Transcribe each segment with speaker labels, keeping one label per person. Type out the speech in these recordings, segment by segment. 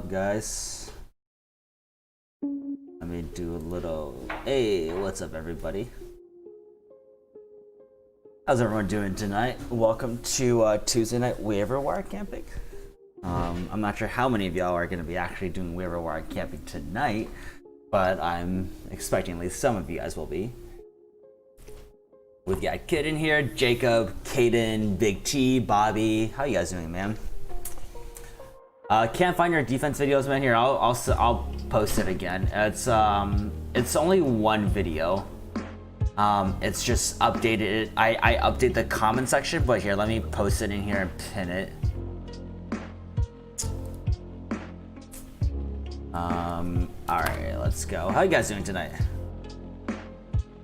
Speaker 1: up, guys? Let me do a little. Hey, what's up, everybody? How's everyone doing tonight? Welcome to Tuesday night waiver wire camping. I'm not sure how many of y'all are going to be actually doing waiver wire camping tonight, but I'm expecting at least some of you guys will be. We've got Kid in here, Jacob, Caden, Big T, Bobby. How you guys doing, man? Can't find your defense videos, man. Here, I'll post it again. It's only one video. It's just updated. I update the comment section, but here, let me post it in here and pin it. All right, let's go. How you guys doing tonight?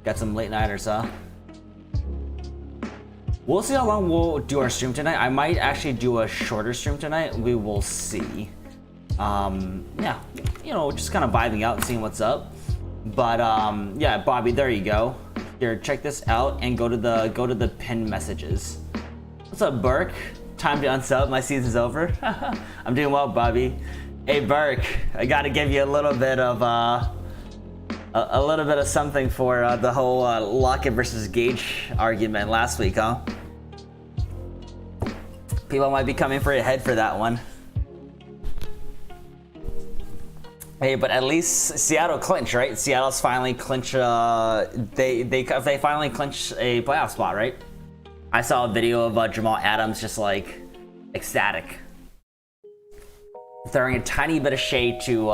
Speaker 1: Got some late nighters, huh? We'll see how long we'll do our stream tonight. I might actually do a shorter stream tonight. We will see. Yeah, you know, just kind of vibing out and seeing what's up. But yeah, Bobby, there you go. Here, check this out and go to the pinned messages. What's up, Burke? Time to unsub. My season's over. I'm doing well, Bobby. Hey, Burke, I gotta give you a little bit of something for the whole Lockett versus Gage argument last week, huh? People might be coming for your head for that one. Hey, but at least Seattle clinched, right? Seattle's finally clinched. They finally clinched a playoff spot, right? I saw a video of Jamal Adams just like ecstatic, throwing a tiny bit of shade to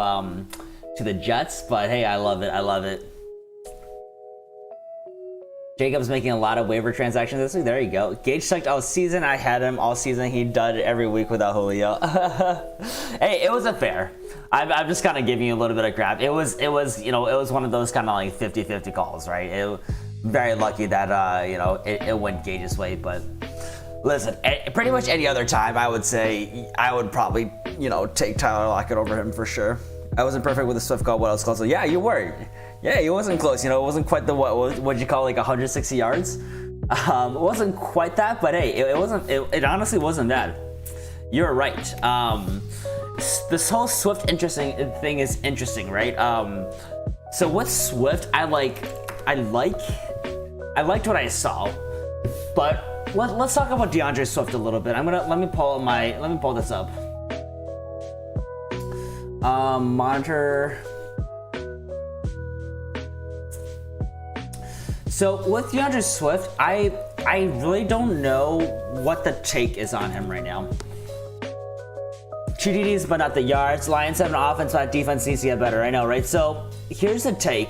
Speaker 1: the Jets, but hey, I love it. I love it. Jacob's making a lot of waiver transactions this week. There you go. Gage sucked all season. I had him all season. He dud every week without Julio. Hey, it was fair. I'm just kind of giving you a little bit of crap. It was you know, it was one of those kind of like 50-50 calls, right? Very lucky that you know, it went Gage's way, but listen, pretty much any other time, I would say I would probably, you know, take Tyler Lockett over him for sure. I wasn't perfect with the Swift call. What else close? So yeah, you were. Yeah, it wasn't close. You know, it wasn't quite the what'd you call, like 160 yards. It wasn't quite that, but hey, it wasn't. It honestly wasn't bad. You're right. This whole Swift thing is interesting, right? So with Swift, I liked what I saw, but let's talk about Deandre Swift a little bit. Let me pull this up. Monitor. So with Deandre Swift, I really don't know what the take is on him right now. 2 TDs, but not the yards. Lions have an offense, but defense needs to get better. I know, right? So here's the take.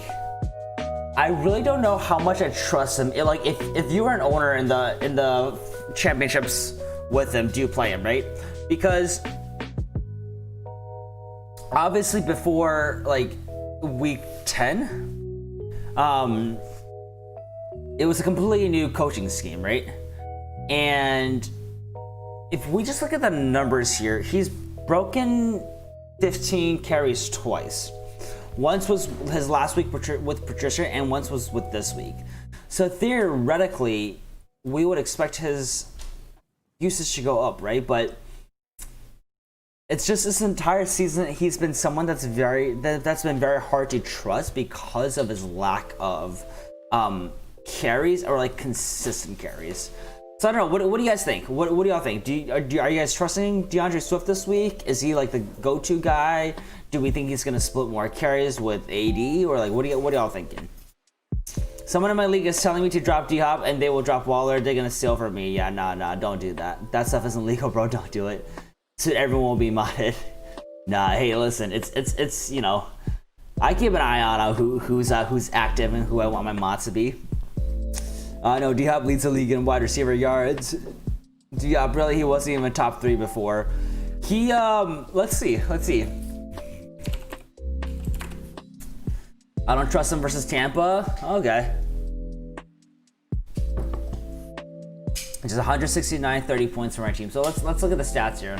Speaker 1: I really don't know how much I trust him. Like if you were an owner in the championships with him, do you play him, right? Because obviously before like week 10, it was a completely new coaching scheme, right? And if we just look at the numbers here, he's broken 15 carries twice. Once was his last week with Patricia, and once was with this week. So theoretically, we would expect his usage to go up, right? But it's just this entire season, he's been someone that's been very hard to trust because of his lack of carries or like consistent carries. So I don't know. What do you guys think? What do y'all think? Are you guys trusting Deandre Swift this week? Is he like the go-to guy? Do we think he's gonna split more carries with AD, or like what are y'all thinking? Someone in my league is telling me to drop D-Hop and they will drop Waller. They're gonna steal from me. Yeah, nah, don't do that. That stuff isn't legal, bro. Don't do it. So everyone will be modded. Nah, hey, listen, it's you know, I keep an eye on who's active and who I want my mods to be. No, D-Hop leads the league in wide receiver yards. D-Hop, really, he wasn't even top 3 before. He, let's see. I don't trust him versus Tampa. Okay. Which is 169, 30 points for my team. So let's look at the stats here.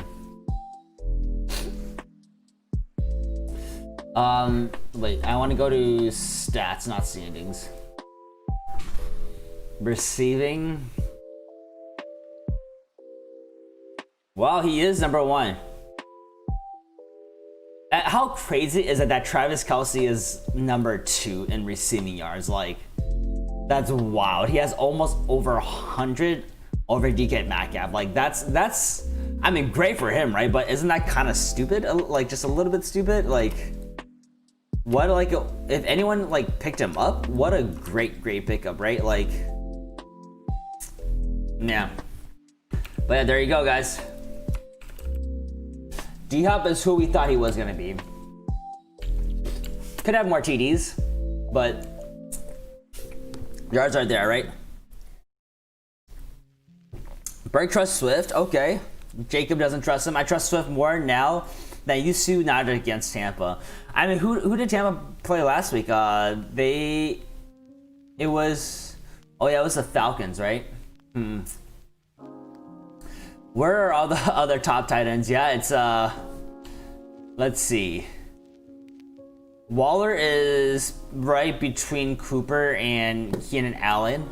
Speaker 1: Wait, I want to go to stats, not standings. Receiving. Wow, he is number 1. how crazy is it that Travis Kelce is number 2 in receiving yards? Like, that's wild. He has almost over 100 over DK Metcalf. Like, that's I mean, great for him, right? But isn't that kind of stupid? Like, just a little bit stupid? Like, what, like, if anyone, like, picked him up, what a great pickup, right? Like, yeah. But yeah, there you go, guys. D-Hop is who we thought he was going to be. Could have more TDs, but yards are there, right? Berg trusts Swift. Okay. Jacob doesn't trust him. I trust Swift more now than I used to, not against Tampa. I mean, who did Tampa play last week? It was the Falcons, right? Where are all the other top tight ends? Yeah, it's let's see. Waller is right between Cooper and Keenan Allen,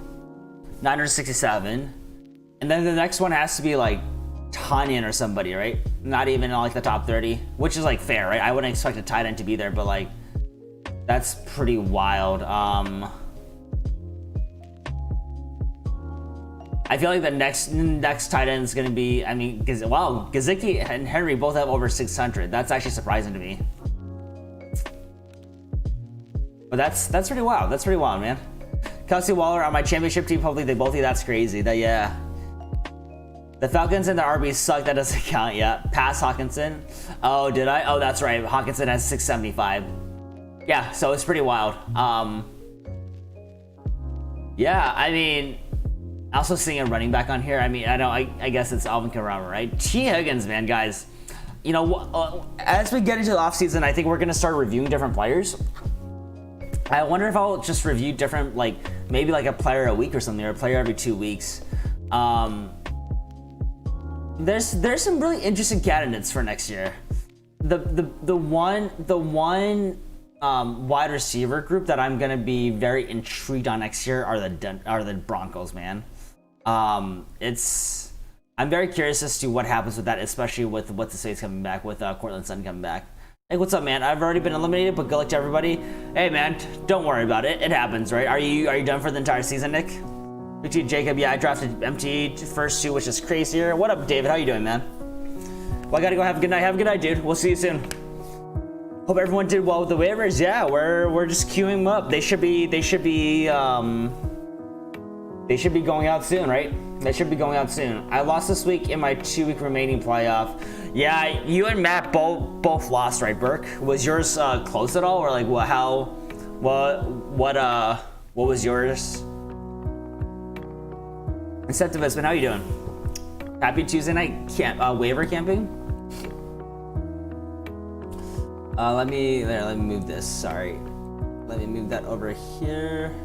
Speaker 1: 967. And then the next one has to be like Tanyan or somebody, right? Not even in like the top 30, which is like fair, right? I wouldn't expect a tight end to be there, but like that's pretty wild. I feel like the next tight end is going to be, I mean, wow, Gesicki and Henry both have over 600. That's actually surprising to me. But that's pretty wild. That's pretty wild, man. Kelsey Waller on my championship team, hopefully they both do. That's crazy. Yeah. The Falcons and the RBs suck. That doesn't count. Yeah. Pass Hawkinson. Oh, did I? Oh, that's right. Hawkinson has 675. Yeah, so it's pretty wild. Yeah, I mean, also seeing a running back on here. I mean, I guess it's Alvin Kamara, right? T. Higgins, man, guys. You know, as we get into the offseason, I think we're going to start reviewing different players. I wonder if I'll just review different, like, maybe like a player a week or something, or a player every 2 weeks. There's some really interesting candidates for next year. The one wide receiver group that I'm gonna be very intrigued on next year are the Broncos, man. I'm very curious as to what happens with that, especially with what the state's coming back, with Cortland Sutton coming back. Hey, what's up, man? I've already been eliminated, but good luck to everybody. Hey, man, don't worry about it. It happens, right? Are you done for the entire season, Nick? BT Jacob, yeah, I drafted MT first 2, which is crazier. What up, David? How you doing, man? Well, I gotta go. Have a good night. Have a good night, dude. We'll see you soon. Hope everyone did well with the waivers. Yeah, we're just queuing them up. They should be going out soon, right? They should be going out soon. I lost this week in my 2-week remaining playoff. Yeah, you and Matt both lost, right, Burke? Was yours close at all, or like what was yours? Incentivist, how you doing? Happy Tuesday night waiver camping. Let me move this. Sorry, let me move that over here.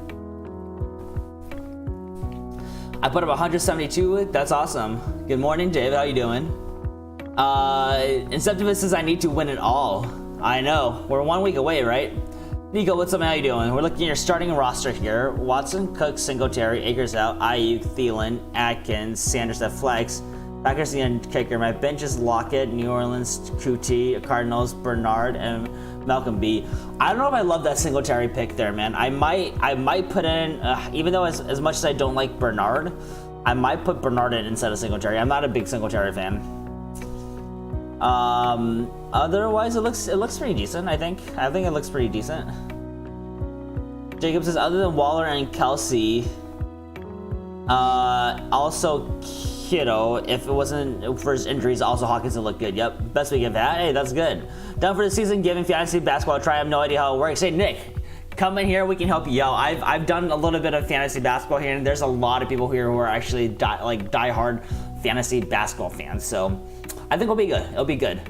Speaker 1: I put up 172. That's awesome. Good morning, David. How you doing? Inceptivist says I need to win it all. I know. We're 1 week away, right? Nico, what's up, man? How you doing? We're looking at your starting roster here. Watson, Cook, Singletary, Akers out, Ayuk, Thielen, Atkins, Sanders at flex, Packers the end kicker. My bench is Lockett, New Orleans, QT, Cardinals, Bernard, and Malcolm B. I don't know if I love that Singletary pick there, man. I might put in, even though as much as I don't like Bernard, I might put Bernard in instead of Singletary. I'm not a big Singletary fan. Otherwise, it looks pretty decent. I think it looks pretty decent. Jacob says, other than Waller and Kelsey, also Kiddo, if it wasn't for his injuries, also Hawkinson looked good. Yep, best week of that. Hey, that's good. Done for the season, giving fantasy basketball a try. I have no idea how it works. Hey, Nick, come in here. We can help you out. I've done a little bit of fantasy basketball here, and there's a lot of people here who are actually die-hard fantasy basketball fans. So I think it'll be good. It'll be good.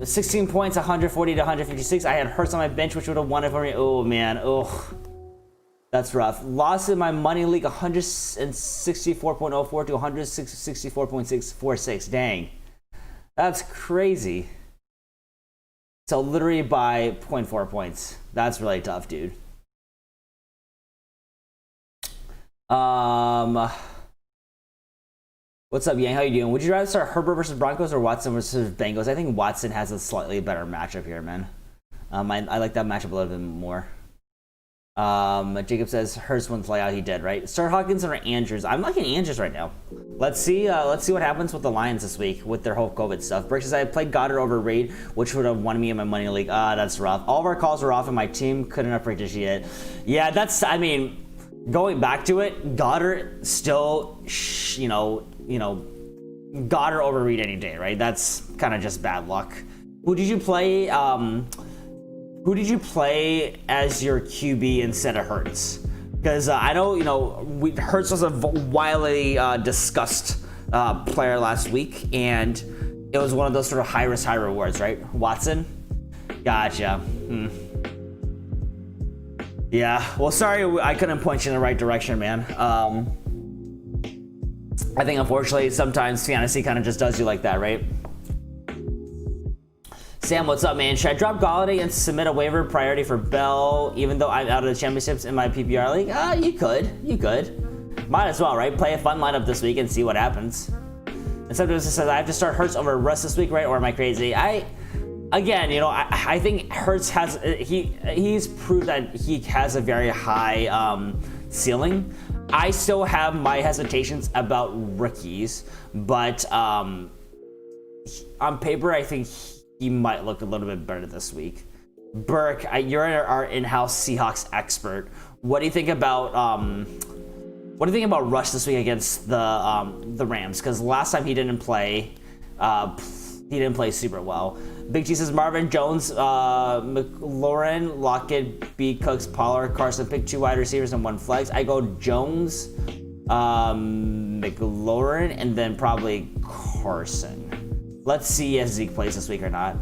Speaker 1: 16 points, 140 to 156. I had Hurts on my bench, which would have won it for me. Oh, man. Oh, that's rough. Lost in my money league, 164.04 to 164.646. Dang. That's crazy. So literally by 0.4 points. That's really tough, dude. What's up, Yang? How you doing? Would you rather start Herbert versus Broncos or Watson versus Bengals? I think Watson has a slightly better matchup here, man. I like that matchup a little bit more. Jacob says Hurst wouldn't play out. He did, right? Start Hawkins or Andrews. I'm liking Andrews right now. Let's see what happens with the Lions this week with their whole COVID stuff. Brick says I played Goddard over Reed, which would have won me in my money league. That's rough. All of our calls were off, and my team couldn't appreciate it. Yeah, that's. I mean, going back to it, Goddard still, Goddard over Reed any day, right? That's kind of just bad luck. Who did you play? Who did you play as your QB instead of Hurts? Because I know, Hurts was a widely discussed player last week, and it was one of those sort of high risk, high rewards, right? Watson? Gotcha. Yeah, well, sorry I couldn't point you in the right direction, man. I think, unfortunately, sometimes fantasy kind of just does you like that, right? Sam, what's up, man? Should I drop Galladay and submit a waiver priority for Bell, even though I'm out of the championships in my PPR league? You could. Might as well, right? Play a fun lineup this week and see what happens. And sometimes it says I have to start Hurts over Russ this week, right? Or am I crazy? I think Hurts has he's proved that he has a very high ceiling. I still have my hesitations about rookies, but on paper, I think he might look a little bit better this week. Burke, you're our in-house Seahawks expert. What do you think about Rush this week against the Rams? Because last time he didn't play super well. Big G says Marvin Jones, McLaurin, Lockett, B. Cooks, Pollard, Carson. Pick 2 wide receivers and 1 flex. I go Jones, McLaurin, and then probably Carson. Let's see if Zeke plays this week or not.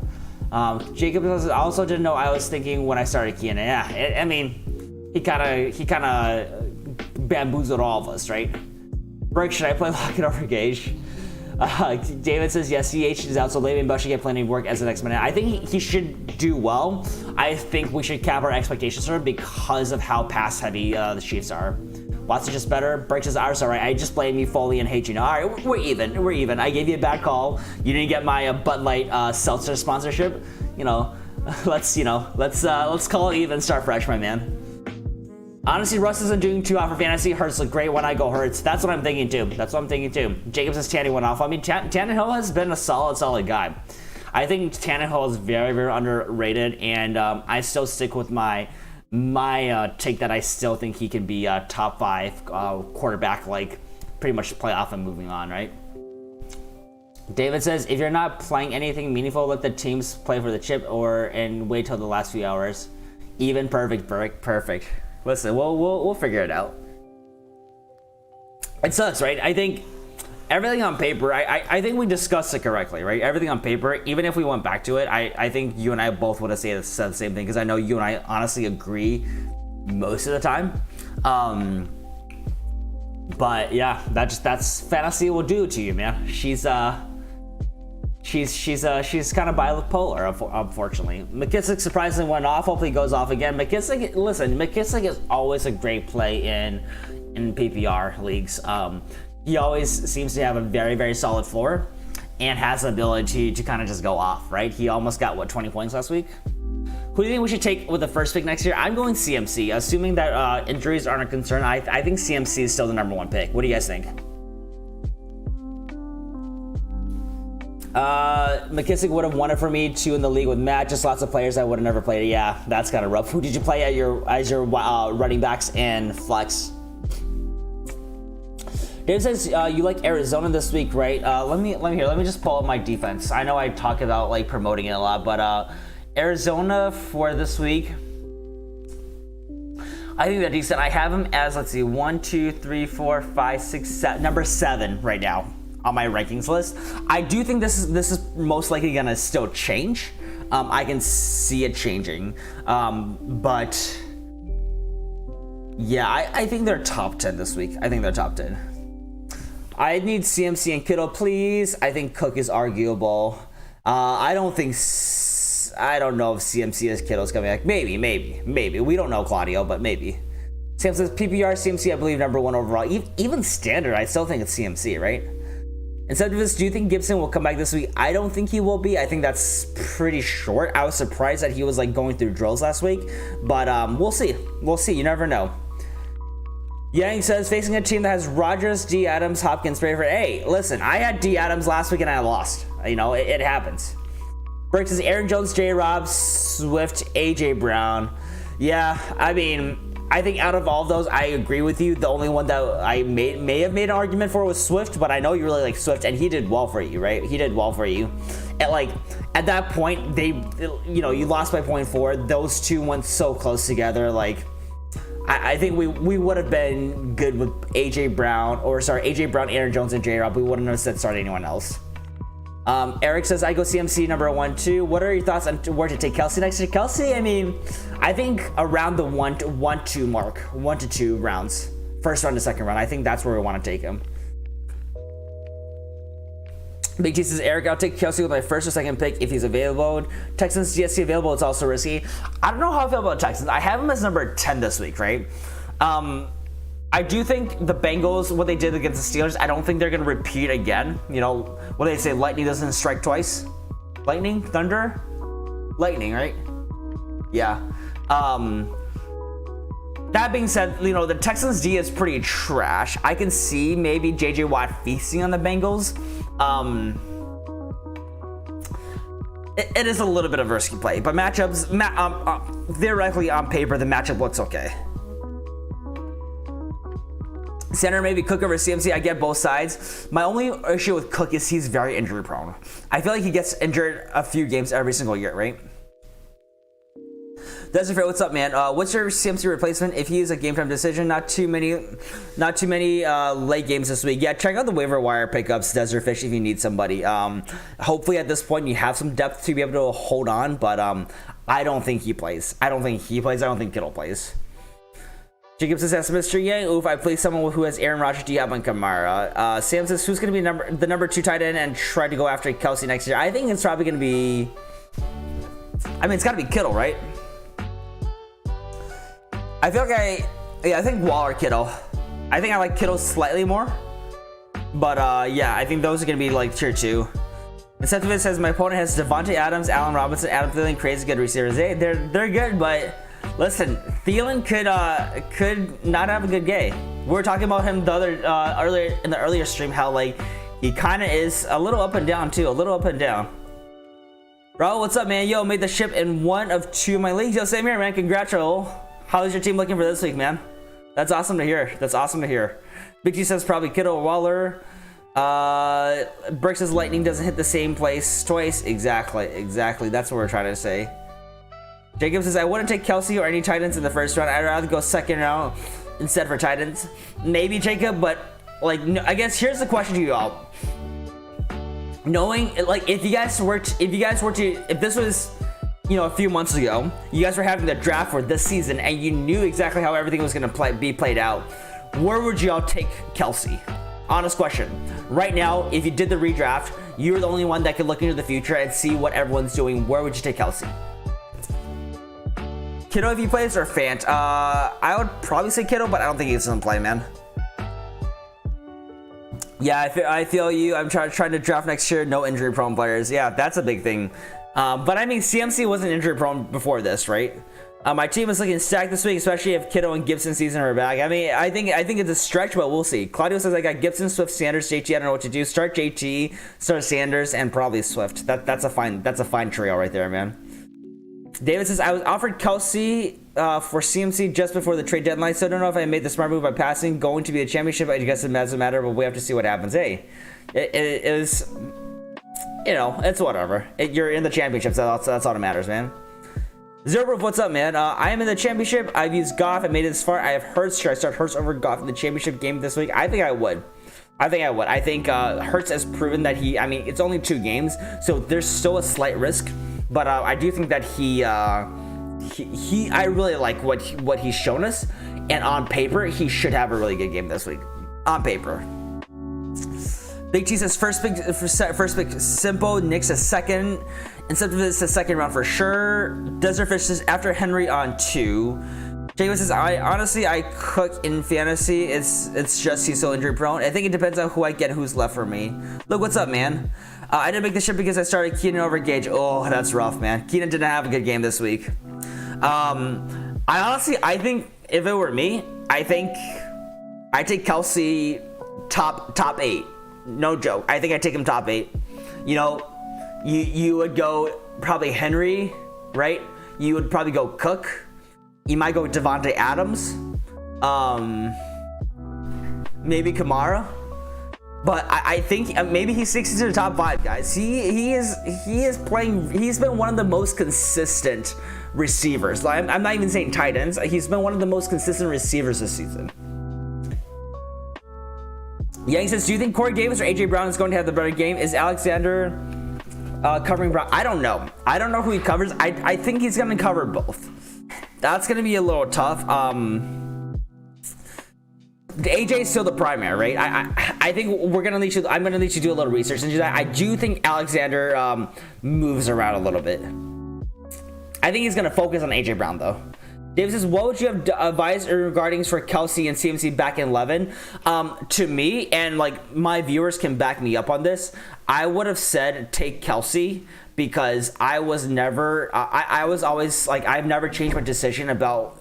Speaker 1: Jacob says, I also didn't know I was thinking when I started Keenan. Yeah, I mean, he kind of bamboozled all of us, right? Rick, should I play Lockett over Gage? David says, yes, CH is out, so Le'Veon Bell should get plenty of work as the next minute. I think he should do well. I think we should cap our expectations for him because of how pass-heavy the Chiefs are. Watson just better. Breaks his hours, all right. I just blame you, Foley, and hate you now. All right, we're even. I gave you a bad call. You didn't get my Bud Light seltzer sponsorship. Let's call it even. Start fresh, my man. Honestly, Russ isn't doing too hot for fantasy. Hurts look great when I go Hurts. That's what I'm thinking too. Jacob says Tanny went off. I mean, Tannehill has been a solid guy. I think Tannehill is very, very underrated, and I still stick with my take that I still think he can be a top 5 quarterback, like pretty much playoff and moving on, right? David says, if you're not playing anything meaningful, let the teams play for the chip and wait till the last few hours. Even. Perfect, perfect. Listen, we'll figure it out. It sucks, right? I think everything on paper, I think we discussed it correctly, right? Everything on paper, even if we went back to it, I think you and I both would have said the same thing, because I know you and I honestly agree most of the time. But yeah, that's fantasy will do to you, man. She's kind of bipolar, unfortunately. McKissick surprisingly went off. Hopefully he goes off again. McKissick is always a great play in PPR leagues. He always seems to have a very, very solid floor and has the ability to kind of just go off, right? He almost got, 20 points last week? Who do you think we should take with the first pick next year? I'm going CMC. Assuming that injuries aren't a concern, I think CMC is still the number 1 pick. What do you guys think? McKissick would have won it for me too in the league with Matt. Just lots of players that would have never played it. Yeah, that's kind of rough. Who did you play as your running backs and flex? Dave says you like Arizona this week, right? Let me just pull up my defense. I know I talk about like promoting it a lot, but Arizona for this week, I think they're decent. I have them as, let's see, 1, 2, 3, 4, 5, 6, 7, number 7 right now on my rankings list. I do think this is most likely gonna still change. I can see it changing, but yeah, I think they're top 10 this week. I think they're top 10. I need CMC and Kittle, please. I think Cook is arguable. I don't know if CMC is Kittle's coming back. Maybe. We don't know Claudio, but maybe. Sam says PPR CMC, I believe number 1 overall. Even standard, I still think it's CMC, right? Instead of this, do you think Gibson will come back this week? I don't think he will be. I think that's pretty short. I was surprised that he was like going through drills last week, but we'll see. We'll see. You never know. Yang says, facing a team that has Rodgers, D. Adams, Hopkins, Rayford. Hey, listen, I had D. Adams last week and I lost. You know, it happens. Brick says, Aaron Jones, J. Rob, Swift, A.J. Brown. Yeah, I mean, I think out of all of those, I agree with you. The only one that I may have made an argument for was Swift, but I know you really like Swift, and he did well for you, right? He did well for you. At that point, you lost by 0.4. Those two went so close together. I think we would have been good with AJ Brown, Aaron Jones, and J. Rob. We wouldn't have said start anyone else. Eric says, I go CMC number 1-2. What are your thoughts on where to take Kelsey next to Kelsey? I mean, I think around the 1-2 mark, 1 to 2 rounds, first round to second round. I think that's where we want to take him. Big T says, Eric, I'll take Kelsey with my first or second pick if he's available. Texans DSC available, it's also risky. I don't know how I feel about Texans. I have him as number 10 this week, right? I do think the Bengals, what they did against the Steelers, I don't think they're going to repeat again. You know, what do they say? Lightning doesn't strike twice? Lightning? Thunder? Lightning, right? Yeah. That being said, you know, the Texans D is pretty trash. I can see maybe J.J. Watt feasting on the Bengals. It is a little bit of a risky play, but matchups, theoretically on paper, the matchup looks okay. Center, maybe Cook over CMC. I get both sides. My only issue with Cook is he's very injury prone. I feel like he gets injured a few games every single year, right? Desert, what's up, man? What's your CMC replacement if he is a game time decision? Not too many late games this week. Yeah, check out the waiver wire pickups, Desert Fish, if you need somebody. Hopefully at this point you have some depth to be able to hold on, but I don't think he plays. I don't think Kittle plays. Jacob says, that's Mr. Yang. Oof, I play someone who has Aaron Rodgers, Diab, and Kamara. Sam says, who's going to be the number 2 tight end and try to go after Kelsey next year? I think it's probably going to be... I mean, it's got to be Kittle, right? I feel like I think Waller, Kittle. I think I like Kittle slightly more. But, yeah, I think those are going to be, like, tier 2. Incentivist says, my opponent has Devontae Adams, Allen Robinson, Adam Thielen, crazy good receivers. They're good, but... Listen, Thielen could not have a good game. We were talking about him earlier stream how like he kind of is a little up and down too, a little up and down. Raul, what's up, man? Yo, made the ship in 1 of 2 of my leagues. Yo, same here, man. Congrats, Raul. How's your team looking for this week, man? That's awesome to hear. Big G says probably Kittle or Waller. Brick says lightning doesn't hit the same place twice. Exactly. That's what we're trying to say. Jacob says, I wouldn't take Kelsey or any tight ends in the first round. I'd rather go second round instead for tight ends. Maybe Jacob, but like, I guess here's the question to you all. Knowing, like, if this was, you know, a few months ago, you guys were having the draft for this season and you knew exactly how everything was going to be played out, where would you all take Kelsey? Honest question. Right now, if you did the redraft, you're the only one that could look into the future and see what everyone's doing. Where would you take Kelsey? Kittle if he plays or Fant? I would probably say Kittle, but I don't think he doesn't play, man. Yeah, I feel you. I'm trying to draft next year. No injury prone players. Yeah, that's a big thing. But I mean, CMC wasn't injury prone before this, right? My team is looking stacked this week, especially if Kittle and Gibson season are back. I mean, I think it's a stretch, but we'll see. Claudio says I got Gibson, Swift, Sanders, JT. I don't know what to do. Start JT, start Sanders, and probably Swift. That's a fine trio right there, man. David says, I was offered Kelsey for CMC just before the trade deadline, so I don't know if I made the smart move by passing. Going to be a championship, I guess it doesn't matter, but we have to see what happens. Hey, it is, you know, it's whatever. You're in the championship, so that's all that matters, man. Zerbroof, what's up, man? I am in the championship. I've used Goff. I made it this far. I have Hurts. Should I start Hurts over Goff in the championship game this week? I think I would. I think Hurts has proven that I mean, it's only 2 games, so there's still a slight risk. But I do think that I really like what he's shown us, and on paper he should have a really good game this week. On paper. Big T says first pick simple. Nick says second. Instead of this, a second round for sure. Desert Fish says after Henry on 2. Jacob says, I cook in fantasy. It's just he's so injury prone. I think it depends on who I get, who's left for me. Look, what's up, man? I didn't make the shift because I started Keenan over Gage. Oh, that's rough, man. Keenan didn't have a good game this week. I think if it were me, I think I take Kelsey top 8. No joke. I think I take him top 8. You know, you would go probably Henry, right? You would probably go Cook. You might go Devontae Adams. Maybe Kamara. But I think maybe he sticks into the top 5, guys. He is playing. He's been one of the most consistent receivers. I'm not even saying tight ends. He's been one of the most consistent receivers this season. Yang says, do you think Corey Davis or AJ Brown is going to have the better game? Is Alexander covering Brown? I don't know. I don't know who he covers. I think he's going to cover both. That's going to be a little tough. AJ is still the primary, right? I think we're gonna need you. I'm gonna need you to do a little research into that. I do think Alexander moves around a little bit. I think he's gonna focus on AJ Brown though. David says, what would you have advised regarding for Kelsey and CMC back in 11? To me, and like my viewers can back me up on this, I would have said take Kelsey because I was never. I was always like I've never changed my decision about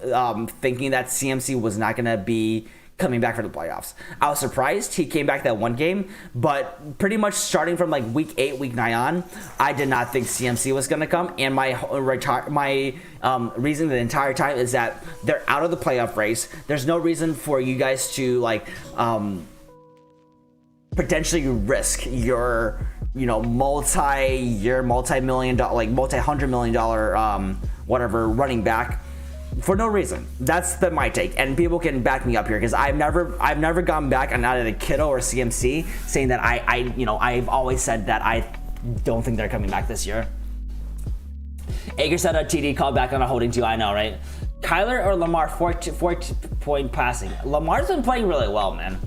Speaker 1: thinking that CMC was not gonna be coming back for the playoffs. I was surprised he came back that one game, but pretty much starting from like week 8, week 9 on, I did not think CMC was going to come. And my reason the entire time is that they're out of the playoff race. There's no reason for you guys to like potentially risk your multi-million dollar, like multi-$100 million whatever running back for no reason. That's been my take, and people can back me up here because I've never gone back on either Kittle or CMC saying that I've always said that I don't think they're coming back this year. Ager said a TD called back on a holding 2. I know, right? Kyler or Lamar 4-point passing. Lamar's been playing really well, man.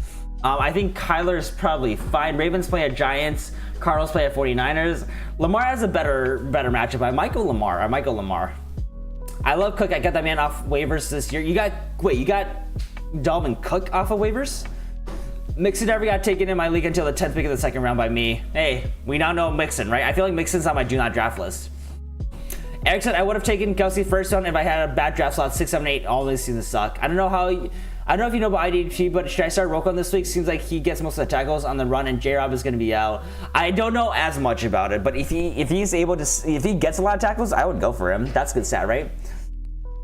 Speaker 1: I think Kyler's probably fine. Ravens play at Giants. Cardinals play at 49ers. Lamar has a better matchup. I might go Lamar. I love Cook. I got that man off waivers this year. You got Dalvin Cook off of waivers? Mixon never got taken in my league until the 10th pick of the second round by me. Hey, we now know Mixon, right? I feel like Mixon's on my do not draft list. Eric said I would have taken Kelsey first round if I had a bad draft slot. 6, 7, 8. All these seasons suck. I don't know if you know about IDP, but should I start Roquan this week? Seems like he gets most of the tackles on the run, and J-Rob is going to be out. I don't know as much about it, but if he gets a lot of tackles, I would go for him. That's a good stat, right?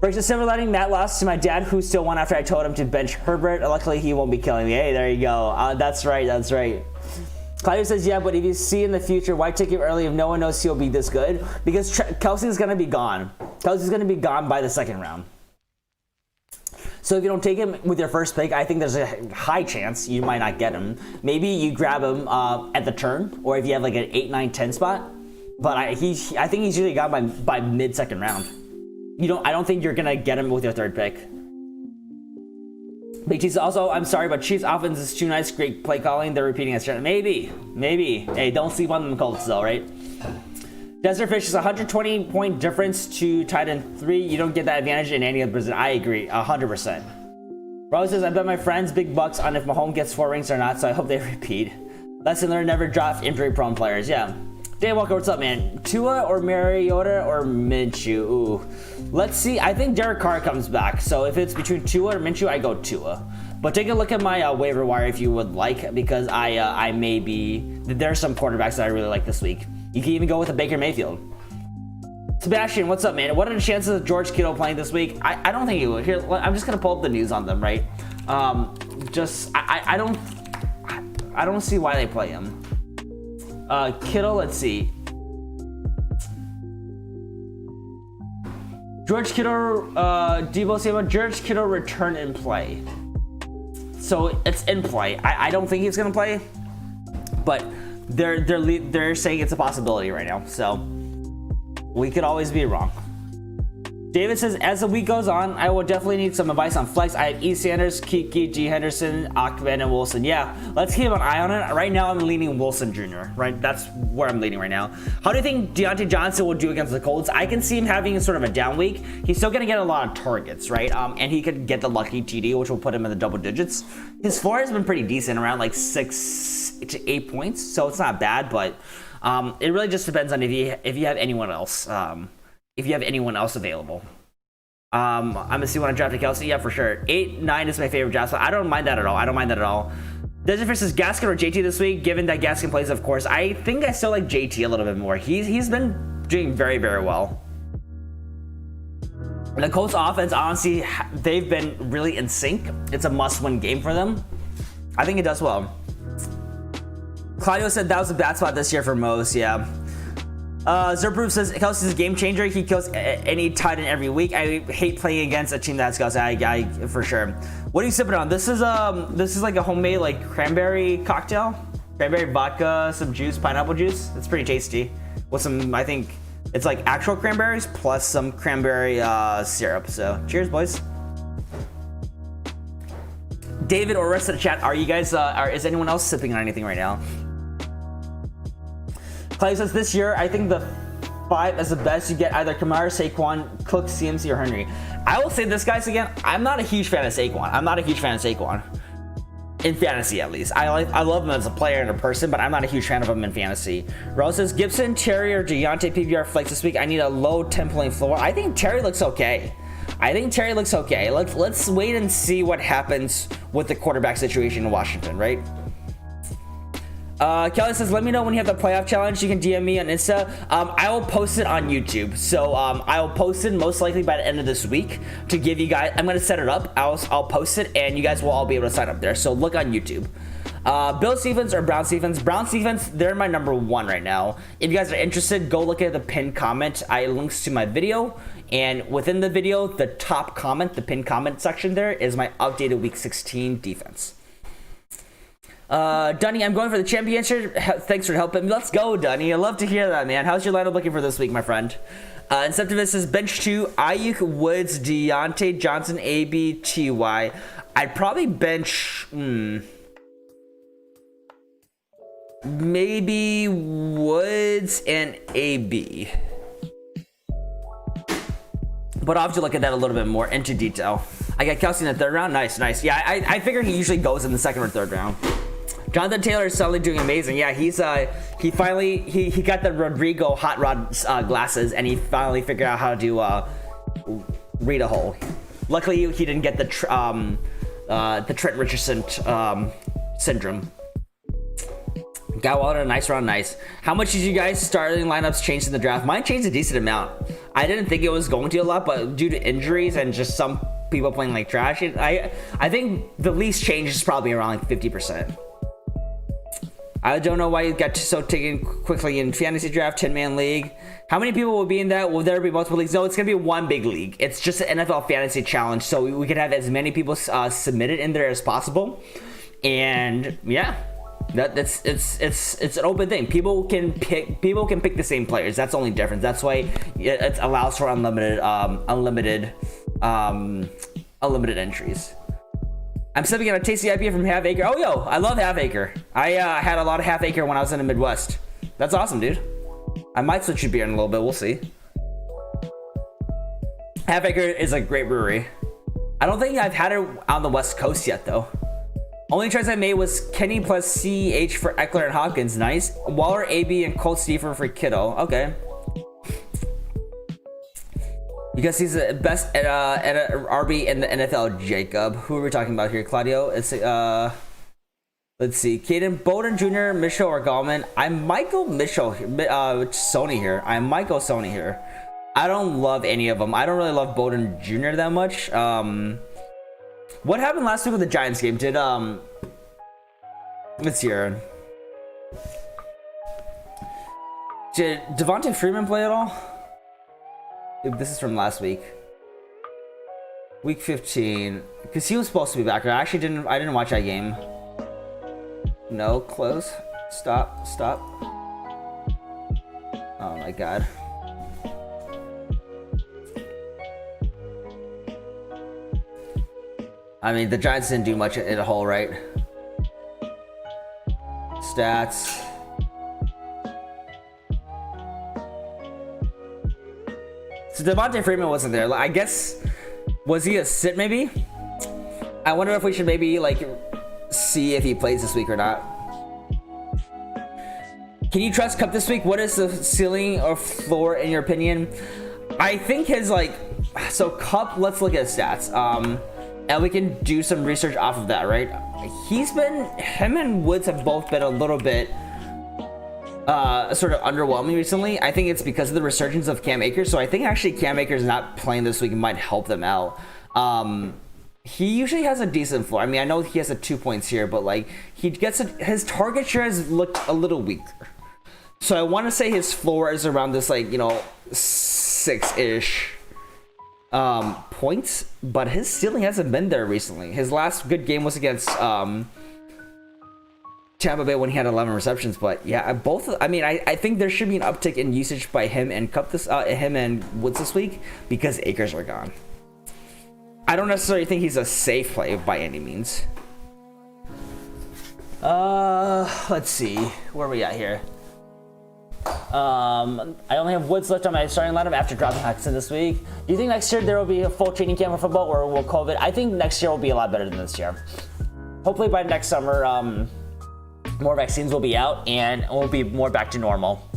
Speaker 1: Breaks a silver lining. Matt lost to my dad, who still won after I told him to bench Herbert. Luckily, he won't be killing me. Hey, there you go. That's right. Claudio says, yeah, but if you see in the future, why take him early if no one knows he'll be this good? Because Kelsey's going to be gone. Kelsey's going to be gone by the second round. So if you don't take him with your first pick, I think there's a high chance you might not get him. Maybe you grab him at the turn, or if you have like an 8, 9, 10 spot. But I think he's usually gone by mid-second round. I don't think you're gonna get him with your third pick. Big Cheese also, I'm sorry, but Chiefs offense is too nice. Great play calling. They're repeating it. Maybe. Hey, don't sleep on them Colts though, right? Desert Fish is 120-point difference to tight end 3. You don't get that advantage in any other position. I agree, 100%. Rose says, I bet my friends big bucks on if Mahomes gets 4 rings or not, so I hope they repeat. Lesson learned: never draft injury-prone players. Yeah. Dan Walker, what's up, man? Tua or Mariota or Minshew? Ooh. Let's see. I think Derek Carr comes back. So if it's between Tua or Minshew, I go Tua. But take a look at my waiver wire if you would like, because there's some quarterbacks that I really like this week. You can even go with a Baker Mayfield. Sebastian, what's up, man? What are the chances of George Kittle playing this week? I don't think he will. Here, I'm just gonna pull up the news on them, right? I don't see why they play him. Kittle, let's see. George Kittle, Debo Samuel, George Kittle return in play. So it's in play. I don't think he's gonna play, but they're saying it's a possibility right now. So we could always be wrong. David says, as the week goes on, I will definitely need some advice on flex. I have E. Sanders, Kiki, G. Henderson, Achman, and Wilson. Yeah, let's keep an eye on it. Right now, I'm leaning Wilson Jr., right? That's where I'm leaning right now. How do you think Deontay Johnson will do against the Colts? I can see him having sort of a down week. He's still going to get a lot of targets, right? And he could get the lucky TD, which will put him in the double digits. His floor has been pretty decent, around like 6 to 8 points, so it's not bad, but it really just depends on if you have anyone else. If you have anyone else available. I'm gonna see when I draft a Kelsey. Yeah, for sure. 8, 9 is my favorite draft spot. I don't mind that at all. Desert versus Gaskin or JT this week, given that Gaskin plays, of course. I think I still like JT a little bit more. He's been doing very, very well. The Colts offense, honestly, they've been really in sync. It's a must-win game for them. I think it does well. Claudio said that was a bad spot this year for Mose, yeah. Zerproof says Kelsey's a game changer. He kills any tight end every week. I hate playing against a team that has Kelsey. I for sure. What are you sipping on? This is like a homemade like cranberry cocktail. Cranberry vodka, some juice, pineapple juice. It's pretty tasty. With some, I think it's like actual cranberries plus some cranberry syrup. So cheers, boys. David or rest of the chat, are you guys? Is anyone else sipping on anything right now? Clay says this year, I think the 5 is the best. You get either Kamara, Saquon, Cook, CMC, or Henry. I will say this, guys, again. I'm not a huge fan of Saquon. In fantasy, at least. I love him as a player and a person, but I'm not a huge fan of him in fantasy. Rose says Gibson, Terry, or Deontay PPR flex this week. I need a low 10-point floor. I think Terry looks okay. Let's wait and see what happens with the quarterback situation in Washington, right? Kelly says, let me know when you have the playoff challenge. You can DM me on Insta. I will post it on YouTube. So I will post it most likely by the end of this week to give you guys. I'm going to set it up. I'll post it, and you guys will all be able to sign up there. So look on YouTube. Bills defense or Browns defense? Browns defense, they're my number 1 right now. If you guys are interested, go look at the pinned comment. I links to my video. And within the video, the top comment, the pinned comment section there is my updated Week 16 defense. Dunny, I'm going for the championship. Thanks for helping me. Let's go, Dunny. I love to hear that, man. How's your lineup looking for this week, my friend? Inceptivist says bench 2, Ayuk, Woods, Deontay, Johnson, AB, TY. I'd probably bench, maybe Woods and AB. But I'll have to look at that a little bit more into detail. I got Kelsey in the 3rd round. Nice. Yeah, I figure he usually goes in the 2nd or 3rd round. Jonathan Taylor is suddenly doing amazing. Yeah, he finally got the Rodrigo hot rod glasses, and he finally figured out how to read a hole. Luckily, he didn't get the Trent Richardson syndrome. Got Waller, nice round, nice. How much did you guys starting lineups change in the draft? Mine changed a decent amount. I didn't think it was going to a lot, but due to injuries and just some people playing like trash, I think the least change is probably around like 50%. I don't know why you got so taken quickly in fantasy draft, 10-man league. How many people will be in that? Will there be multiple leagues? No, it's going to be one big league. It's just an NFL fantasy challenge, so we can have as many people submitted in there as possible. And yeah, it's an open thing. People can pick the same players. That's the only difference. That's why it allows for unlimited entries. I'm sipping on a tasty IPA from Half Acre. Oh, yo, I love Half Acre. I had a lot of Half Acre when I was in the Midwest. That's awesome, dude. I might switch to beer in a little bit. We'll see. Half Acre is a great brewery. I don't think I've had it on the West Coast yet, though. Only choice I made was Kenny plus CH for Eckler and Hopkins. Nice. Waller, AB, and Colt Stever for Kittle. Okay. Because he's the best at RB in the NFL, Jacob. Who are we talking about here? Claudio? It's let's see. Caden, Bowden Jr., Mitchell, or Gallman. I'm Michael Mitchell, Sony here. I'm Michael Sony here. I don't love any of them. I don't really love Bowden Jr. that much. What happened last week with the Giants game? Did let's see here. Did Devontae Freeman play at all? This is from last week. Week 15. Because he was supposed to be back. I didn't watch that game. No, close. Stop. Oh my god. I mean, the Giants didn't do much in a whole, right? Stats. So Devontae Freeman wasn't there. I guess, was he a sit maybe? I wonder if we should maybe like see if he plays this week or not. Can you trust Cup this week? What is the ceiling or floor in your opinion? I think his so Cup, let's look at his stats. And we can do some research off of that, right? Him and Woods have both been a little bit sort of underwhelming recently. I think it's because of the resurgence of Cam Akers. So I think actually Cam Akers not playing this week might help them out. He usually has a decent floor. I mean, I know he has 2 points here, but like his target share has looked a little weaker. So I want to say his floor is around this 6-ish points, but his ceiling hasn't been there recently. His last good game was against Tampa Bay when he had 11 receptions. But yeah, I think there should be an uptick in usage by him and him and Woods this week because Akers are gone. I don't necessarily think he's a safe play by any means. Let's see, where are we at here? I only have Woods left on my starting lineup after dropping Hexon this week. Do you think next year there will be a full training camp for football, or will COVID? I think next year will be a lot better than this year. Hopefully by next summer, more vaccines will be out and we'll be more back to normal.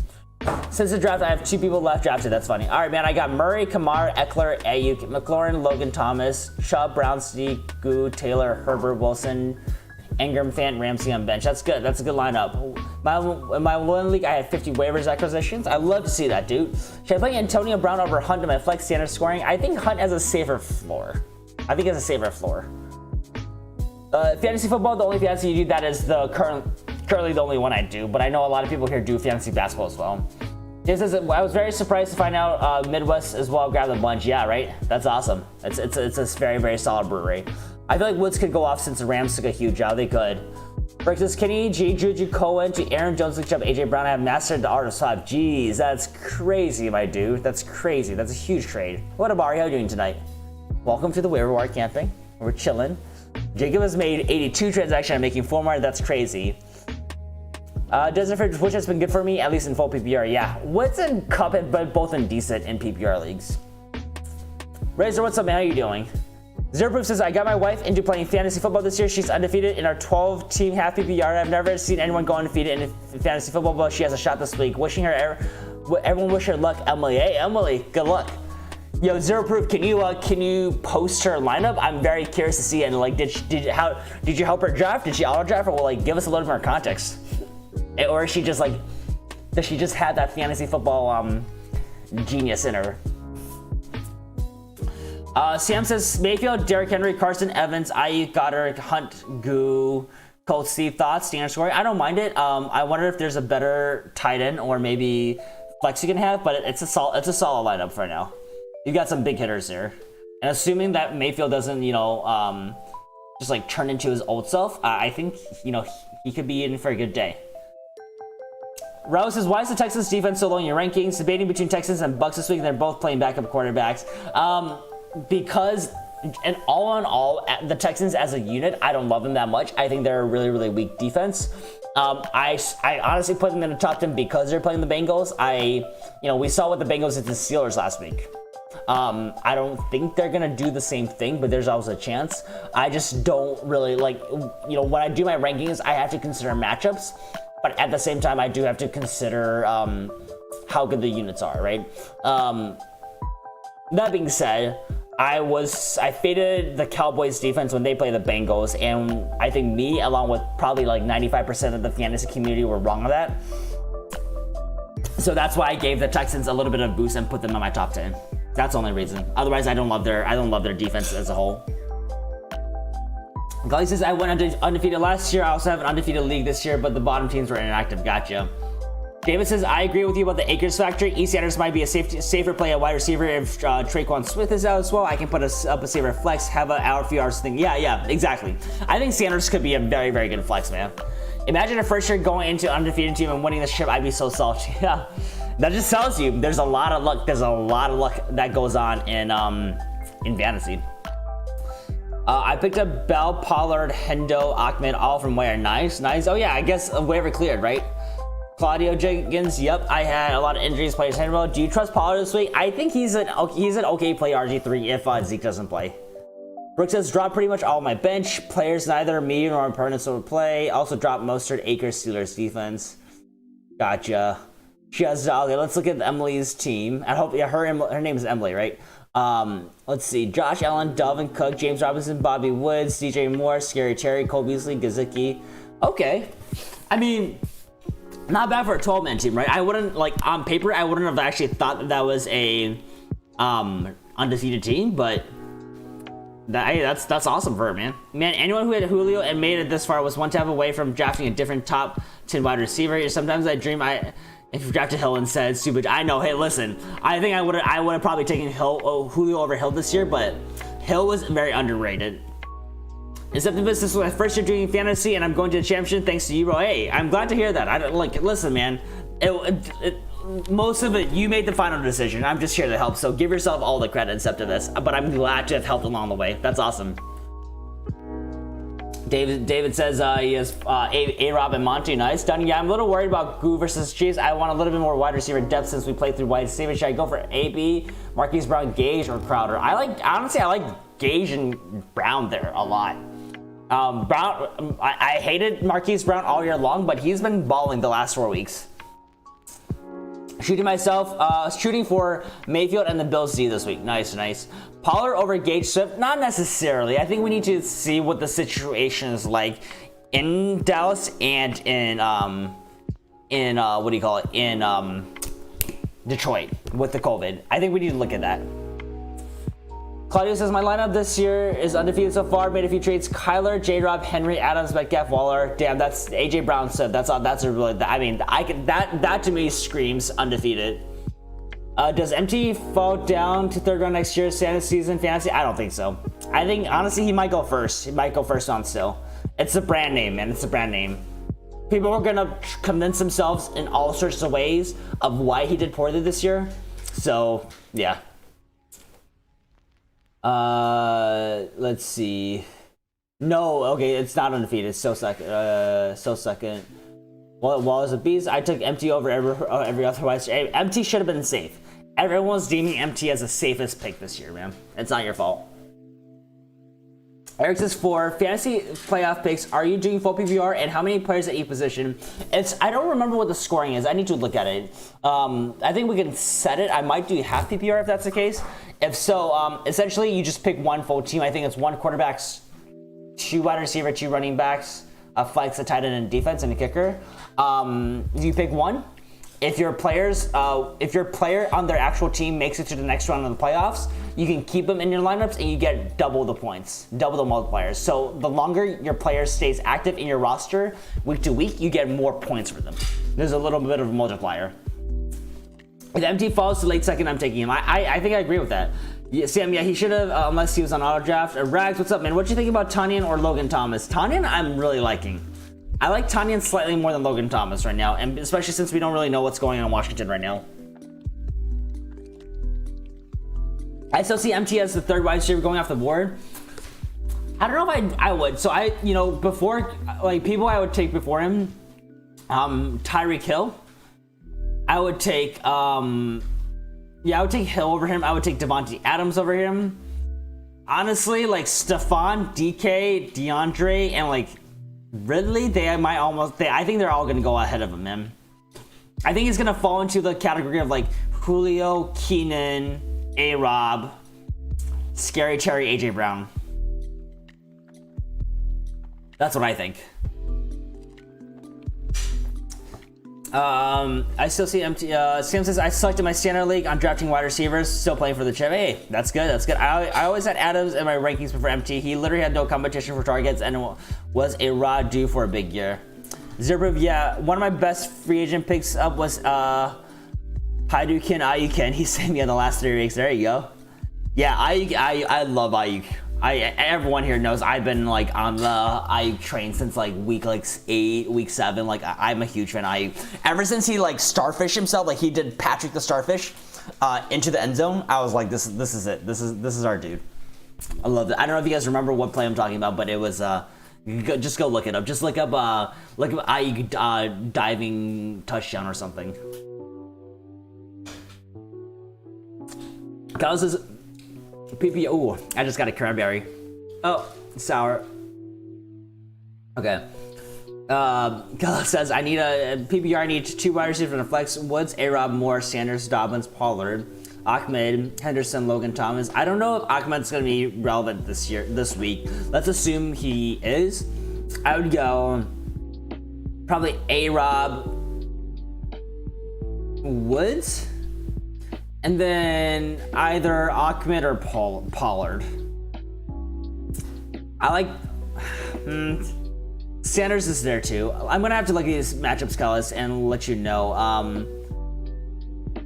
Speaker 1: Since the draft, I have 2 people left drafted. That's funny. All right, man. I got Murray, Kamara, Eckler, Ayuk, McLaurin, Logan Thomas, Chubb, Brown, Goo, Taylor, Herbert, Wilson, Ingram, Fant, Ramsey on bench. That's good. That's a good lineup. In my one league, I had 50 waivers acquisitions. I love to see that, dude. Should I play Antonio Brown over Hunt in my flex standard scoring? I think Hunt has a safer floor. Fantasy football, the only fantasy you do that is currently the only one I do, but I know a lot of people here do fantasy basketball as well. This is, I was very surprised to find out Midwest as well grabbed a bunch. Yeah, right? That's awesome. It's a very, very solid brewery. I feel like Woods could go off since the Rams took a huge out. They could. Versus Kenny, Juju Cohen, to Aaron Jones, Luke Chubb, AJ Brown. I have mastered the art of swap. Jeez, that's crazy, my dude. That's crazy. That's a huge trade. What up, Ari? How are you doing tonight? Welcome to the waiver wire camping. We're chilling. Jacob has made 82 transactions. I'm making 4 more. That's crazy. Desert which has been good for me, at least in full PPR. Yeah, Woods and Cup have been both indecent in PPR leagues. Razor, what's up, man? How you doing? Zero Proof says, I got my wife into playing fantasy football this year. She's undefeated in our 12-team half PPR. I've never seen anyone go undefeated in fantasy football, but she has a shot this week. Wishing her, everyone wish her luck, Emily. Hey, Emily, good luck. Yo, Zero Proof, can you post her lineup? I'm very curious to see. And like, did you help her draft? Did she auto draft, or give us a little more context? Or is she just does she just have that fantasy football genius in her? Sam says Mayfield, Derrick Henry, Carson Evans, Ayuk, Goddard, Hunt, Goo, Colt, Steve. Thoughts? Standard scoring. I don't mind it. I wonder if there's a better tight end or maybe flex you can have, but it's a solid lineup for now. You've got some big hitters there, and assuming that Mayfield doesn't just turn into his old self, I think he could be in for a good day. Rose says, why is the Texans defense so low in your rankings? Debating between Texans and Bucks this week, and they're both playing backup quarterbacks. Because, and all in all, the Texans as a unit, I don't love them that much. I think they're a really, really weak defense. I honestly put them in the top 10 because they're playing the Bengals. We saw what the Bengals did to the Steelers last week. I don't think they're gonna do the same thing, but there's always a chance. I just don't really when I do my rankings, I have to consider matchups. But at the same time, I do have to consider how good the units are, right? That being said, I faded the Cowboys defense when they play the Bengals, and I think me, along with probably 95% of the fantasy community, were wrong on that. So that's why I gave the Texans a little bit of boost and put them in my top 10. That's the only reason. Otherwise, I don't love their defense as a whole. Gully says, I went undefeated last year. I also have an undefeated league this year, but the bottom teams were inactive. Gotcha. David says, I agree with you about the Akers factor. E. Sanders might be a safer play at wide receiver if Traquan Smith is out as well. I can put up a safer flex, have a few hours thing. Yeah, exactly. I think Sanders could be a very, very good flex, man. Imagine a first year going into an undefeated team and winning the ship. I'd be so salty. Yeah, that just tells you there's a lot of luck. There's a lot of luck that goes on in fantasy. I picked up Bell, Pollard, Hendo, Ahmed, all from where? Nice. Oh yeah, I guess waiver cleared, right? Claudio Jenkins, yep. I had a lot of injuries. Players handle. Do you trust Pollard this week? I think he's an okay play RG3 if Zeke doesn't play. Brooks has dropped pretty much all my bench. Players neither me nor opponents will play. Also dropped Mostert, Akers, Steelers defense. Gotcha. Okay, let's look at Emily's team. I hope, yeah, her name is Emily, right? Let's see. Josh Allen, Dalvin Cook, James Robinson, Bobby Woods, DJ Moore, Scary Terry, Cole Beasley, Gazicki. Okay. I mean, not bad for a 12-man team, right? I wouldn't, like, on paper, I wouldn't have actually thought that was a undefeated team, but that's awesome for her, man. Anyone who had Julio and made it this far was one tap away from drafting a different top 10 wide receiver. Sometimes I dream if you drafted Hill and said stupid. I know. Hey, listen. I think I would have probably taken Julio over Hill this year, but Hill was very underrated. Except this was my first year doing fantasy, and I'm going to the championship thanks to you, bro. Hey, I'm glad to hear that. Listen, man. Most of it, you made the final decision. I'm just here to help, so give yourself all the credit except to this. But I'm glad to have helped along the way. That's awesome. David says he has A-Rob and Monty. Nice. Dunny, yeah, I'm a little worried about Goo versus Chiefs. I want a little bit more wide receiver depth since we played through wide receiver. Should I go for AB, Marquise Brown, Gage, or Crowder? Honestly, I like Gage and Brown there a lot. Brown, I hated Marquise Brown all year long, but he's been balling the last 4 weeks. Shooting for Mayfield and the Bills D this week. Nice. Pollard over Gage Swift? Not necessarily. I think we need to see what the situation is like in Dallas and in Detroit with the COVID. I think we need to look at that. Claudio says my lineup this year is undefeated so far. Made a few trades: Kyler, J-Rob, Henry, Adams, Metcalf, Waller. Damn, that's AJ Brown said. That's a really. I mean, that to me screams undefeated. Does MT fall down to third round next year? Season fantasy? I don't think so. I think honestly he might go first. He might go first on still. It's a brand name, man. It's a brand name. People are gonna convince themselves in all sorts of ways of why he did poorly this year. So yeah. Let's see. No, okay, it's not undefeated. It's still second. Well, as a beast, I took MT over every otherwise. MT should have been safe. Everyone's deeming MT as the safest pick this year, man. It's not your fault. Eric says for fantasy playoff picks, are you doing full PPR and how many players at each position? I don't remember what the scoring is. I need to look at it. I think we can set it. I might do half PPR if that's the case. If so, essentially you just pick one full team. I think it's 1 quarterback, 2 wide receiver, 2 running backs, a flex, a tight end, and defense, and a kicker. You pick one. If your player on their actual team makes it to the next round of the playoffs, you can keep them in your lineups and you get double the points, double the multipliers. So the longer your player stays active in your roster week to week, you get more points for them. There's a little bit of a multiplier. If MT falls to late second, I'm taking him. I think I agree with that. Yeah, Sam, yeah, he should have, unless he was on auto draft. Rags, what's up, man? What do you think about Tanyan or Logan Thomas? Tanyan, I'm really liking. I like Tanyan slightly more than Logan Thomas right now, and especially since we don't really know what's going on in Washington right now. I still see MT as the third wide receiver going off the board. I don't know if I would. So before, like, people I would take before him, Tyreek Hill. I would take, I would take Hill over him. I would take Devontae Adams over him. Honestly, like Stephon, DK, DeAndre, and like Ridley, I think they're all going to go ahead of him, man. I think he's going to fall into the category of like Julio, Keenan, A-Rob, Scary Terry, AJ Brown. That's what I think. I still see MT. Sam says I selected my standard league. I'm drafting wide receivers. Still playing for the chip. Hey, that's good. That's good. I always had Adams in my rankings before MT. He literally had no competition for targets and was a raw due for a big year. Zerbrov, yeah. One of my best free agent picks up was Ayukin. He saved me in the last 3 weeks. There you go. Yeah, I love Ayuk. Everyone here knows I've been like on the Ayuk train since like week 8, week 7. Like I'm a huge fan of Ayuk. Ever since he like starfish himself, like he did Patrick the Starfish into the end zone, I was like, this is it. This is our dude. I love it. I don't know if you guys remember what play I'm talking about, but it was just go look it up. Just look up Ayuk diving touchdown or something. Kyle says PP. Ooh, I just got a cranberry. Oh, sour. Okay. Kyle says I need a PPR. I need 2 wide receivers in a flex. Woods, A-Rob, Moore, Sanders, Dobbins, Pollard, Ahmed, Henderson, Logan Thomas. I don't know if Ahmed's going to be relevant this week. Let's assume he is. I would go probably A-Rob, Woods, and then either Ahmed or Pollard. I like Sanders is there too. I'm gonna have to look at these matchups, Kellis, and let you know.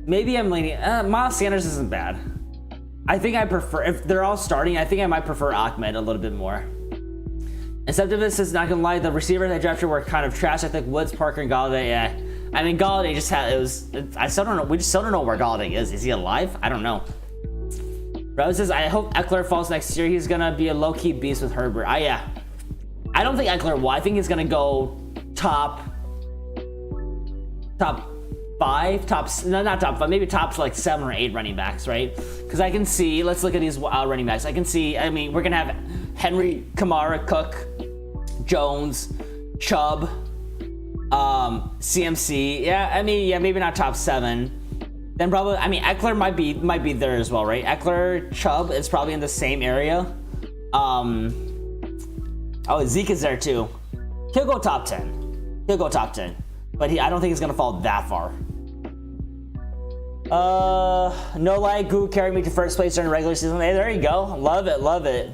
Speaker 1: Maybe I'm leaning. Miles Sanders isn't bad. I think I prefer, if they're all starting, I think I might prefer Ahmed a little bit more. Inceptivus is not gonna lie, the receivers I drafted were kind of trash. I think Woods, Parker, and Galladay. Yeah, I mean Galladay just had I still don't know. We just still don't know where Galladay is. Is he alive? I don't know. Rose says I hope Eckler falls next year. He's gonna be a low-key beast with Herbert. Yeah. I don't think Eckler will. I think he's gonna go top 5, not top 5, maybe top like 7 or 8 running backs, right? Because I can see, let's look at these running backs. I can see, I mean, we're gonna have Henry, Kamara, Cook, Jones, Chubb, CMC. Yeah, I mean, yeah, maybe not top 7. Then probably, I mean, Eckler might be there as well, right? Eckler, Chubb is probably in the same area. Oh, Zeke is there too. He'll go top 10. He'll go top 10. But I don't think he's gonna fall that far. No lie, Goo carried me to first place during the regular season. Hey, there you go. Love it, love it.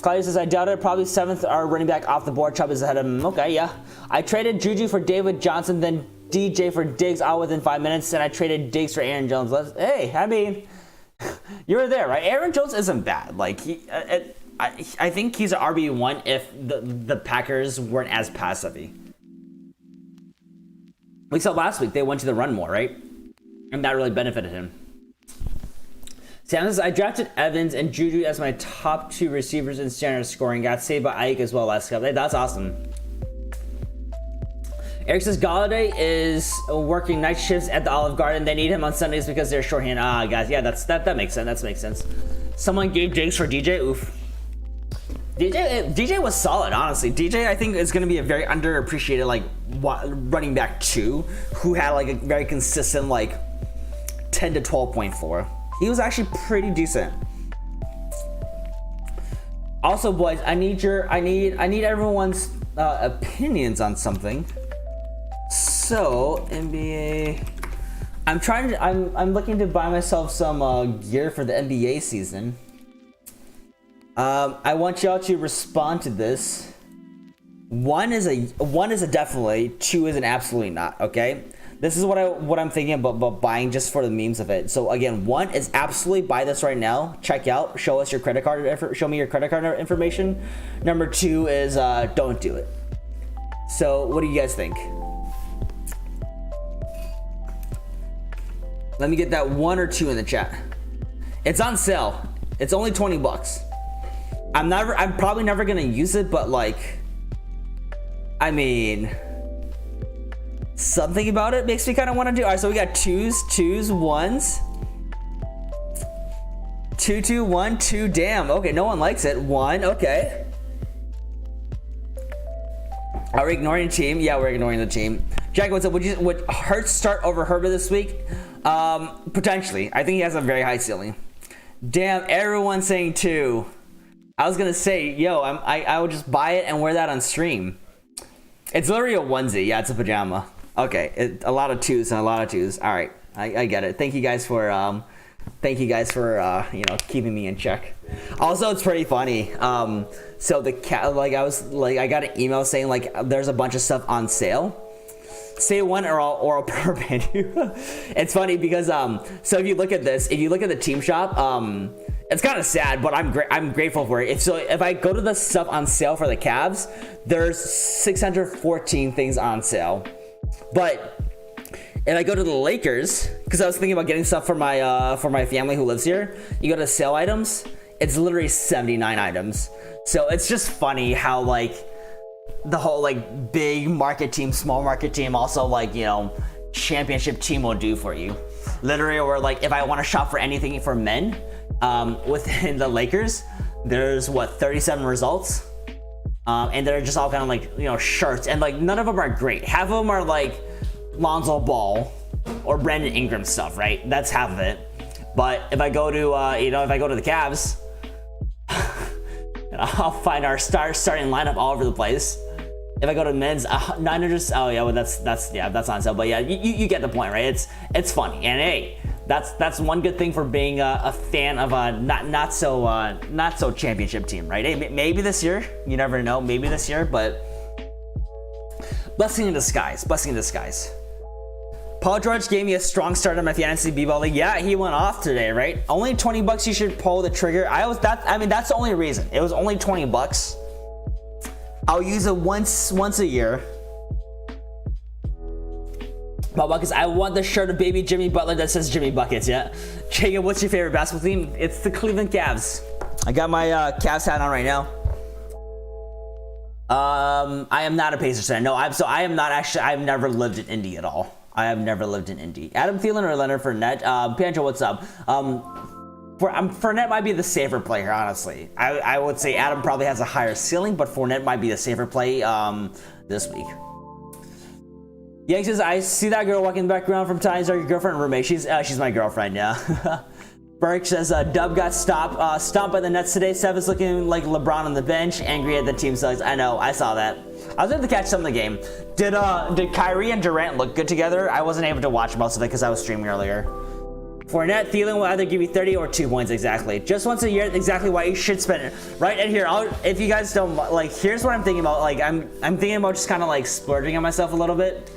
Speaker 1: Claudia says, I doubt it. Probably 7th our running back off the board. Chubb is ahead of him. Okay, yeah. I traded Juju for David Johnson, then DJ for Diggs all within 5 minutes, and I traded Diggs for Aaron Jones. Hey, I mean, you were there, right? Aaron Jones isn't bad. Like, I think he's an RB1 if the Packers weren't as pass heavy. We saw last week they went to the run more, right? And that really benefited him. Sam says, I drafted Evans and Juju as my top 2 receivers in standard scoring. Got saved by Ike as well last couple. Hey, that's awesome. Eric says, Galladay is working night shifts at the Olive Garden. They need him on Sundays because they're shorthand. Guys, yeah, that makes sense. That makes sense. Someone gave Diggs for DJ. Oof. DJ was solid, honestly. DJ, I think, is going to be a very underappreciated, like, running back 2 who had, like, a very consistent, like, 10 to 12 point floor. He was actually pretty decent. Also, boys, I need everyone's opinions on something. So, NBA, I'm looking to buy myself some gear for the NBA season. I want y'all to respond to this. 1 is a definitely, 2 is an absolutely not. Okay, this is what I'm thinking about buying just for the memes of it. So again, 1 is absolutely buy this right now. Check out, show us your credit card, show me your credit card information. Number 2 is don't do it. So what do you guys think? Let me get that 1 or 2 in the chat. It's on sale. It's only $20. I'm probably never gonna use it, but like, I mean, something about it makes me kind of want to do. All right, so we got 2s, 1s, 2, 2, 1, 2. Damn. Okay, no one likes it. 1. Okay. Are we ignoring the team? Yeah, we're ignoring the team. Jack, what's up? Would Hurts start over Herbert this week? Potentially. I think he has a very high ceiling. Damn, everyone's saying 2. I was gonna say, yo, I would just buy it and wear that on stream. It's literally a onesie. Yeah, it's a pajama. Okay, a lot of 2s and a lot of 2s. All right, I get it. Thank you guys for you know, keeping me in check. Also, it's pretty funny. So the cat, like, I got an email saying like there's a bunch of stuff on sale. Say 1 or I'll per menu. It's funny because so if you look at this, if you look at the team shop, it's kind of sad, but I'm grateful for it. If I go to the stuff on sale for the Cavs, there's 614 things on sale. But if I go to the Lakers, because I was thinking about getting stuff for my family who lives here, you go to sale items, it's literally 79 items. So it's just funny how like the whole like big market team, small market team, also like, you know, championship team will do for you. Literally, or like if I want to shop for anything for men within the Lakers, there's what, 37 results, and they're just all kind of like, you know, shirts, and like none of them are great. Half of them are like Lonzo Ball or Brandon Ingram stuff, right? That's half of it. But if I go to you know, if I go to the Cavs, I'll find our starting lineup all over the place. If I go to men's 900, oh yeah, well that's on sale. But yeah, you get the point, right? It's funny, and hey, that's one good thing for being a fan of a not so championship team, right? Hey, maybe this year, you never know, maybe this year, but blessing in disguise, blessing in disguise. Paul George gave me a strong start on my fantasy b-ball league. Yeah, he went off today, right? Only $20 you should pull the trigger. I mean, that's the only reason. It was only $20. I'll use it once a year. But because I want the shirt of baby Jimmy Butler that says Jimmy Buckets, yeah. Jacob, what's your favorite basketball team? It's the Cleveland Cavs. I got my Cavs hat on right now. I am not a Pacers fan. No, I am not actually. I've never lived in Indy at all. I have never lived in Indy. Adam Thielen or Leonard Fournette? Pancho, what's up? Fournette might be the safer player, honestly. I would say Adam probably has a higher ceiling, but Fournette might be the safer play this week. Yank says, I see that girl walking in the background from times. Are your girlfriend or roommate? She's my girlfriend, yeah. Burke says, Dub got stomped by the Nets today. Seven's looking like LeBron on the bench, angry at the team sucks. I know, I saw that. I was able to catch some of the game. Did Kyrie and Durant look good together? I wasn't able to watch most of it because I was streaming earlier. Fournette, Thielen will either give you 30 or 2 points exactly. Just once a year, exactly why you should spend it. Right, and here, if you guys don't, like, here's what I'm thinking about. Like, I'm thinking about just kind of like splurging on myself a little bit.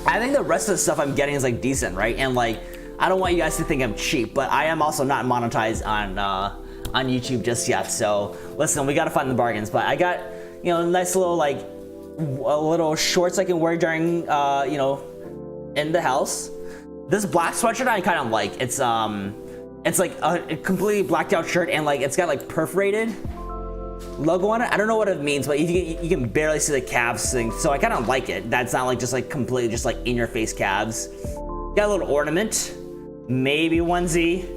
Speaker 1: I think the rest of the stuff I'm getting is like decent, right? And like, I don't want you guys to think I'm cheap, but I am also not monetized on YouTube just yet. So listen, we got to find the bargains. But I got, you know, a nice little like little shorts I can wear during you know, in the house. This black sweatshirt I kind of like. It's like a completely blacked out shirt, and like it's got like perforated logo on it. I don't know what it means, but you can barely see the Cavs thing, so I kind of like it. That's not like just like completely just like in your face Cavs. Got a little ornament, maybe onesie,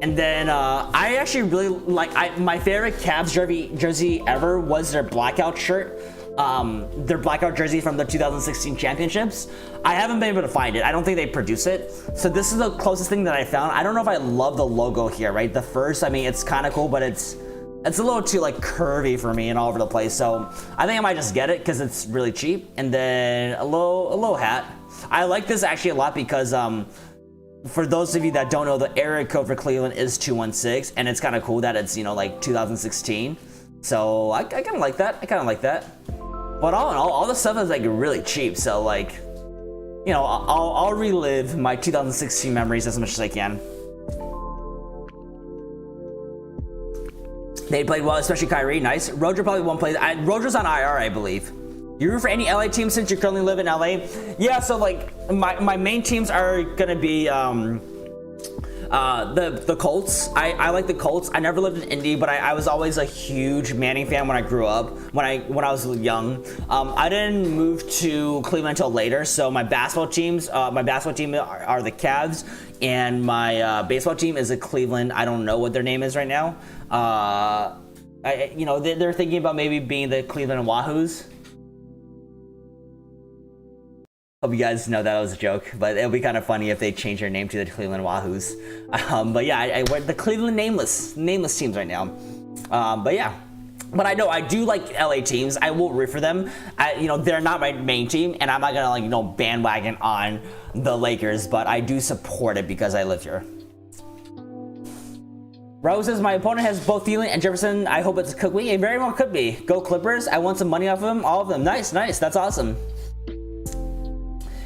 Speaker 1: and then I actually really like my favorite Cavs jersey ever was their blackout shirt. Their blackout jersey from the 2016 championships. I haven't been able to find it. I don't think they produce it. So this is the closest thing that I found. I don't know if I love the logo here, right? The first, I mean, it's kind of cool, but it's a little too like curvy for me and all over the place. So I think I might just get it because it's really cheap. And then a little hat. I like this actually a lot because for those of you that don't know, the area code for Cleveland is 216, and it's kind of cool that it's, you know, like 2016. So I kind of like that. But all in all the stuff is like really cheap. So like, you know, I'll relive my 2016 memories as much as I can. They played well, especially Kyrie. Nice. Roger probably won't play. Roger's on IR, I believe. You root for any LA teams since you currently live in LA? Yeah. So like my main teams are gonna be the Colts. I like the Colts. I never lived in Indy, but I was always a huge Manning fan when I grew up, when I was young. I didn't move to Cleveland until later, so my basketball team are the Cavs, and my baseball team is the Cleveland. I don't know what their name is right now. You know, they're thinking about maybe being the Cleveland Wahoos. Hope you guys know that was a joke, but it'll be kind of funny if they change their name to the Cleveland Wahoos. But yeah, I wear the Cleveland nameless teams right now. But yeah, but I know I do like LA teams. I will root for them. You know, they're not my main team, and I'm not gonna like, you know, bandwagon on the Lakers, but I do support it because I live here. Rose says, my opponent has both Thielen and Jefferson. I hope it's a cook week. It very well could be. Go Clippers. I want some money off of them. All of them. Nice. That's awesome.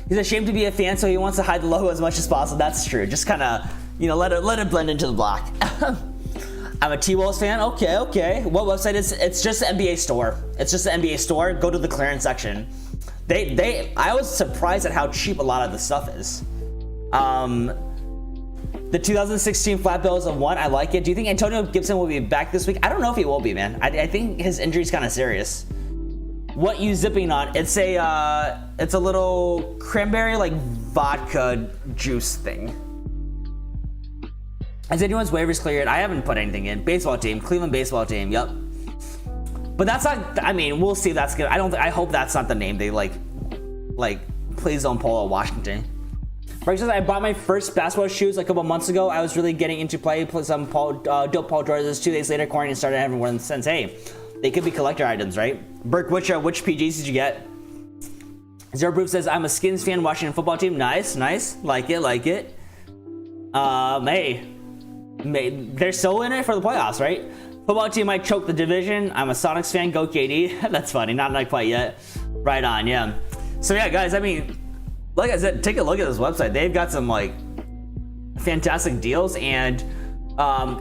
Speaker 1: He's ashamed to be a fan, so he wants to hide the logo as much as possible. That's true. Just kind of, you know, let it blend into the block. I'm a T-Wolves fan. Okay. What website is it? It's just the NBA store. It's just the NBA store. Go to the clearance section. I was surprised at how cheap a lot of the stuff is. The 2016 flat bill is a 1. I like it. Do you think Antonio Gibson will be back this week? I don't know if he will be, man. I think his injury's kind of serious. What you zipping on? It's a little cranberry like vodka juice thing. Has anyone's waivers cleared? I haven't put anything in. Baseball team, Cleveland baseball team. Yep. But that's not. I mean, we'll see if that's good. I hope that's not the name they like. Please don't pull a Washington. Frank says, I bought my first basketball shoes a couple months ago. I was really getting into play. Put some dope Paul George's. 2 days later, quarantine started having one since. Hey, they could be collector items, right? Burke, which PGs did you get? Zero Proof says, I'm a Skins fan. Washington football team. Nice. Like it. They're still in it for the playoffs, right? Football team might choke the division. I'm a Sonics fan. Go KD. That's funny. Not quite yet. Right on. Yeah. So yeah, guys. I mean, like I said, take a look at this website. They've got some like fantastic deals, and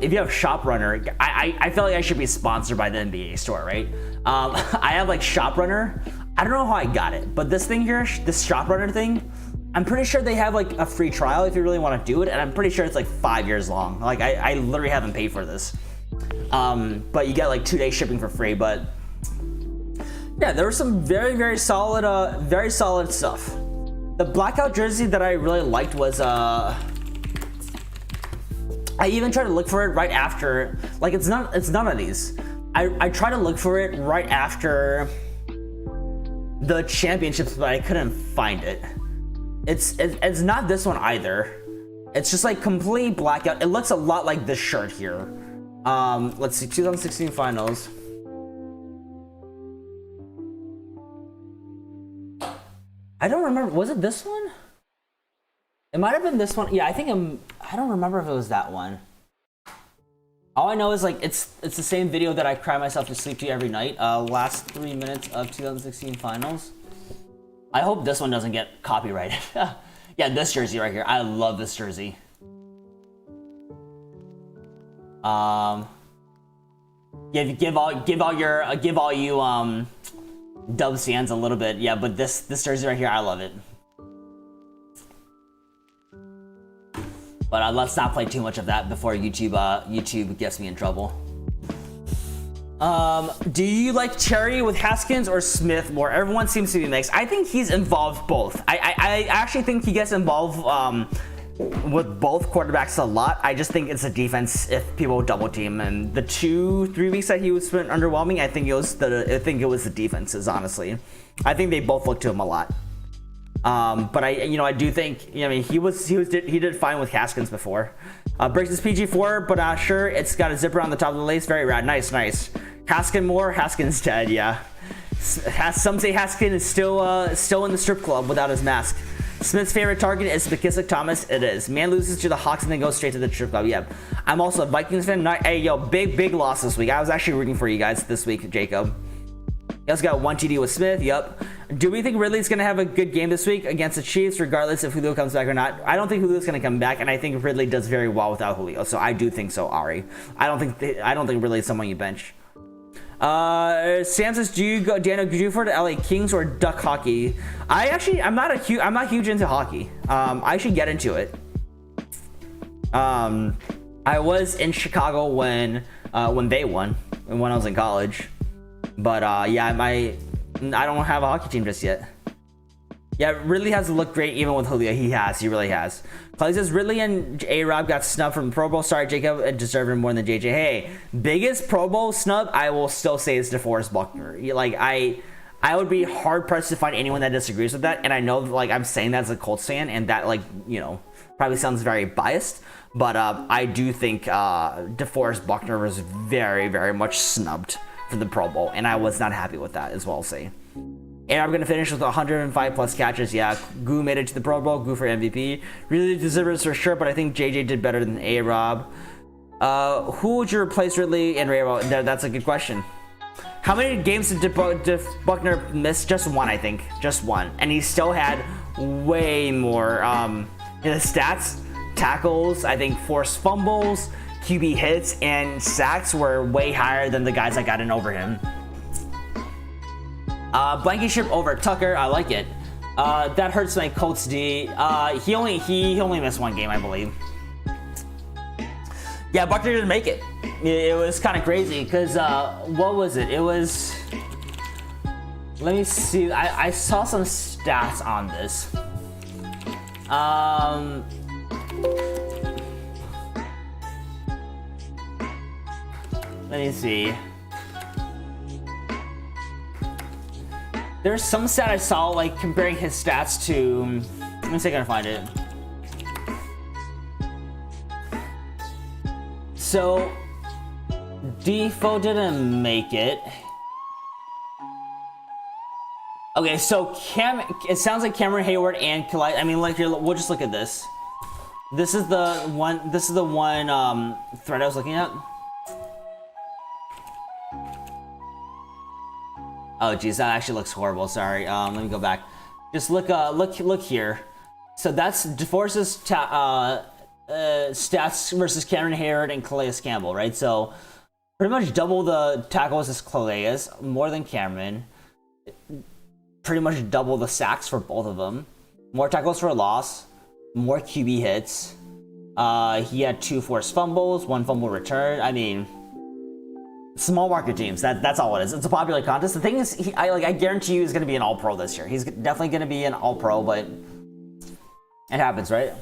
Speaker 1: if you have Shop Runner, I feel like I should be sponsored by the NBA store, right? I have like Shop Runner. I don't know how I got it, but this thing here, this Shop Runner thing, I'm pretty sure they have like a free trial if you really want to do it, and I'm pretty sure it's like 5 years long. Like I literally haven't paid for this, but you get like 2 days shipping for free. But yeah, there was some very solid stuff. The blackout jersey that I really liked was I even tried to look for it right after, like it's none of these. I tried to look for it right after the championships, but I couldn't find it. It's not this one either. It's just like complete blackout. It looks a lot like this shirt here. Let's see, 2016 finals. I don't remember. Was it this one? It might have been this one. Yeah, I don't remember if it was that one. All I know is like it's the same video that I cry myself to sleep to every night. Last 3 minutes of 2016 finals. I hope this one doesn't get copyrighted. Yeah, this jersey right here. I love this jersey. Give all you Dubs fans a little bit. Yeah, but this jersey right here, I love it. But let's not play too much of that before YouTube gets me in trouble. Do you like Cherry with Haskins or Smith more? Everyone seems to be mixed. I think he's involved both. I actually think he gets involved with both quarterbacks a lot. I just think it's a defense if people double team. And the 2-3 weeks that he was spent underwhelming, I think it was the defenses. Honestly, I think they both looked to him a lot. But I do think, I mean, he did fine with Haskins before. Breaks his PG4, but sure, it's got a zipper on the top of the lace. Very rad. Nice. Haskins dead. Yeah. Some say Haskins is still in the strip club without his mask. Smith's favorite target is McKissick Thomas. It is. Man loses to the Hawks and then goes straight to the strip club. Yeah. I'm also a Vikings fan. Hey, yo, big loss this week. I was actually rooting for you guys this week, Jacob. He also got 1 TD with Smith. Yup. Do we think Ridley's going to have a good game this week against the Chiefs, regardless if Julio comes back or not? I don't think Julio's going to come back, and I think Ridley does very well without Julio. So I do think so, Ari. I don't think Ridley's someone you bench. Sam says, do you go for the LA Kings or Duck Hockey? I'm not huge into hockey. I should get into it. I was in Chicago when they won and when I was in college. But yeah, I don't have a hockey team just yet. Yeah, Ridley has looked great even with Julio. He really has. Clay says Ridley and A-Rob got snubbed from the Pro Bowl. Sorry, Jacob, it deserved him more than JJ. Hey, biggest Pro Bowl snub I will still say is DeForest Buckner. Like I would be hard pressed to find anyone that disagrees with that. And I know like I'm saying that as a Colts fan, and that probably sounds very biased. But I do think DeForest Buckner was very, very much snubbed for the Pro Bowl, and I was not happy with that as well. I'll say. And I'm going to finish with 105 plus catches. Yeah, Goo made it to the Pro Bowl. Goo for MVP. Really deserves for sure, but I think JJ did better than A-Rob. Who would you replace Ridley and Ray-Rob? That's a good question. How many games did Buckner miss? Just one, I think. Just one. And he still had way more. His stats, tackles, I think forced fumbles, QB hits, and sacks were way higher than the guys that got in over him. Blankenship over Tucker, I like it. That hurts my Colts D. He only missed one game, I believe. Yeah, Buckner didn't make it. It was kind of crazy because what was it? It was. Let me see. I saw some stats on this. Let me see. There's some stat I saw like comparing his stats to. Let me see if I can find it. So, Defoe didn't make it. Okay, so it sounds like Cameron Hayward and Khalil. I mean, like, we'll just look at this. This is the one. This is the one thread I was looking at. Oh, geez, that actually looks horrible. Sorry. Let me go back. Just look here. So that's DeForest's stats versus Cameron Hayward and Calais Campbell, right? So pretty much double the tackles as Calais, more than Cameron. Pretty much double the sacks for both of them. More tackles for a loss, more QB hits. He had 2 forced fumbles, 1 fumble return. I mean, small market teams. That's all it is. It's a popular contest. The thing is, I guarantee you, he's going to be an All-Pro this year. He's definitely going to be an All-Pro, but it happens, right?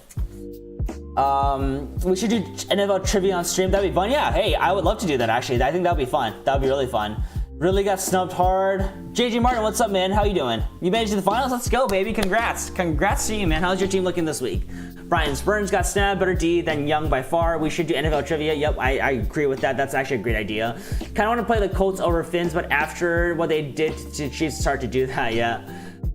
Speaker 1: We should do NFL trivia on stream. That'd be fun. Yeah. Hey, I would love to do that. Actually, I think that'd be fun. That'd be really fun. Really got snubbed hard. JJ Martin, what's up, man? How you doing? You made it to the finals. Let's go, baby. Congrats. Congrats to you, man. How's your team looking this week? Brian Spurns got snapped, better D than Young by far. We should do NFL trivia. Yep, I agree with that. That's actually a great idea. Kind of want to play the Colts over Finns, but after what they did to Chiefs, start to do that. Yeah,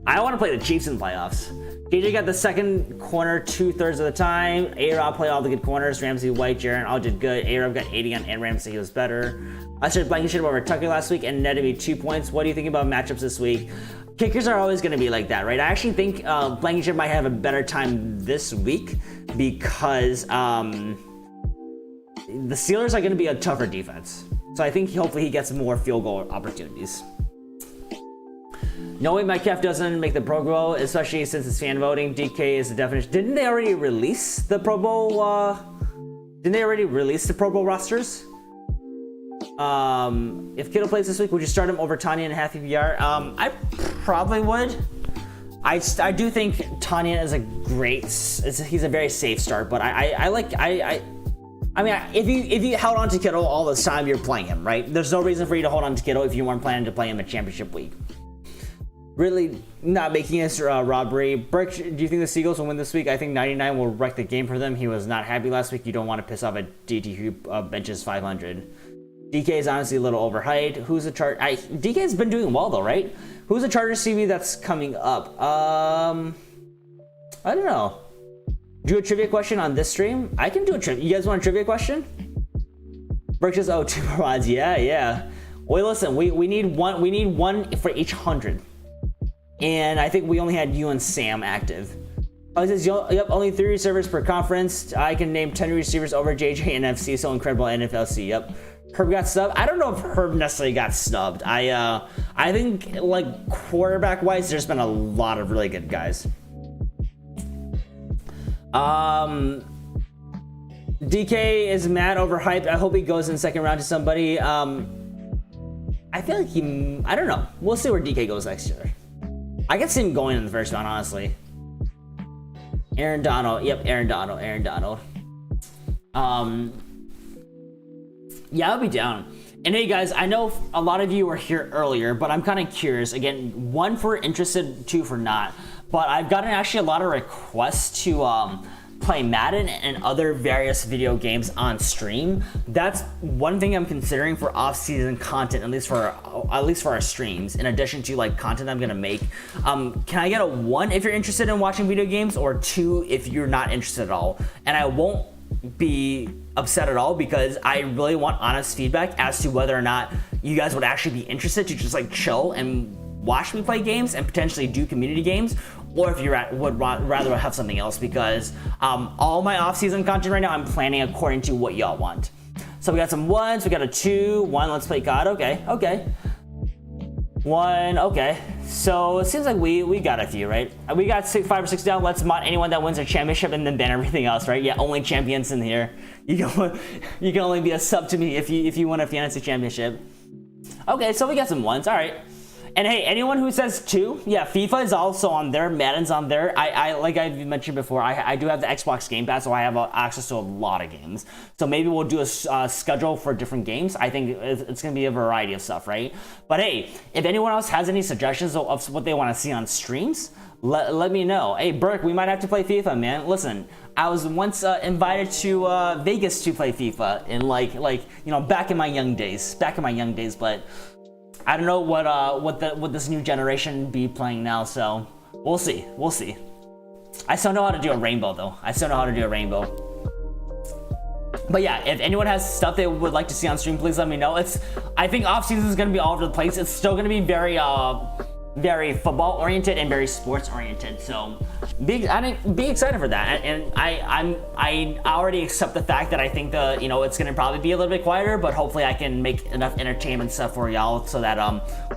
Speaker 1: I want to play the Chiefs in the playoffs. JJ got the second corner 2/3 of the time. A-Rob played all the good corners. Ramsey, White, Jaren all did good. A-Rob got 80 on, and Ramsey, he was better. I started Blankenship over Tucker last week and netted me 2 points. What do you think about matchups this week? Kickers are always going to be like that, right? I actually think Blankenship might have a better time this week because the Steelers are going to be a tougher defense. So I think hopefully he gets more field goal opportunities. No way Metcalf doesn't make the Pro Bowl, especially since it's fan voting. DK is the definition. Didn't they already release the Pro Bowl? Didn't they already release the Pro Bowl rosters? If Kittle plays this week, would you start him over Tanya in half PPR? I probably would. I do think Tanya is a great. He's a very safe start, but I mean, if you held on to Kittle all this time, you're playing him, right? There's no reason for you to hold on to Kittle if you weren't planning to play him in championship week. Really not making this robbery. Burke, do you think the Seagulls will win this week? I think 99 will wreck the game for them. He was not happy last week. You don't want to piss off a DT who benches 500. DK is honestly a little overhyped. Who's the chart? DK's been doing well though, right? Who's the Chargers CB that's coming up? I don't know. Do a trivia question on this stream? I can do a trivia. You guys want a trivia question? Burke says, oh, 2 more odds. Yeah. Wait, listen. We need one. We need one for each 100. And I think we only had you and Sam active. Oh, it says, yep, only 3 receivers per conference. I can name 10 receivers over JJ and FC. So incredible NFLC. Yep. Herb got snubbed. I don't know if Herb necessarily got snubbed. I think like quarterback wise, there's been a lot of really good guys. DK is mad overhyped. I hope he goes in second round to somebody. I feel like I don't know. We'll see where DK goes next year. I can see him going in the first round, honestly. Aaron Donald. Yep, Aaron Donald. Yeah, I'll be down. And hey guys, I know a lot of you were here earlier, but I'm kind of curious. Again, 1 for interested, 2 for not. But I've gotten actually a lot of requests to play Madden and other various video games on stream. That's one thing I'm considering for off-season content, at least for our streams, in addition to like content I'm gonna make. Can I get a 1 if you're interested in watching video games, or 2 if you're not interested at all? And I won't be upset at all because I really want honest feedback as to whether or not you guys would actually be interested to just like chill and watch me play games and potentially do community games, or if you would rather have something else, because all my off-season content right now I'm planning according to what y'all want. So we got some 1s, we got a 2, 1, let's play God, okay. 1, okay, So it seems like we got a few, right? We got 5 or 6 down. Let's mod anyone that wins a championship and then ban everything else, right? Yeah, only champions in here. You can only be a sub to me if you win a fantasy championship. Okay, so we got some ones. All right. And hey, anyone who says 2, yeah, FIFA is also on there, Madden's on there. I like I mentioned before, I do have the Xbox Game Pass, so I have access to a lot of games. So maybe we'll do a schedule for different games. I think it's going to be a variety of stuff, right? But hey, if anyone else has any suggestions of what they want to see on streams, let me know. Hey, Burke, we might have to play FIFA, man. Listen, I was once invited to Vegas to play FIFA in like back in my young days, but I don't know what this new generation be playing now, so we'll see. I still know how to do a rainbow though. But yeah, if anyone has stuff they would like to see on stream, please let me know. I think off season is gonna be all over the place. It's still gonna be very football oriented and very sports oriented. So be excited for that. And I already accept the fact that I think it's gonna probably be a little bit quieter, but hopefully I can make enough entertainment stuff for y'all so that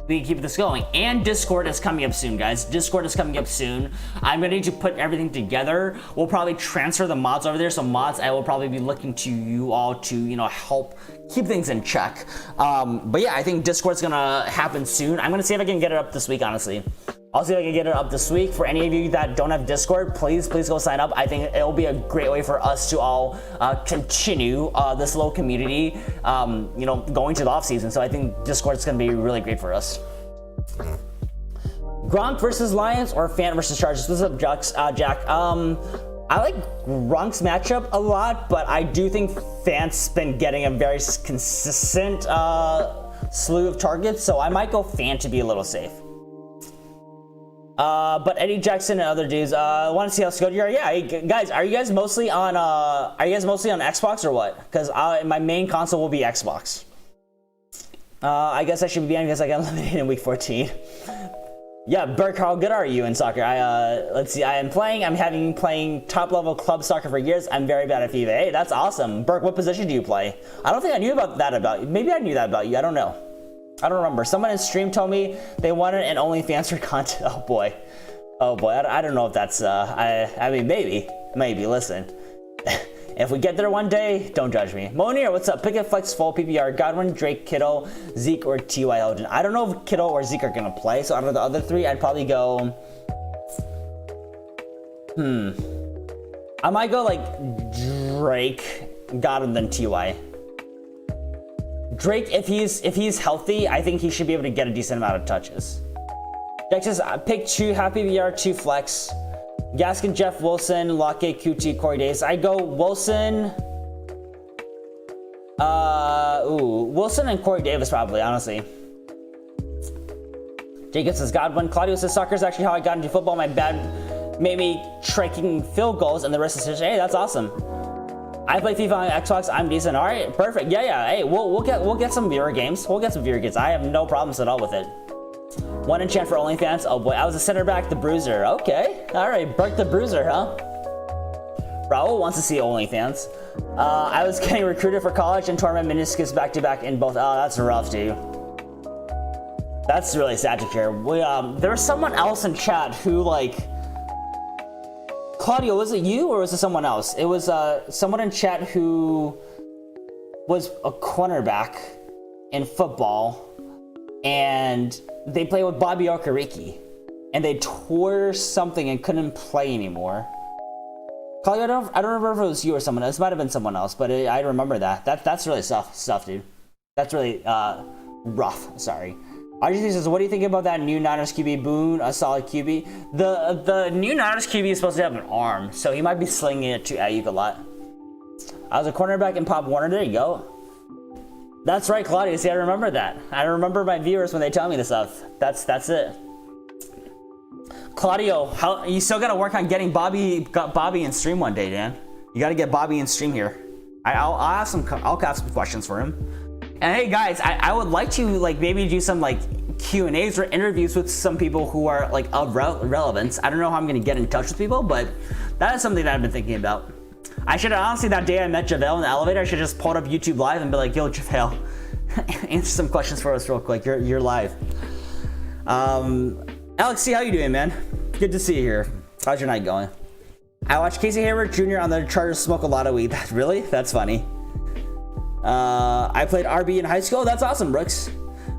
Speaker 1: we can keep this going. And Discord is coming up soon, guys. I'm gonna need to put everything together. We'll probably transfer the mods over there. So mods, I will probably be looking to you all to help keep things in check. But yeah, I think Discord's gonna happen soon. I'm gonna see if I can get it up this week, honestly. I'll see if I can get it up this week. For any of you that don't have Discord, please go sign up. I think it'll be a great way for us to all continue this little community, going to the off season. So I think Discord's gonna be really great for us. Gronk versus Lions or Fant versus Chargers? What's up, Jack? I like Gronk's matchup a lot, but I do think Fant's been getting a very consistent slew of targets, so I might go Fant to be a little safe. But Eddie Jackson and other dudes, want to see how skilled you are? Yeah, hey, guys, are you guys mostly on Xbox or what? Because my main console will be Xbox. I guess I should be because I got eliminated in week 14. Yeah, Burke, how good are you in soccer? Let's see, I'm having playing top level club soccer for years. I'm very bad at FIFA. Hey, that's awesome. Burke, what position do you play? I don't think I knew about you. Maybe I knew that about you, I don't know. I don't remember. Someone in stream told me they wanted an OnlyFans for content. Oh boy, I don't know if that's, I mean, maybe, listen. If we get there one day, don't judge me. Monir, what's up? Pickett flex full PPR. Godwin, Drake, Kittle, Zeke, or T.Y. Hilton. I don't know if Kittle or Zeke are gonna play. So out of the other 3, I'd probably go. I might go like Drake, Godwin, then T.Y. Drake, if he's healthy, I think he should be able to get a decent amount of touches. Jack says, pick 2 half PPR, 2 flex. Gaskin, Jeff Wilson, Lockett, QT, Corey Davis. I go Wilson. Wilson and Corey Davis probably, honestly. Jacob says Godwin. Claudio says soccer is actually how I got into football. My bad made me try kicking field goals, and the rest is just, hey, that's awesome. I play FIFA on Xbox. I'm decent. All right, perfect. Yeah. Hey, we'll get some viewer games. I have no problems at all with it. One enchant for OnlyFans. Oh boy, I was a center back, the Bruiser. Okay, all right, Burke the Bruiser, huh? Raul wants to see OnlyFans. I was getting recruited for college and tore my meniscus back to back in both. Oh, that's rough, dude. That's really sad to hear. There was someone else in chat who Claudio, was it you or was it someone else? It was someone in chat who was a cornerback in football. And they played with Bobby Okereke, and they tore something and couldn't play anymore. Claudio, I don't remember if it was you or someone else. It might have been someone else, but I remember that. That's really stuff, dude. That's really rough. Sorry. RGC says, what do you think about that new Niners QB? Boone, a solid QB. The new Niners QB is supposed to have an arm, so he might be slinging it to Ayuk a lot. I was a cornerback in Pop Warner. There you go. That's right, Claudia. See, I remember that. I remember my viewers when they tell me this stuff. That's it. Claudio, you still gotta work on getting Bobby in stream one day, Dan. You gotta get Bobby in stream here. I'll have some questions for him. And hey guys, I would like to maybe do some Q&As or interviews with some people who are of relevance. I don't know how I'm gonna get in touch with people, but that is something that I've been thinking about. I should honestly, that day I met JaVale in the elevator, I should just pull up YouTube Live and be like, yo, JaVale, answer some questions for us real quick. You're live. Alex C, how you doing, man? Good to see you here. How's your night going? I watched Casey Hayward Jr. on the Chargers smoke a lot of weed. Really? That's funny. I played RB in high school. That's awesome, Brooks.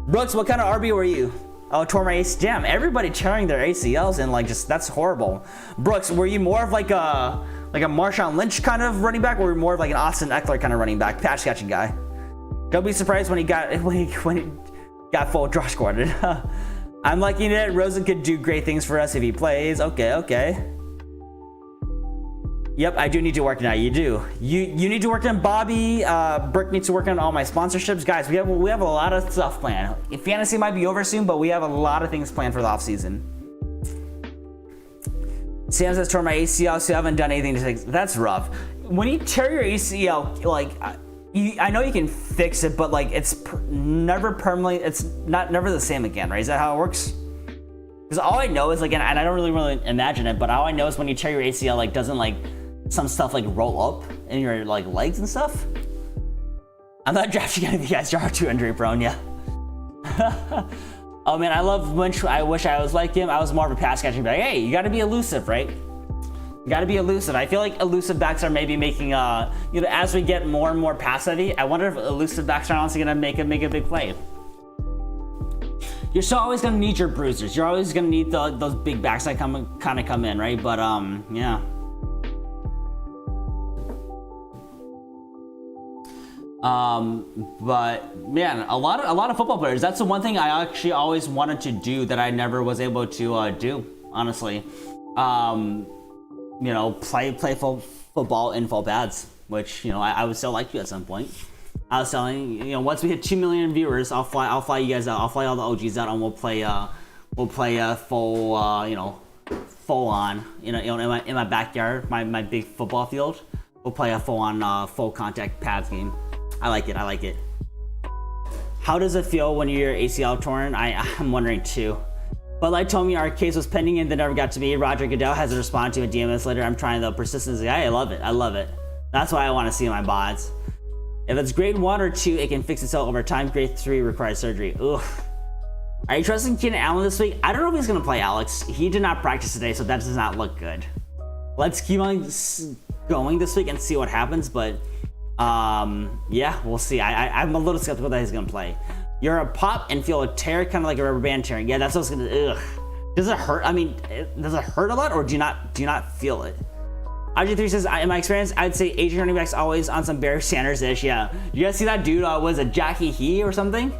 Speaker 1: Brooks, what kind of RB were you? Oh, tore my ACL. Damn, everybody tearing their ACLs and like just that's horrible. Brooks, were you more of like a Marshawn Lynch kind of running back, or were you more of like an Austin Eckler kind of running back, pass catching guy? Don't be surprised when he got full Josh Gordon. I'm liking it. Rosen could do great things for us if he plays. Okay. Yep, I do need to work now. You do. You need to work on Bobby. Brooke needs to work on all my sponsorships. Guys, we have a lot of stuff planned. Fantasy might be over soon, but we have a lot of things planned for the offseason. Sam says, tore my ACL, so I haven't done anything to fix. That's rough. When you tear your ACL, like, I know you can fix it, but like it's never permanently. It's never the same again, right? Is that how it works? Because all I know is like, and I don't really imagine it, but all I know is when you tear your ACL, like doesn't like some stuff like roll up in your like legs and stuff. I'm not drafting any of you guys. You're too injury prone, yeah. Oh man, I love Lynch. I wish I was like him. I was more of a pass catching back. Hey, you got to be elusive, right? You got to be elusive. I feel like elusive backs are maybe making as we get more and more pass heavy, I wonder if elusive backs are honestly gonna make a big play. You're still always gonna need your bruisers. You're always gonna need those big backs that kind of come in, right? But yeah. But man, a lot of football players. That's the one thing I actually always wanted to do that I never was able to do. Honestly, play football in full pads, which I would still like to at some point. I was telling once we hit 2 million viewers, I'll fly you guys out. I'll fly all the OGs out, and we'll play full on in my backyard, my big football field. We'll play a full contact pads game. I like it. How does it feel when your ACL torn? I'm wondering too. But like told me our case was pending and they never got to me. Roger Goodell hasn't responded to a DMS later. I'm trying the persistence. I love it. That's why I want to see my bods. If it's grade 1 or 2, it can fix itself over time. Grade 3 requires surgery. Ugh. Are you trusting Keenan Allen this week? I don't know if he's going to play, Alex. He did not practice today, so that does not look good. Let's keep on going this week and see what happens, but yeah, we'll see. I'm a little skeptical that he's going to play. You're a pop and feel a tear, kind of like a rubber band tearing. Yeah, that's what I was going to. Ugh. Does it hurt? I mean, does it hurt a lot, or do you not feel it? RG3 says, in my experience, I'd say Asian running backs always on some Barry Sanders-ish. Yeah, you guys see that dude? Was it Jackie He or something?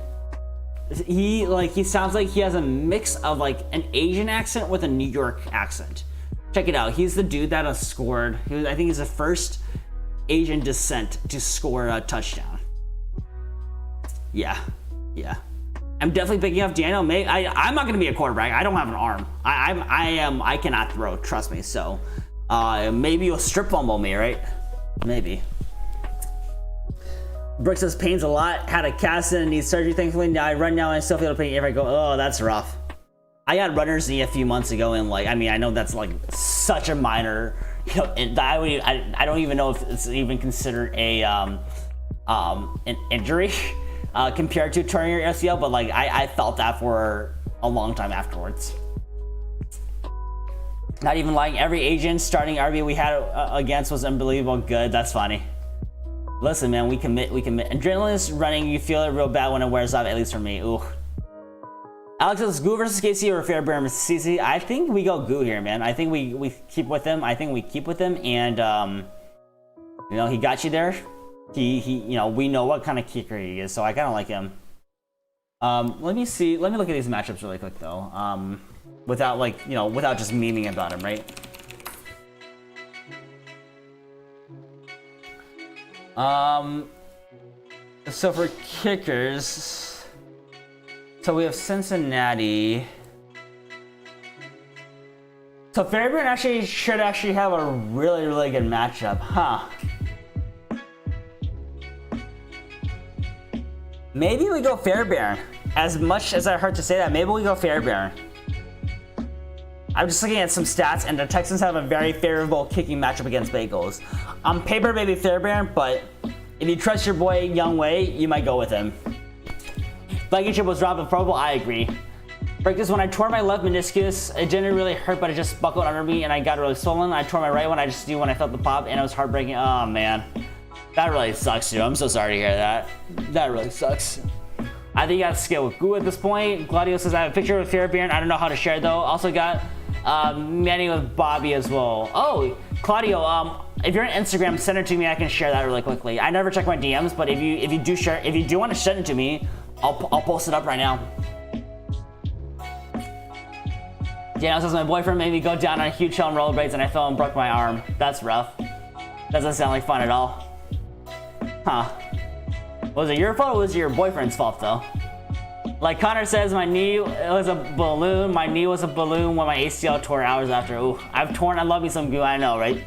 Speaker 1: He sounds like he has a mix of like an Asian accent with a New York accent. Check it out. He's the dude that has scored. I think he's the first Asian descent to score a touchdown. Yeah. I'm definitely picking up Daniel. I'm not gonna be a quarterback. I don't have an arm. I cannot throw. Trust me. So maybe you'll strip fumble me, right? Maybe. Brooks says pains a lot. Had a cast in and needs surgery. Thankfully, now I run now and I still feel the pain. If I go, oh, that's rough. I got runner's knee a few months ago, and I know that's like such a minor. And I don't even know if it's even considered an injury compared to tearing your ACL, but I felt that for a long time afterwards. Not even lying. Every Asian starting RB we had against was unbelievable good. That's funny. Listen, man, we commit. Adrenaline is running. You feel it real bad when it wears off, at least for me. Ooh. Alex says Goo versus KC or Fairbairn versus CC. I think we go Goo here, man. I think we keep with him. And he got you there. He we know what kind of kicker he is, so I kind of like him. Let me look at these matchups really quick though. Without just memeing about him, right? So for kickers, so we have Cincinnati. So Fairbairn should have a really, really good matchup, huh? Maybe we go Fairbairn. As much as I hurt to say that, maybe we go Fairbairn. I'm just looking at some stats, and the Texans have a very favorable kicking matchup against Bengals. On paper, maybe Fairbairn, but if you trust your boy Young Wei, you might go with him. Blankenship was dropped with Pro Bowl, I agree. Break this when I tore my left meniscus. It didn't really hurt, but it just buckled under me and I got really swollen. I tore my right one. I just knew when I felt the pop and it was heartbreaking. Oh man, that really sucks, dude. I'm so sorry to hear that. That really sucks. I think you got to scale with Goo at this point. Claudio says I have a picture with Fairbairn. I don't know how to share though. Also got Manny with Bobby as well. Oh, Claudio, if you're on Instagram, send it to me. I can share that really quickly. I never check my DMs, but if you do want to send it to me, I'll post it up right now. Daniel says my boyfriend made me go down on a huge hill on rollerblades and I fell and broke my arm. That's rough. Doesn't sound like fun at all. Huh. Was it your fault or was it your boyfriend's fault though? Like Connor says, my knee was a balloon. My knee was a balloon when my ACL tore hours after. Ooh, I've torn. I love me some Goo. I know, right?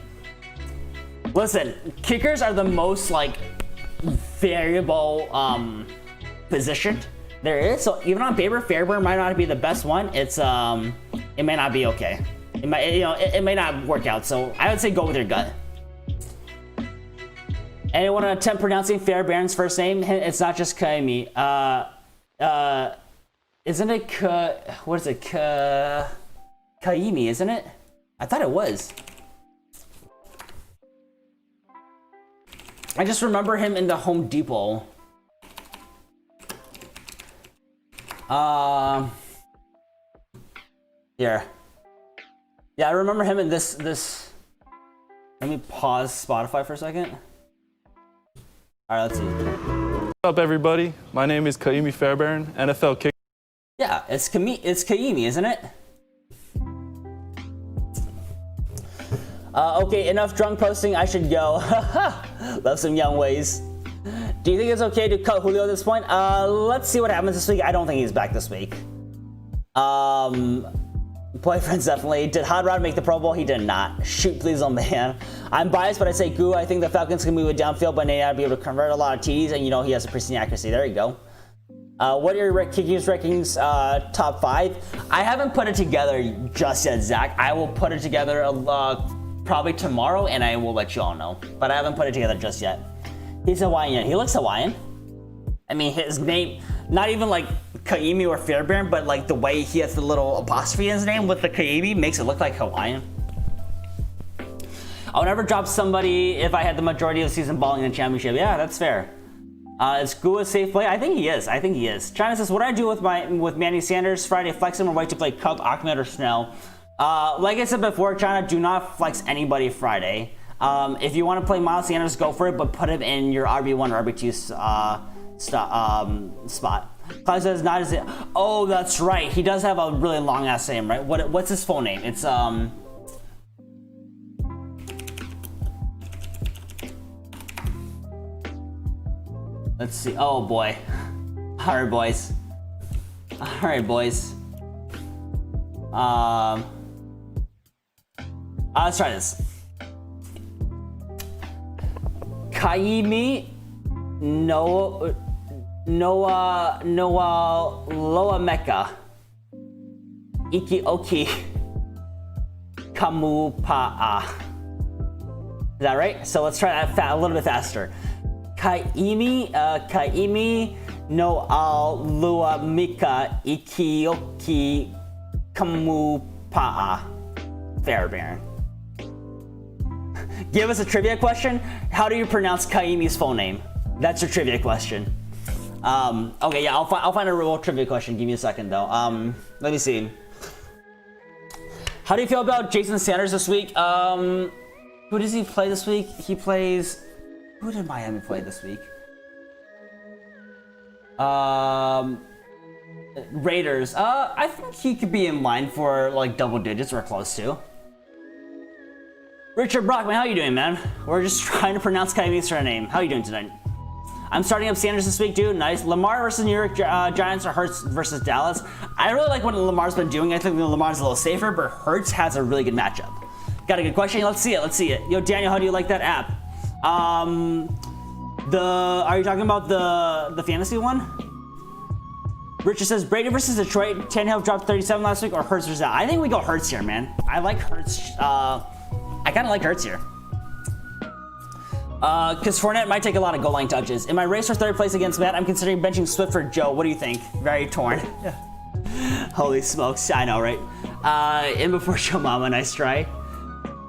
Speaker 1: Listen, kickers are the most like variable positioned there is. So even on paper, Fairbairn might not be the best one. It's it may not be okay. It might, it may not work out. So I would say go with your gut. Anyone attempt pronouncing Fairbairn's first name? It's not just Kaimi. Isn't it what is it? Kaimi, isn't it? I thought it was. I just remember him in the Home Depot. Here. Yeah, I remember him in this. Let me pause Spotify for a second. All right, let's see.
Speaker 2: What's up, everybody? My name is Kaimi Fairbairn, NFL kicker.
Speaker 1: Yeah, it's Kaimi, isn't it? Okay, enough drunk posting. I should go. Love some young ways. Do you think it's okay to cut Julio at this point? Let's see what happens this week. I don't think he's back this week. Boyfriends definitely. Did Hot Rod make the Pro Bowl? He did not. Shoot, please, oh man. I'm biased, but I say Goo. I think the Falcons can move it downfield, but they ought to be able to convert a lot of TDs, and he has a pristine accuracy. There you go. What are your kickers rankings? Top 5? I haven't put it together just yet, Zach. I will put it together probably tomorrow, and I will let you all know. But I haven't put it together just yet. He's Hawaiian. He looks Hawaiian. I mean, his name, not even like Kaimi or Fairbairn, but like the way he has the little apostrophe in his name with the Kaimi makes it look like Hawaiian. I would never drop somebody if I had the majority of the season balling in the championship. Yeah, that's fair. Is Goo a safe play? I think he is. China says, what do I do with Manny Sanders? Friday, flex him or wait to play Cup, Ahmed, or Snell? Like I said before, China, do not flex anybody Friday. If you want to play Miles Sanders, go for it, but put him in your RB1 or RB2 spot. Clyde says, not as it. Oh, that's right. He does have a really long ass name, right? What's his full name? It's let's see. Oh boy. All right, boys. Let's try this. Kaimi Noah Loa Mecca Iki Oki Kamupa'a. Is that right? So let's try that a little bit faster. Kaimi Noa Lua Mika Iki Oki Kamupa'a. Fairbairn. Give us a trivia question. How do you pronounce Kaimi's full name? That's your trivia question. Okay, yeah, I'll find a real trivia question. Give me a second though. Let me see. How do you feel about Jason Sanders this week? Who does he play this week? He plays. Who did Miami play this week? Raiders. I think he could be in line for like double digits or close to. Richard Brockman, how you doing, man? We're just trying to pronounce Kaimi's surname. How you doing tonight? I'm starting up Sanders this week, dude. Nice. Lamar versus New York Giants or Hurts versus Dallas. I really like what Lamar's been doing. I think Lamar's a little safer, but Hurts has a really good matchup. Got a good question? Let's see it. Yo, Daniel, how do you like that app? Are you talking about the fantasy one? Richard says Brady versus Detroit. Tannehill dropped 37 last week, or Hurts versus that. I think we go Hurts here, man. I like Hurts. I kind of like Hurts here. Because Fournette might take a lot of goal line touches. In my race for third place against Matt, I'm considering benching Swift for Zhou. What do you think? Very torn. Holy smokes, I know, right? And before show mama, nice try.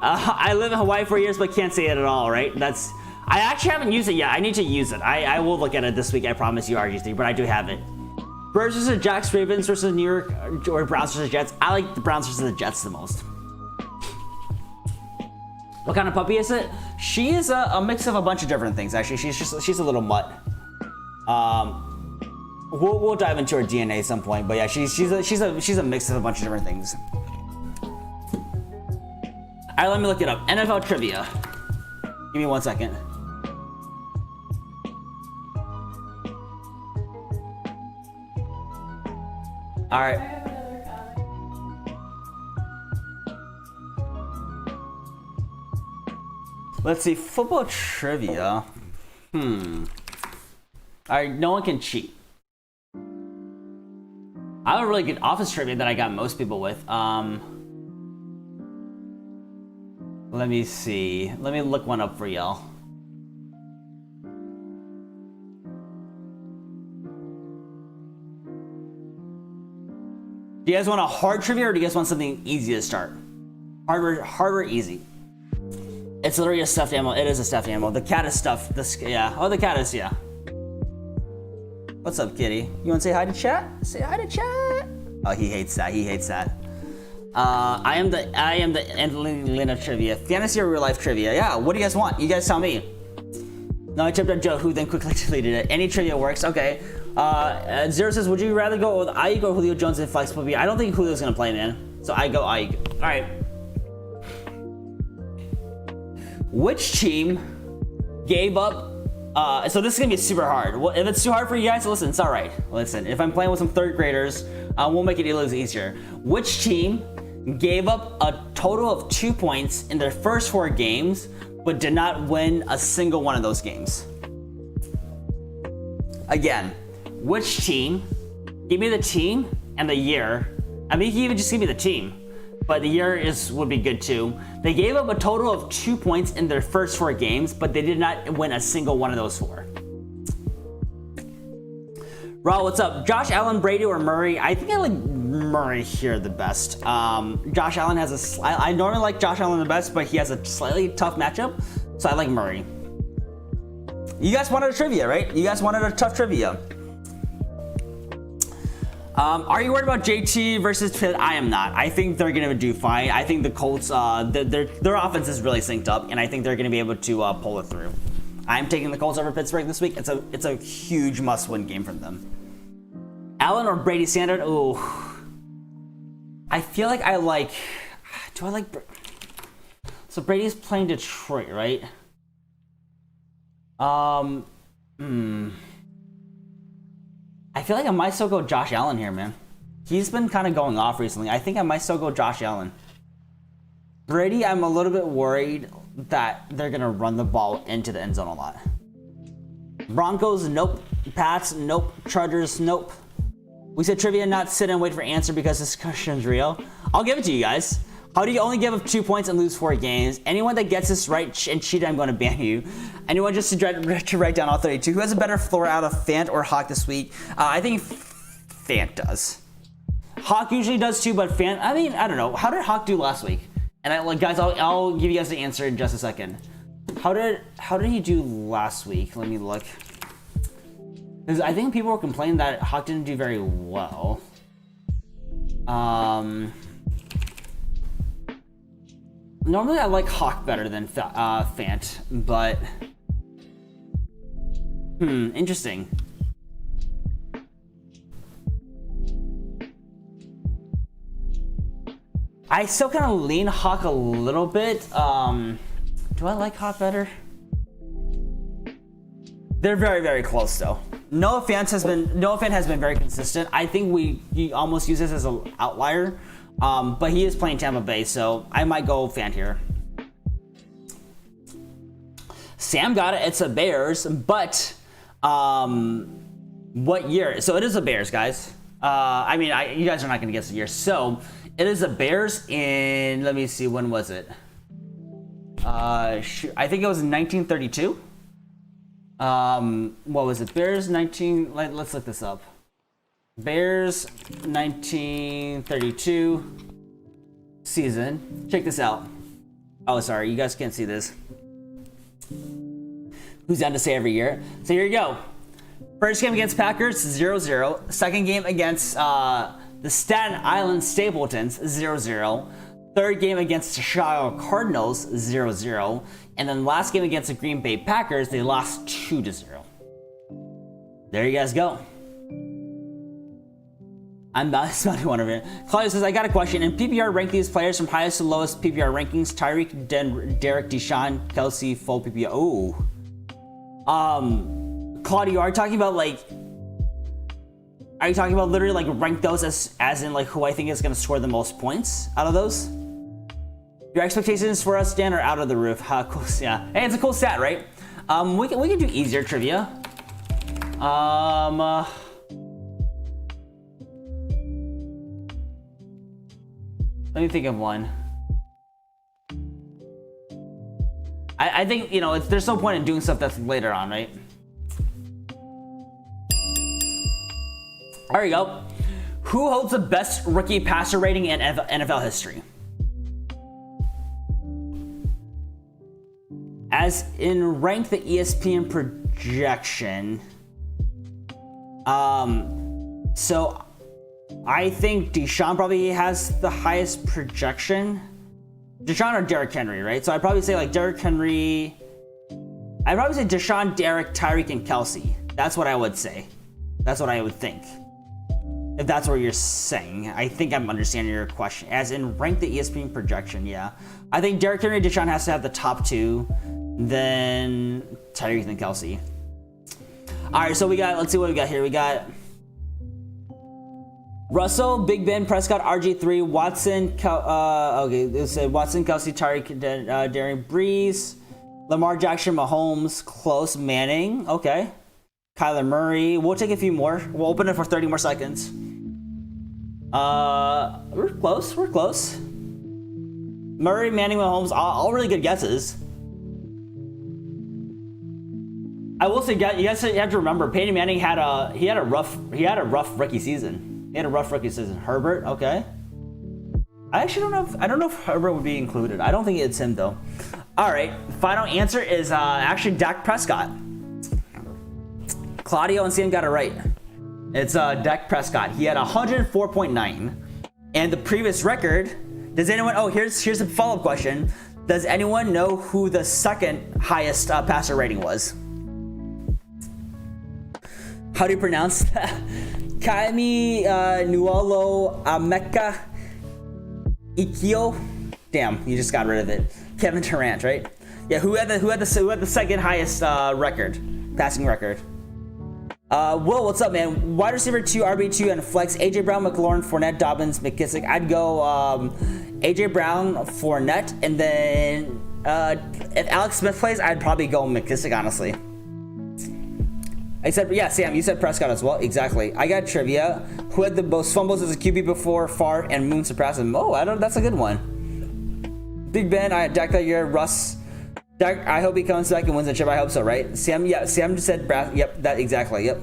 Speaker 1: I live in Hawaii for years, but can't say it at all, right? I actually haven't used it yet. I need to use it. I will look at it this week, I promise you, RG3, but I do have it. Birds versus Jacks, Ravens versus New York, or Browns versus Jets. I like the Browns versus the Jets the most. What kind of puppy is it? She is a mix of a bunch of different things, actually. She's a little mutt. We'll dive into her DNA at some point, but yeah, she's a mix of a bunch of different things. All right, let me look it up. NFL trivia. Give me 1 second. All right. Let's see, football trivia. All right, no one can cheat. I have a really good office trivia that I got most people with. Let me see. Let me look one up for y'all. Do you guys want a hard trivia or do you guys want something easy to start? Hard or easy? It's literally a stuffed animal. It is a stuffed animal. The cat is stuffed. Yeah. Oh, the cat is, yeah. What's up, kitty? You want to say hi to chat? Say hi to chat. Oh, he hates that. He hates that. I am the Leonard trivia. Fantasy or real life trivia? Yeah. What do you guys want? You guys tell me. No, I tipped on Joe, who then quickly deleted it. Any trivia works. Okay. Zero says, would you rather go with Ayuk or Julio Jones in flex puppy? I don't think Julio's gonna play, man. So I go Ayuk. All right. Which team gave up? So this is gonna be super hard. Well, if it's too hard for you guys, listen, it's all right. Listen, if I'm playing with some third graders, we'll make it a little easier. Which team gave up a total of 2 points in their first 4 games, but did not win a single one of those games? Again, which team? Give me the team and the year. I mean, you can even just give me the team, but the year would be good too. They gave up a total of 2 points in their first 4 games, but they did not win a single one of those 4. Raul, what's up? Josh Allen, Brady, or Murray? I think I like Murray here the best. Josh Allen has I normally like Josh Allen the best, but he has a slightly tough matchup, so I like Murray. You guys wanted a trivia, right? You guys wanted a tough trivia. Are you worried about JT versus Pitt? I am not. I think they're going to do fine. I think the Colts, their offense is really synced up, and I think they're going to be able to pull it through. I'm taking the Colts over Pittsburgh this week. It's a huge must-win game for them. Allen or Brady Standard? Ooh. I feel like I like... Do I like... So Brady's playing Detroit, right? I feel like I might still go Josh Allen here, man. He's been kind of going off recently. I think I might still go Josh Allen. Brady, I'm a little bit worried that they're going to run the ball into the end zone a lot. Broncos, nope. Pats, nope. Chargers, nope. We said trivia, not sit and wait for answer because this question's real. I'll give it to you guys. How do you only give up 2 points and lose 4 games? Anyone that gets this right and cheated, I'm going to ban you. Anyone just to write down all 32. Who has a better floor out of Fant or Hawk this week? I think Fant does. Hawk usually does too, but Fant, I mean, I don't know. How did Hawk do last week? And guys, I'll give you guys the answer in just a second. How did he do last week? Let me look. Because I think people were complaining that Hawk didn't do very well. Normally I like Hawk better than Fant, but interesting. I still kind of lean Hawk a little bit. Do I like Hawk better? They're very, very close though. Noah Fant has been very consistent. I think he almost uses this as an outlier. But he is playing Tampa Bay, so I might go Fant here. Sam got it. It's a Bears, but what year? So it is a Bears, guys. I mean, you guys are not going to guess the year. So it is a Bears in, let me see, when was it? I think it was in 1932. What was it? Bears 19, let's look this up. Bears 1932 season. Check this out. Oh, sorry, you guys can't see this. Who's down to say every year? So here you go. First game against Packers, 0-0. Second game against the Staten Island Stapletons, 0-0. Third game against the Chicago Cardinals, 0-0. And then last game against the Green Bay Packers, they lost 2-0. There you guys go. I'm not spelling one of it. Claudia says, I got a question. In PPR, rank these players from highest to lowest PPR rankings. Tyreek, Derek, Deshaun, Kelsey, full PPR. Oh. Claudia, are you talking about literally like rank those as in like who I think is going to score the most points out of those? Your expectations for us, Dan, are out of the roof. How cool? Yeah. Hey, it's a cool stat, right? We can do easier trivia. Let me think of one. I think, there's no point in doing stuff that's later on, right? There you go. Who holds the best rookie passer rating in NFL history? As in rank the ESPN projection. So I think Deshaun probably has the highest projection. Deshaun or Derrick Henry, right? So I'd probably say like Derrick Henry. I'd probably say Deshaun, Derrick, Tyreek, and Kelsey. That's what I would say. That's what I would think. If that's what you're saying. I think I'm understanding your question. As in rank the ESPN projection, yeah. I think Derrick Henry and Deshaun has to have the top two. Then Tyreek and Kelsey. All right, so let's see what we got here. We got Russell, Big Ben, Prescott, RG3, Watson, it said Watson, Kelsey, Tyreek, Darren Breeze, Lamar Jackson, Mahomes, close, Manning, okay. Kyler Murray, we'll take a few more. We'll open it for 30 more seconds. We're close. Murray, Manning, Mahomes, all really good guesses. I will say, you guys have to remember, Peyton Manning had a rough rookie season. He had a rough rookie season. Herbert, okay. I don't know if Herbert would be included. I don't think it's him though. All right, final answer is actually Dak Prescott. Claudio and Sam got it right. It's Dak Prescott. He had 104.9, and the previous record. Does anyone? Oh, here's a follow-up question. Does anyone know who the second highest passer rating was? How do you pronounce that? Kaimi Nuolo Ameka Ikio. Damn, you just got rid of it. Kevin Durant, right? Yeah, who had the second highest passing record? Will, what's up, man? Wide receiver 2, RB2, and flex. AJ Brown, McLaurin, Fournette, Dobbins, McKissick. I'd go AJ Brown, Fournette, and then if Alex Smith plays, I'd probably go McKissick, honestly. Yeah, Sam, you said Prescott as well. Exactly. I got trivia. Who had the most fumbles as a QB before Favre and Moon surpassed him? Oh, that's a good one. Big Ben, I had Dak that year. Russ, Dak, I hope he comes back and wins the chip. I hope so, right? Sam, yeah, Sam just said yep, that exactly, yep.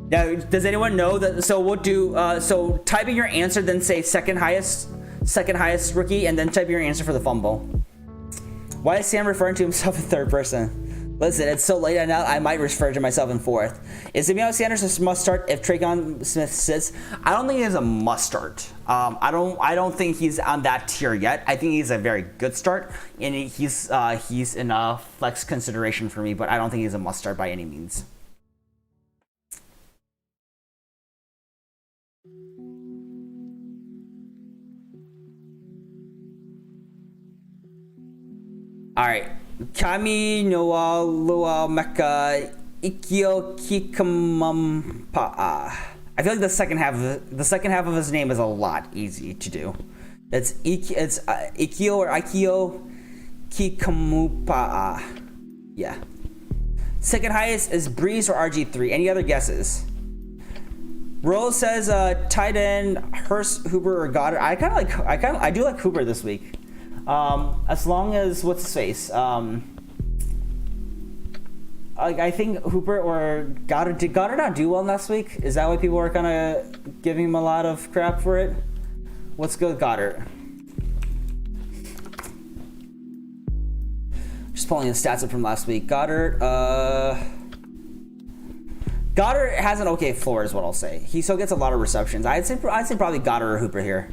Speaker 1: Now, does anyone know that? So we'll do, so type in your answer, then say second highest rookie, and then type in your answer for the fumble. Why is Sam referring to himself in third person? Listen, it's so late now, I might refer to myself in fourth. Is Emmanuel Sanders a must start if Tre'Quan Smith sits? I don't think he's a must start. I don't think he's on that tier yet. I think he's a very good start, and he's in a flex consideration for me, but I don't think he's a must start by any means. All right. Kami Noa Lua Mecca Ikio Kikamampa. I feel like the second half of his name is a lot easy to do. It's Ikio or Ikio Kikamupa. Yeah. Second highest is Breeze or RG3. Any other guesses? Rose says tight end Hurst, Hooper, or Goddard. I do like Hooper this week. As long as what's his face? I think Hooper or Goddard. Did Goddard not do well last week? Is that why people are kind of giving him a lot of crap for it? What's good with Goddard? Just pulling the stats up from last week. Goddard has an okay floor, is what I'll say. He still gets a lot of receptions. I'd say probably Goddard or Hooper here.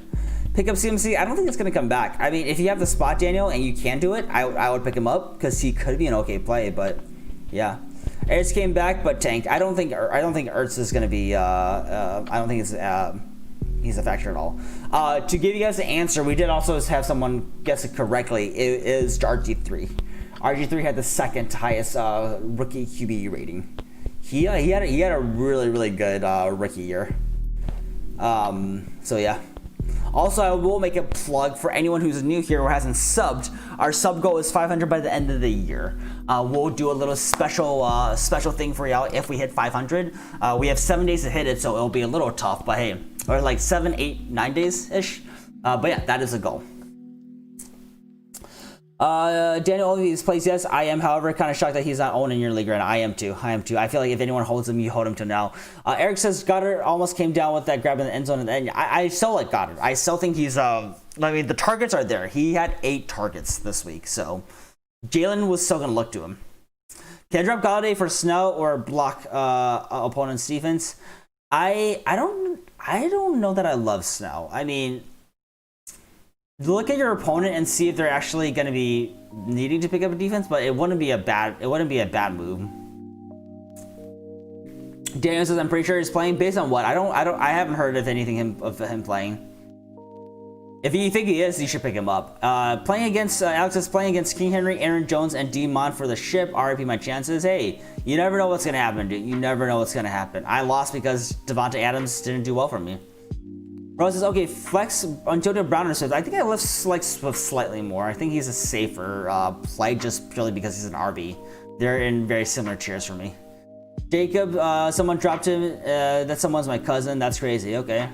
Speaker 1: Pick up CMC. I don't think it's going to come back. I mean, if you have the spot, Daniel, and you can do it, I would pick him up because he could be an okay play. But yeah, Ertz came back, but tanked. I don't think Ertz is going to be. I don't think he's a factor at all. To give you guys the answer, we did also have someone guess it correctly. It is RG3. RG3 had the second highest rookie QB rating. He had a really good rookie year. So yeah. Also, I will make a plug for anyone who's new here or hasn't subbed. Our sub goal is 500 by the end of the year. We'll do a little special thing for y'all if we hit 500. We have 7 days to hit it, so it'll be a little tough. But hey, or like 7, 8, 9 days ish. But yeah, that is a goal. Daniel only these plays, yes, I am. However, kind of shocked that he's not owned in your league right now. I am too. I feel like if anyone holds him, you hold him to now. Eric says Goddard almost came down with that grab in the end zone, and I still like Goddard. I still think he's. I mean, the targets are there. He had 8 targets this week, so Jalen was still gonna look to him. Can I drop Golladay for Snell or block opponent's defense? I don't know that I love Snell. I mean, look at your opponent and see if they're actually going to be needing to pick up a defense, but it wouldn't be a bad move. Daniel says I'm pretty sure he's playing. Based on what? I haven't heard of anything of him playing. If you think he is, you should pick him up. Playing against Alex is playing against King Henry, Aaron Jones, and D-Mon for the ship. RIP my chances. Hey, you never know what's gonna happen, dude. You never know what's gonna happen. I lost because Devontae Adams didn't do well for me. Rose says, okay, flex Antonio Brown or Swift. I think I left Swift slightly more. I think he's a safer play just purely because he's an RB. They're in very similar tiers for me. Jacob, someone dropped him. That someone's my cousin. That's crazy. Okay.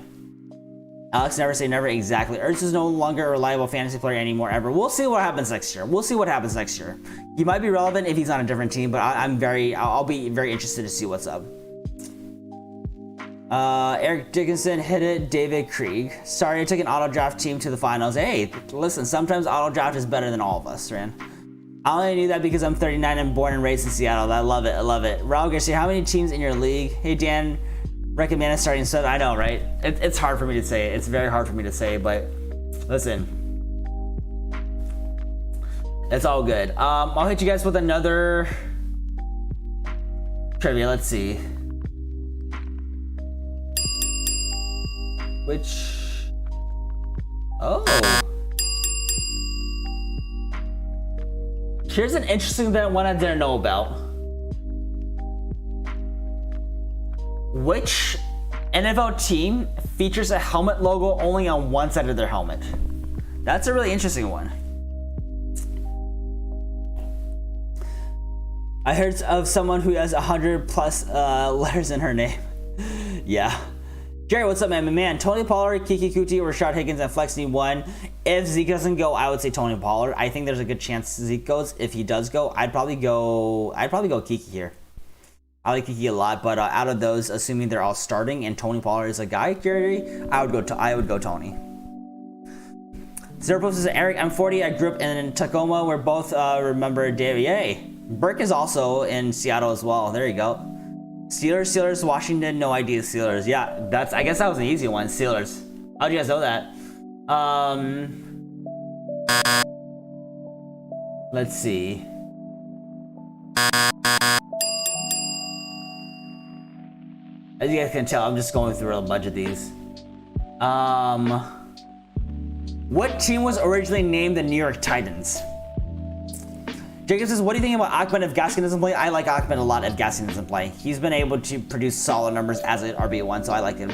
Speaker 1: Alex, never say never. Exactly. Ertz is no longer a reliable fantasy player anymore ever. We'll see what happens next year. He might be relevant if he's on a different team, but I'll be very interested to see what's up. Eric Dickinson hit it. David Krieg. Sorry, I took an auto draft team to the finals. Hey, listen, sometimes auto draft is better than all of us, man. I only knew that because I'm 39 and born and raised in Seattle. I love it. Raul Garcia, how many teams in your league? Hey, Dan, recommend starting stud. I know, right? It's hard for me to say. It's very hard for me to say, but listen, it's all good. I'll hit you guys with another trivia. Let's see. Here's an interesting one I didn't know about. Which NFL team features a helmet logo only on one side of their helmet? That's a really interesting one. I heard of someone who has 100 plus letters in her name. Yeah. Jerry, what's up, man? Tony Pollard, Kiki Kuti, Rashad Higgins, and Flex need one. If Zeke doesn't go, I would say Tony Pollard. I think there's a good chance Zeke goes. If he does go, I'd probably go Kiki here. I like Kiki a lot, but out of those, assuming they're all starting and Tony Pollard is a guy, Jerry, I would go Tony. Zero Post is Eric. I'm 40. I grew up in Tacoma. We're both remember David. Yay. Burke is also in Seattle as well. There you go. Steelers, Washington, no idea. Steelers, yeah, I guess that was an easy one. Steelers. How'd you guys know that? Let's see. As you guys can tell, I'm just going through a bunch of these. What team was originally named the New York Titans? Jacob says, what do you think about Ahmed if Gaskin doesn't play? I like Ahmed a lot if Gaskin doesn't play. He's been able to produce solid numbers as an RB1, so I like him.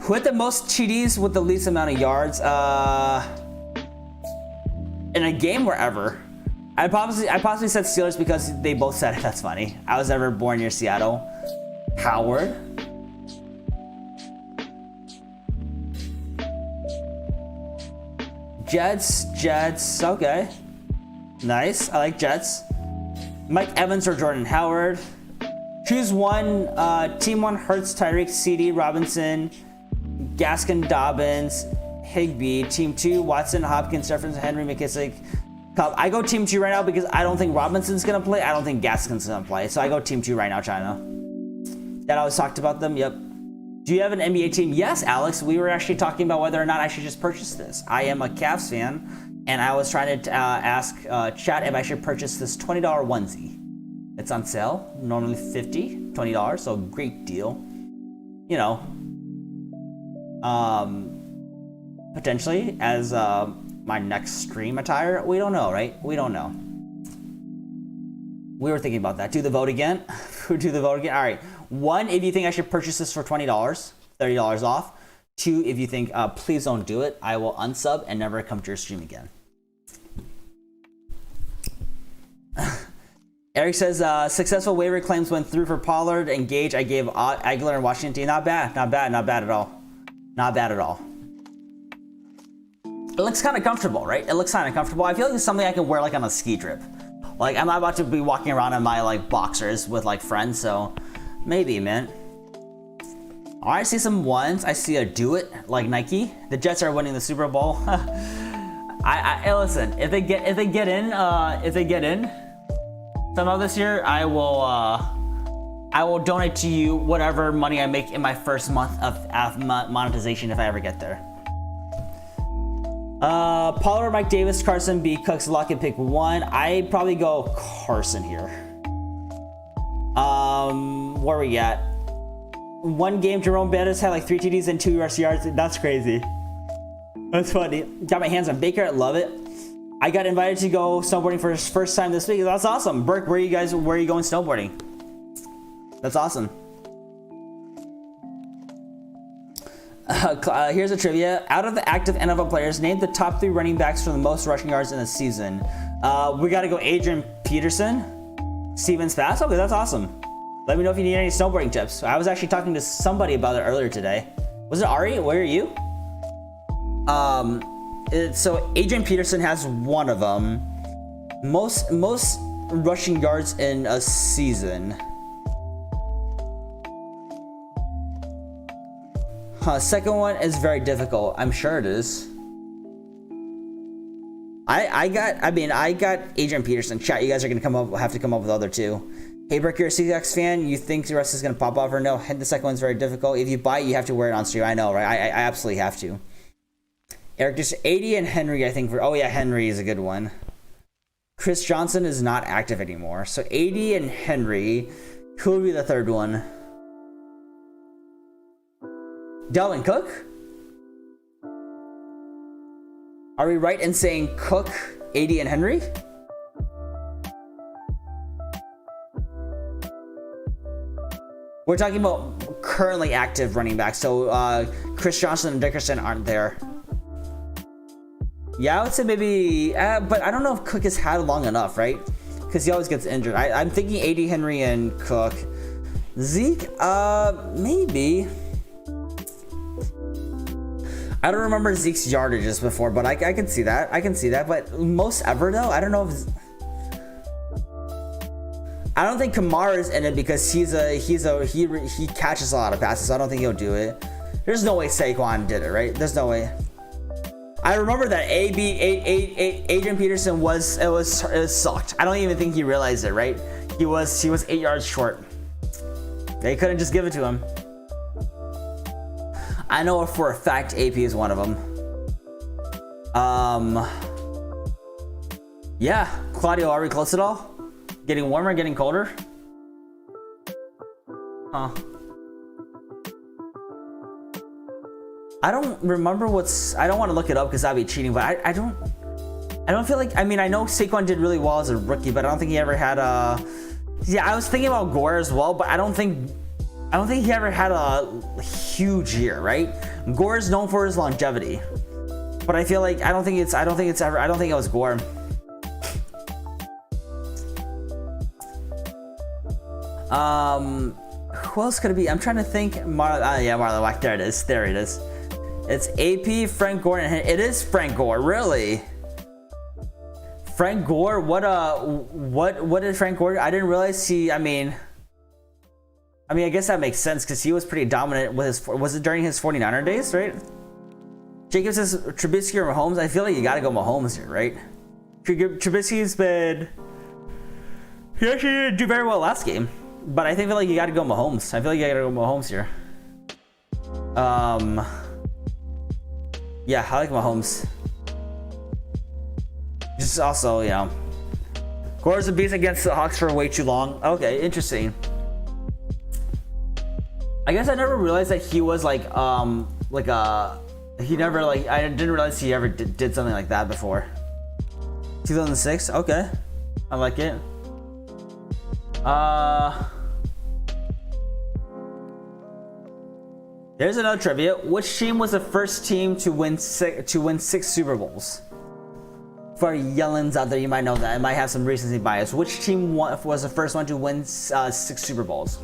Speaker 1: Who had the most TDs with the least amount of yards? In a game or ever? I possibly said Steelers because they both said it. That's funny. I was never born near Seattle. Howard. Jets, okay. Nice, I like Jets. Mike Evans or Jordan Howard. Choose one. Team 1, Hurts, Tyreek, CD, Robinson, Gaskin, Dobbins, Higbee. Team 2, Watson, Hopkins, Jefferson, Henry, McKissick, Cobb. I go Team 2 right now because I don't think Robinson's going to play. I don't think Gaskin's going to play. So I go Team 2 right now, China. That always talked about them. Yep. Do you have an NBA team? Yes, Alex. We were actually talking about whether or not I should just purchase this. I am a Cavs fan, and I was trying to ask chat if I should purchase this $20 onesie. It's on sale, normally $50, $20, so great deal. You know, potentially as my next stream attire. We don't know, right? We don't know. We were thinking about that. Do the vote again. Do the vote again. All right. 1, if you think I should purchase this for $20, $30 off. 2, if you think please don't do it, I will unsub and never come to your stream again. Eric says successful waiver claims went through for Pollard and Gage. I gave Aguilar and Washington. Not bad, not bad, not bad at all. Not bad at all. It looks kind of comfortable, right? It looks kind of comfortable. I feel like it's something I can wear like on a ski trip. Like I'm not about to be walking around in my like boxers with like friends, so maybe, man. All right, I see some ones. I see a do it like Nike. The Jets are winning the Super Bowl. I listen. If they get in somehow this year, I will donate to you whatever money I make in my first month of monetization if I ever get there. Pollard, Mike Davis, Carson, B, Cooks, Lock and pick 1. I probably go Carson here. Where we at? 1 game, Jerome Bettis had like 3 TDs and 2 rush yards. That's crazy. That's funny. Got my hands on Baker. I love it. I got invited to go snowboarding for his first time this week. That's awesome. Burke, where are you going snowboarding? That's awesome. Here's a trivia. Out of the active NFL players, name the top 3 running backs for the most rushing yards in a season. We got to go Adrian Peterson, Steven Spass. Okay, that's awesome. Let me know if you need any snowboarding tips. I was actually talking to somebody about it earlier today. Was it Ari? Where are you? So Adrian Peterson has one of them. Most rushing yards in a season. Second one is very difficult. I'm sure it is. I got Adrian Peterson. Chat, you guys are gonna have to come up with other 2. Hey, Brick, you're a Seahawks fan. You think the rest is gonna pop off or no? The second one's very difficult. If you buy it, you have to wear it on stream. I know, right? I absolutely have to. Eric, just 80 and Henry, I think. Oh yeah, Henry is a good one. Chris Johnson is not active anymore. So 80 and Henry. Who would be the third one? Dalvin Cook? Are we right in saying Cook, 80 and Henry? We're talking about currently active running backs. So Chris Johnson and Dickerson aren't there. Yeah, I would say maybe, but I don't know if Cook has had long enough, right? Because he always gets injured. I'm thinking 80 Henry and Cook. Zeke, maybe. I don't remember Zeke's yardages before, but I can see that. I can see that. But most ever though, I don't know if. I don't think Kamara's in it because he catches a lot of passes. So I don't think he'll do it. There's no way Saquon did it, right? There's no way. I remember that Adrian Peterson it sucked. I don't even think he realized it, right? He was 8 yards short. They couldn't just give it to him. I know for a fact AP is one of them. Yeah, Claudio, are we close at all? Getting warmer, getting colder? Huh. I don't remember I don't want to look it up because I'd be cheating, but I don't feel like, I mean, I know Saquon did really well as a rookie, but I don't think he ever had yeah, I was thinking about Gore as well, but I don't think he ever had a huge year, right? Gore is known for his longevity, but I feel like I don't think it was Gore. Who else could it be? I'm trying to think. Yeah, Marlon Wack. There it is. There it is. It's AP, Frank Gore, and it is Frank Gore. Really? Frank Gore, what did Frank Gore? I didn't realize he. I mean, I guess that makes sense because he was pretty dominant with his. Was it during his 49er days, right? Jacob says Trubisky or Mahomes. I feel like you gotta go Mahomes here, right? Trubisky's been. He actually didn't do very well last game, but I feel like you gotta go Mahomes. I feel like you gotta go Mahomes here. Yeah, I like Mahomes. Just also, you know, Gore's a beast against the Hawks for way too long. Okay, interesting. I guess I never realized that he was like he never like I didn't realize he ever did something like that before. 2006. Okay, I like it. There's another trivia. Which team was the first team to win six Super Bowls? For Yellens out there, you might know that. It might have some recency bias. Which team was the first one to win 6 Super Bowls?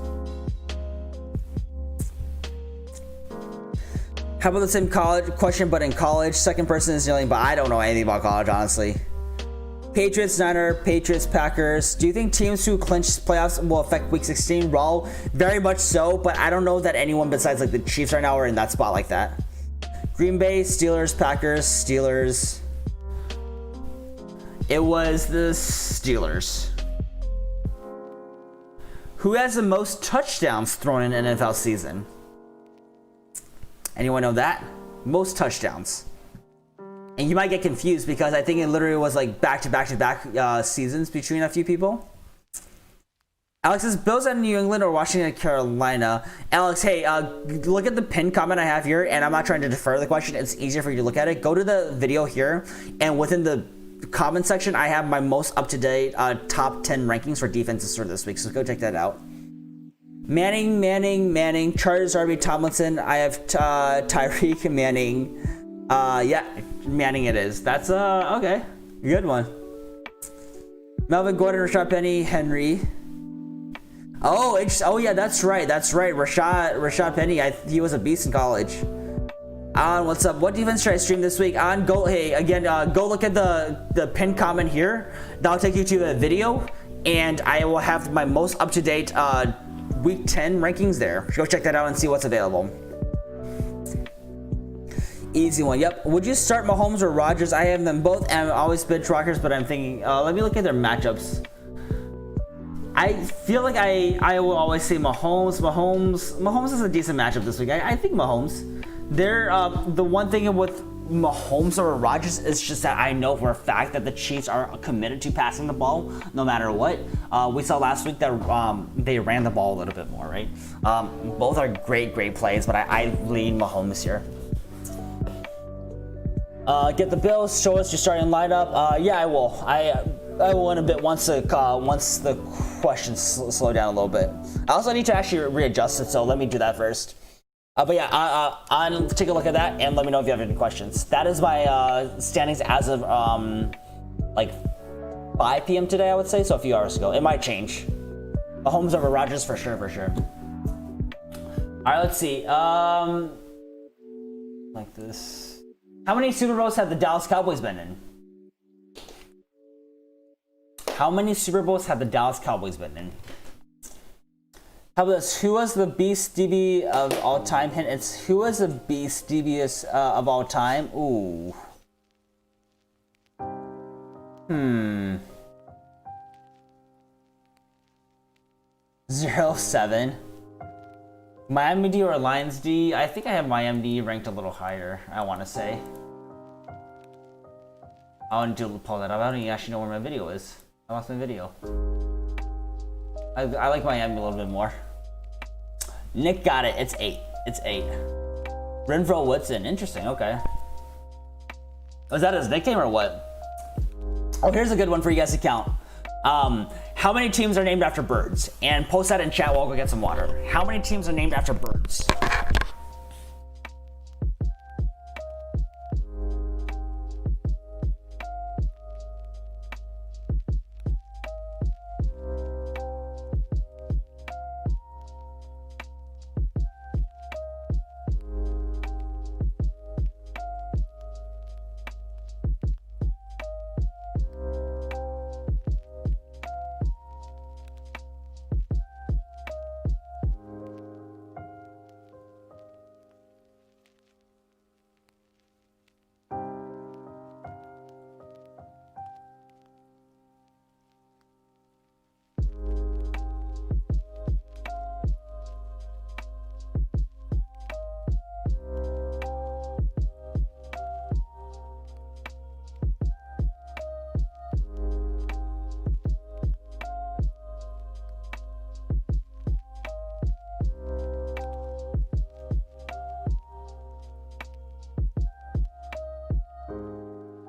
Speaker 1: How about the same college question, but in college? Second person is yelling, but I don't know anything about college, honestly. Patriots, Niners, Patriots, Packers. Do you think teams who clinch playoffs will affect Week 16? Well, very much so, but I don't know that anyone besides like the Chiefs right now are in that spot like that. Green Bay, Steelers, Packers, Steelers. It was the Steelers. Who has the most touchdowns thrown in an NFL season? Anyone know that? Most touchdowns. And you might get confused because I think it literally was like back-to-back seasons between a few people. Alex says, Bills at New England or Washington, Carolina. Alex, hey, look at the pinned comment I have here, and I'm not trying to defer the question. It's easier for you to look at it. Go to the video here, and within the comment section, I have my most up-to-date top 10 rankings for defenses for this week, so go check that out. Manning, Chargers, RB Tomlinson. I have Tyreek Manning. Yeah, Manning it is. That's okay. Good one. Melvin Gordon, Rashad Penny, Henry. Oh yeah, that's right. Rashad Penny. He was a beast in college. What's up? What defense should I stream this week? Go look at the pinned comment here. That'll take you to the video, and I will have my most up-to-date Week 10 rankings there. Go check that out and see what's available. Easy one. Yep. Would you start Mahomes or Rodgers? I have them both, and I've always been Rockers, but I'm thinking, let me look at their matchups. I feel like I will always say Mahomes. Mahomes is a decent matchup this week. I think Mahomes. They're the one thing with Mahomes or Rodgers is just that I know for a fact that the Chiefs are committed to passing the ball no matter what. We saw last week that they ran the ball a little bit more, right? Both are great plays, but I lean Mahomes here. Get the Bills. Show us your starting lineup. Yeah, I will. I will in a bit once the questions slow down a little bit. I also need to actually readjust it, so let me do that first. But yeah, I'll take a look at that and let me know if you have any questions. That is my standings as of like 5 p.m. today, I would say, so a few hours ago. It might change. Mahomes over Rodgers for sure. All right, let's see. Like this. How many Super Bowls have the Dallas Cowboys been in? How many Super Bowls have the Dallas Cowboys been in? How about this? Who was the Beast DB of all time? Hint, it's who was the Beast DB of all time? Ooh. 07. Miami D or Lions D? I think I have Miami D ranked a little higher, I want to say. I want to pull that up. I don't even actually know where my video is. I lost my video. I like Miami a little bit more. Nick got it. It's 8. Renfro Woodson. Interesting. Okay. Was that his nickname or what? Oh, here's a good one for you guys to count. How many teams are named after birds? And post that in chat while I'll go get some water. How many teams are named after birds?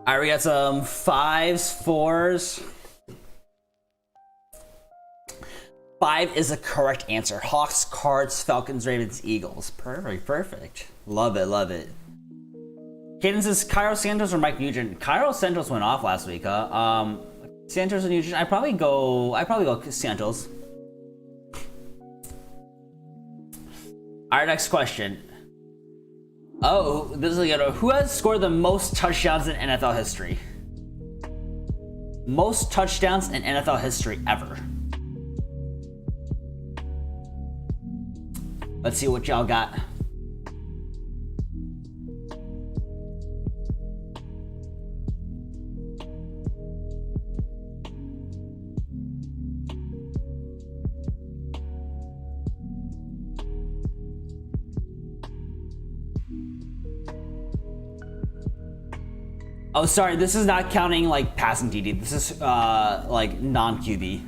Speaker 1: All right, we got some 5s, 4s. 5 is the correct answer. Hawks, Cards, Falcons, Ravens, Eagles. Perfect, perfect. Love it, love it. Cadence is Cairo Santos or Mike Nugent. Cairo Santos went off last week. Santos and Nugent. I probably go Santos. All right, next question. Oh, this is a who has scored the most touchdowns in NFL history? Most touchdowns in NFL history ever. Let's see what y'all got. Oh, sorry, this is not counting like passing TD. This is like non-QB.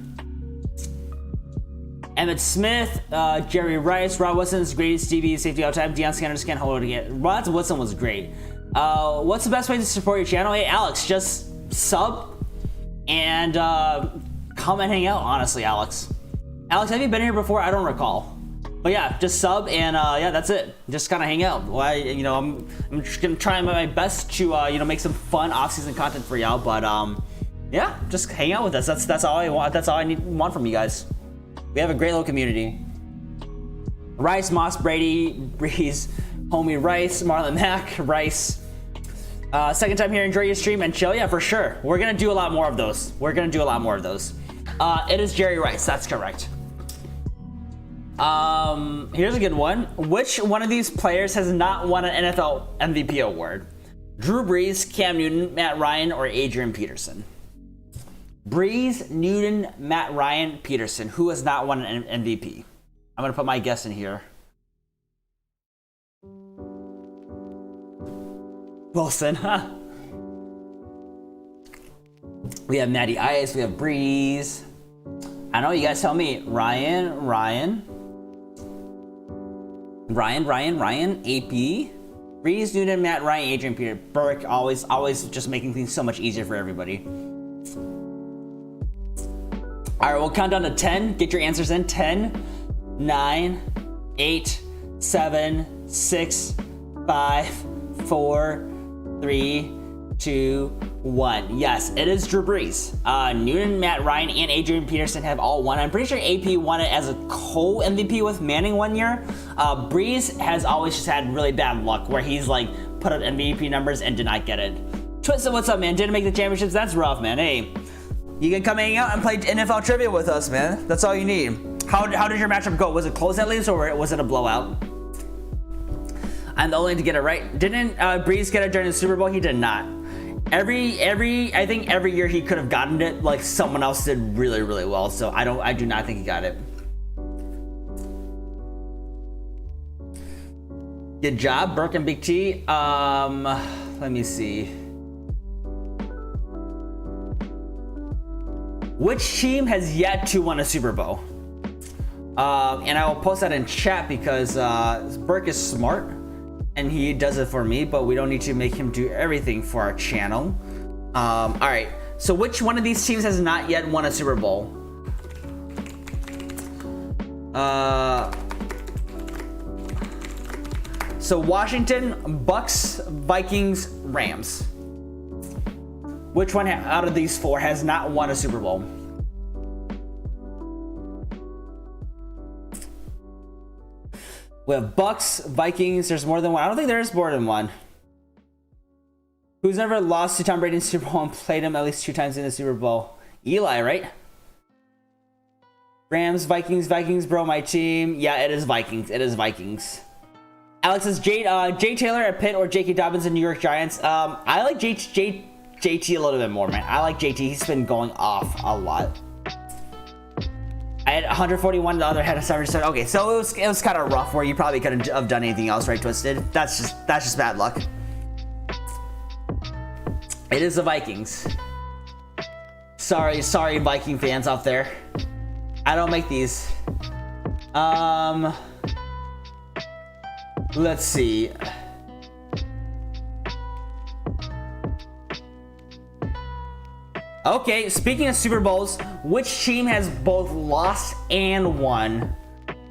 Speaker 1: Emmett Smith, Jerry Rice, Rod Wilson's greatest DB safety all time. Deion Sanders can't hold it again. Rod Wilson was great. What's the best way to support your channel? Hey, Alex, just sub and come and hang out. Honestly, Alex, have you been here before? I don't recall. But yeah, just sub and yeah, that's it. Just kind of hang out. Well, I'm just gonna try my best to make some fun off-season content for y'all. But yeah, just hang out with us. That's all I want. That's all I want from you guys. We have a great little community. Rice, Moss, Brady, Breeze, Homie Rice, Marlon Mack, Rice. Second time here, enjoy your stream and chill. Yeah, for sure. We're gonna do a lot more of those. It is Jerry Rice. That's correct. Here's a good one. Which one of these players has not won an NFL MVP award? Drew Brees, Cam Newton, Matt Ryan, or Adrian Peterson? Brees, Newton, Matt Ryan, Peterson. Who has not won an MVP? I'm gonna put my guess in here. Wilson, huh? We have Matty Ice, we have Brees. I know, you guys tell me. Ryan, AP, Brees, Newton, Matt Ryan, Adrian Peter, Burke, always just making things so much easier for everybody. All right, we'll count down to 10. Get your answers in. 10, 9, 8, 7, 6, 5, 4, 3, 2, 1. Yes, it is Drew Brees. Newton, Matt Ryan, and Adrian Peterson have all won. I'm pretty sure AP won it as a co-MVP with Manning one year. Brees has always just had really bad luck where he's like put up MVP numbers and did not get it. Twisted, what's up, man? Didn't make the championships? That's rough, man. Hey, you can come hang out and play NFL trivia with us, man. That's all you need. How did your matchup go? Was it close at least, or was it a blowout? I'm the only to get it right. Didn't Brees get it during the Super Bowl? He did not. I think every year he could have gotten it. Like someone else did really, really well. So I do not think he got it. Good job, Burke and Big T. Let me see. Which team has yet to win a Super Bowl? And I will post that in chat because Burke is smart and he does it for me, but we don't need to make him do everything for our channel. All right, so which one of these teams has not yet won a Super Bowl? So Washington, Bucks, Vikings, Rams. Which one out of these four has not won a Super Bowl? We have Bucks, Vikings. There's more than one. I don't think there is more than one. Who's never lost to Tom Brady in the Super Bowl and played him at least 2 times in the Super Bowl? Eli, right? Rams, Vikings, bro, my team. Yeah, it is Vikings. Alex says Jay Taylor at Pitt or J.K. Dobbins in New York Giants. I like JT a little bit more, man. I like JT. He's been going off a lot. I had 141, the other had a 77. Okay, so it was kind of rough where you probably couldn't have done anything else, right, Twisted? That's just bad luck. It is the Vikings. Sorry, Viking fans out there. I don't make these. Let's see. Okay, speaking of Super Bowls, which team has both lost and won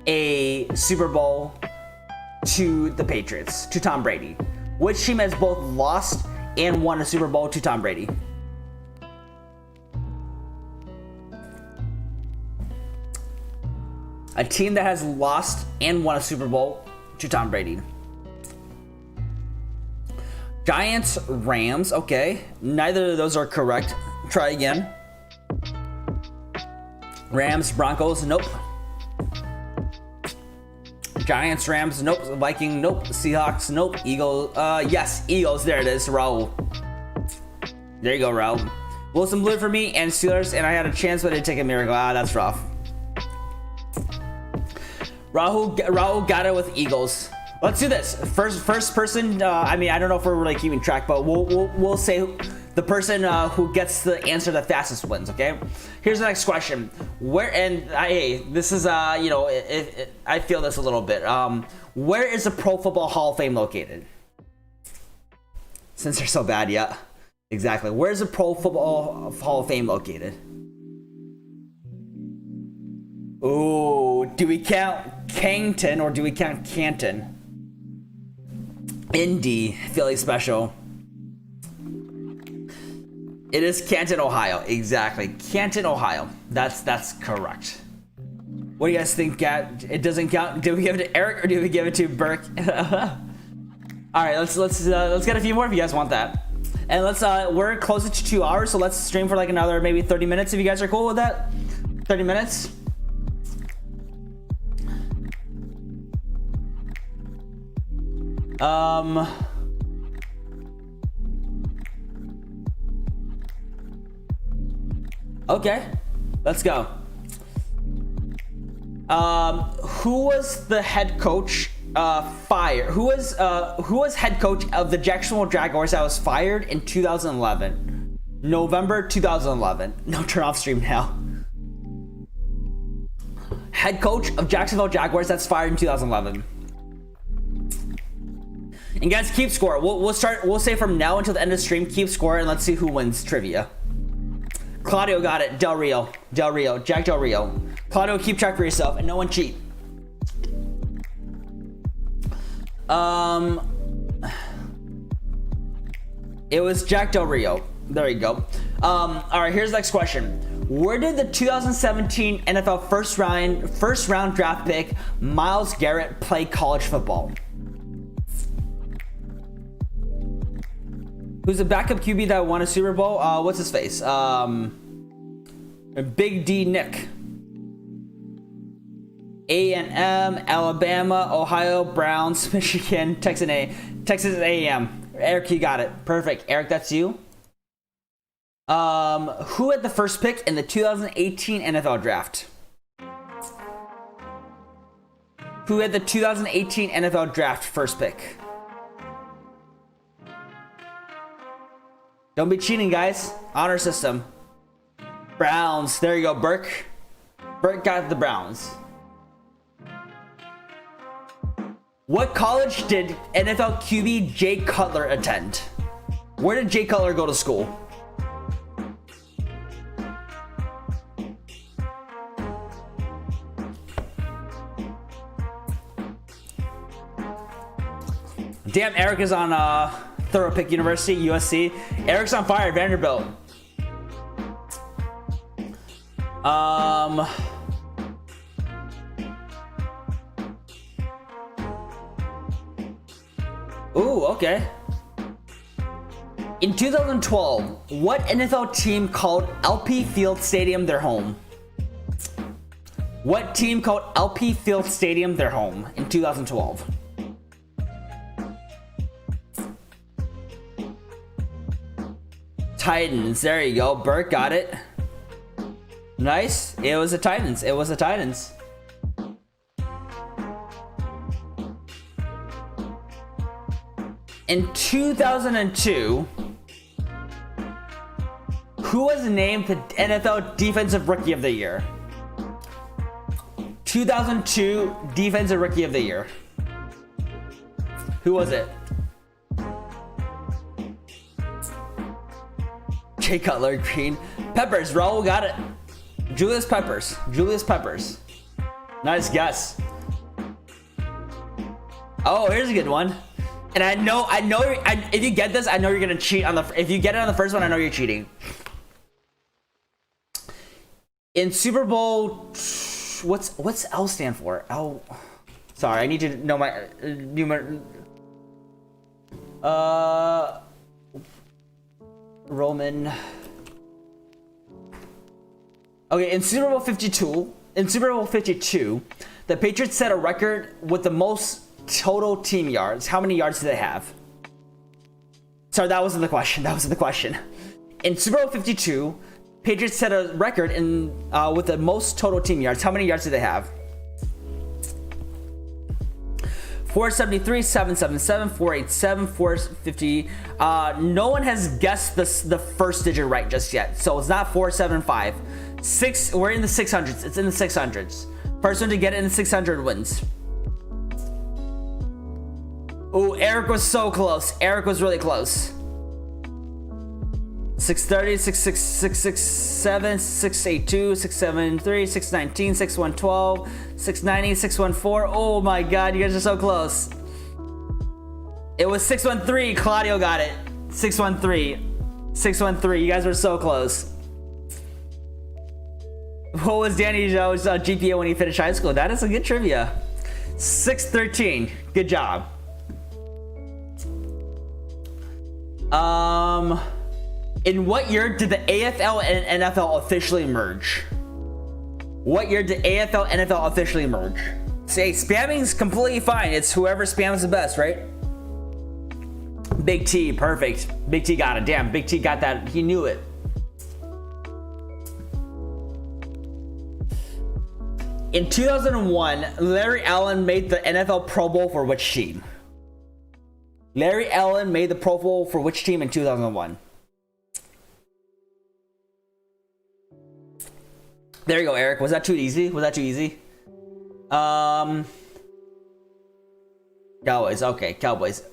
Speaker 1: a Super Bowl to the Patriots, to Tom Brady? Which team has both lost and won a Super Bowl to Tom Brady? A team that has lost and won a Super Bowl to Tom Brady. Giants, Rams, okay. Neither of those are correct. Try again. Rams, Broncos, nope. Giants, Rams, nope. Viking, nope. Seahawks, nope. Eagles, yes, Eagles, there it is. Raul. There you go, Raul. Wilson Blue for me and Steelers, and I had a chance, but it didn't take a miracle. Ah, that's rough. Raul got it with Eagles. Let's do this. First person. I mean, I don't know if we're really keeping track, but we'll say the person who gets the answer the fastest wins. Okay. Here's the next question. This is I feel this a little bit. Where is the Pro Football Hall of Fame located? Since they're so bad, yeah. Exactly. Where's the Pro Football Hall of Fame located? Ooh, do we count Kangton or do we count Canton? Indy, Philly special. It is Canton, Ohio. Exactly. Canton, Ohio. That's correct. What do you guys think? It doesn't count. Do we give it to Eric or do we give it to Burke? All right, let's get a few more if you guys want that. And we're closer to 2 hours, so let's stream for like another maybe 30 minutes if you guys are cool with that. 30 minutes. Okay, let's go. Who was the head coach fired? Who was head coach of the Jacksonville Jaguars that was fired in 2011? November 2011. No, turn off stream now. Head coach of Jacksonville Jaguars that's fired in 2011. And guys, keep score. We'll start. We'll say from now until the end of the stream, keep score, and let's see who wins trivia. Claudio got it. Jack Del Rio. Claudio, keep track for yourself, and no one cheat. It was Jack Del Rio. There you go. All right, here's the next question. Where did the 2017 NFL first round draft pick Myles Garrett play college football? Who's the backup QB that won a Super Bowl? What's his face? Big D Nick. A&M, Alabama, Ohio, Browns, Michigan, Texas A&M. Eric, you got it. Perfect. Eric, that's you. Who had the first pick in the 2018 NFL draft? Who had the 2018 NFL draft first pick? Don't be cheating, guys. Honor system. Browns. There you go, Burke. Burke got the Browns. What college did NFL QB Jay Cutler attend? Where did Jay Cutler go to school? Damn, Eric is on Thorough Pick University, USC. Eric's on fire, Vanderbilt. Ooh, okay. In 2012, what NFL team called LP Field Stadium their home? What team called LP Field Stadium their home in 2012? Titans. There you go. Burke got it. Nice. It was the Titans. It was the Titans. In 2002, who was named the NFL Defensive Rookie of the Year? 2002 Defensive Rookie of the Year. Who was it? Jay Cutler, green. Peppers. Raul got it. Julius Peppers. Julius Peppers. Nice guess. Oh, here's a good one. And I know. If you get this, I know you're gonna cheat on the. If you get it on the first one, I know you're cheating. In Super Bowl, what's L stand for? L. Sorry, I need to know my Roman. Okay, in Super Bowl 52, the Patriots set a record with the most total team yards. How many yards do they have? Sorry, that wasn't the question. In Super Bowl 52, Patriots set a record with the most total team yards. How many yards do they have? 473, 777, 487, 450. No one has guessed the first digit right just yet. So it's not 475. We're in the 600s. It's in the 600s. First one to get it in the 600 wins. Oh, Eric was so close. Eric was really close. 630, 667, 682, 673, 619, 6112, 690, 614. Oh my god, you guys are so close. It was 613. Claudio got it. 613. 613. You guys were so close. What was Danny Zhou's GPA when he finished high school? That is a good trivia. 613. Good job. In what year did the AFL and NFL officially merge? What year did AFL and NFL officially merge? Say, spamming's completely fine. It's whoever spams the best, right? Big T, perfect. Big T got it. Damn, Big T got that. He knew it. In 2001, Larry Allen made the NFL Pro Bowl for which team? Larry Allen made the Pro Bowl for which team in 2001? There you go, Eric. Was that too easy? Cowboys. Okay, Cowboys.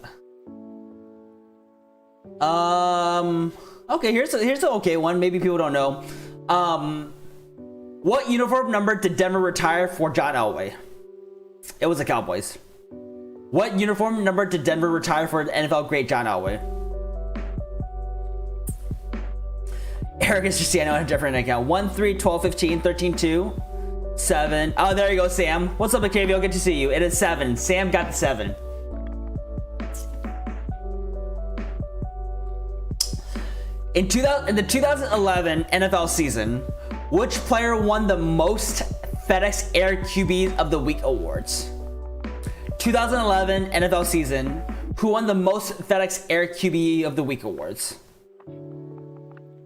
Speaker 1: Okay, here's the okay one. Maybe people don't know. What uniform number did Denver retire for John Elway? It was the Cowboys. What uniform number did Denver retire for the NFL great John Elway? Eric is just, on a different account. 1, 3, 12, 15, 13, 2, 7. Oh, there you go, Sam. What's up, Octavio? Good to see you. It is 7. Sam got the 7. In the 2011 NFL season, which player won the most FedEx Air QB of the Week awards? 2011 NFL season, who won the most FedEx Air QB of the Week awards?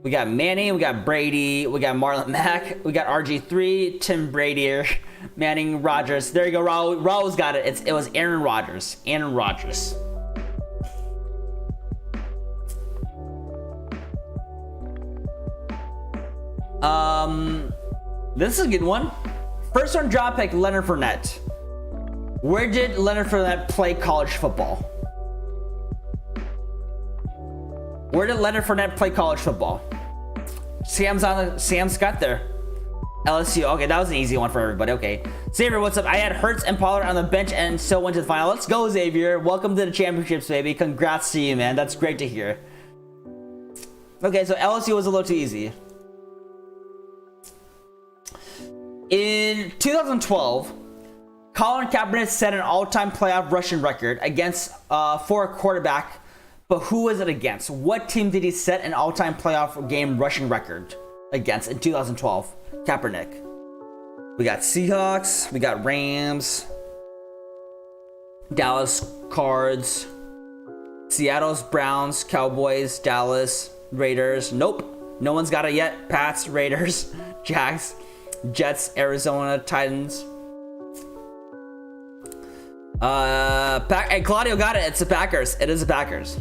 Speaker 1: We got Manning, we got Brady, we got Marlon Mack, we got RG3, Tim Brady, Manning, Rodgers. There you go, Raul's got it. It was Aaron Rodgers. Aaron Rodgers. This is a good one. First round draft pick, Leonard Fournette. Where did Leonard Fournette play college football? Where did Leonard Fournette play college football? Sam's got there. LSU. Okay, that was an easy one for everybody. Okay. Xavier, what's up? I had Hurts and Pollard on the bench and still went to the final. Let's go, Xavier. Welcome to the championships, baby. Congrats to you, man. That's great to hear. Okay, so LSU was a little too easy. In 2012, Colin Kaepernick set an all-time playoff rushing record against for a quarterback, but who was it against? What team did he set an all-time playoff game rushing record against in 2012? Kaepernick. We got Seahawks, we got Rams, Dallas Cards, Seattle's Browns, Cowboys, Dallas, Raiders. Nope, no one's got it yet. Pats, Raiders, Jags, Jets, Arizona, Titans. Hey, Claudio got it. It's the Packers. It is the Packers.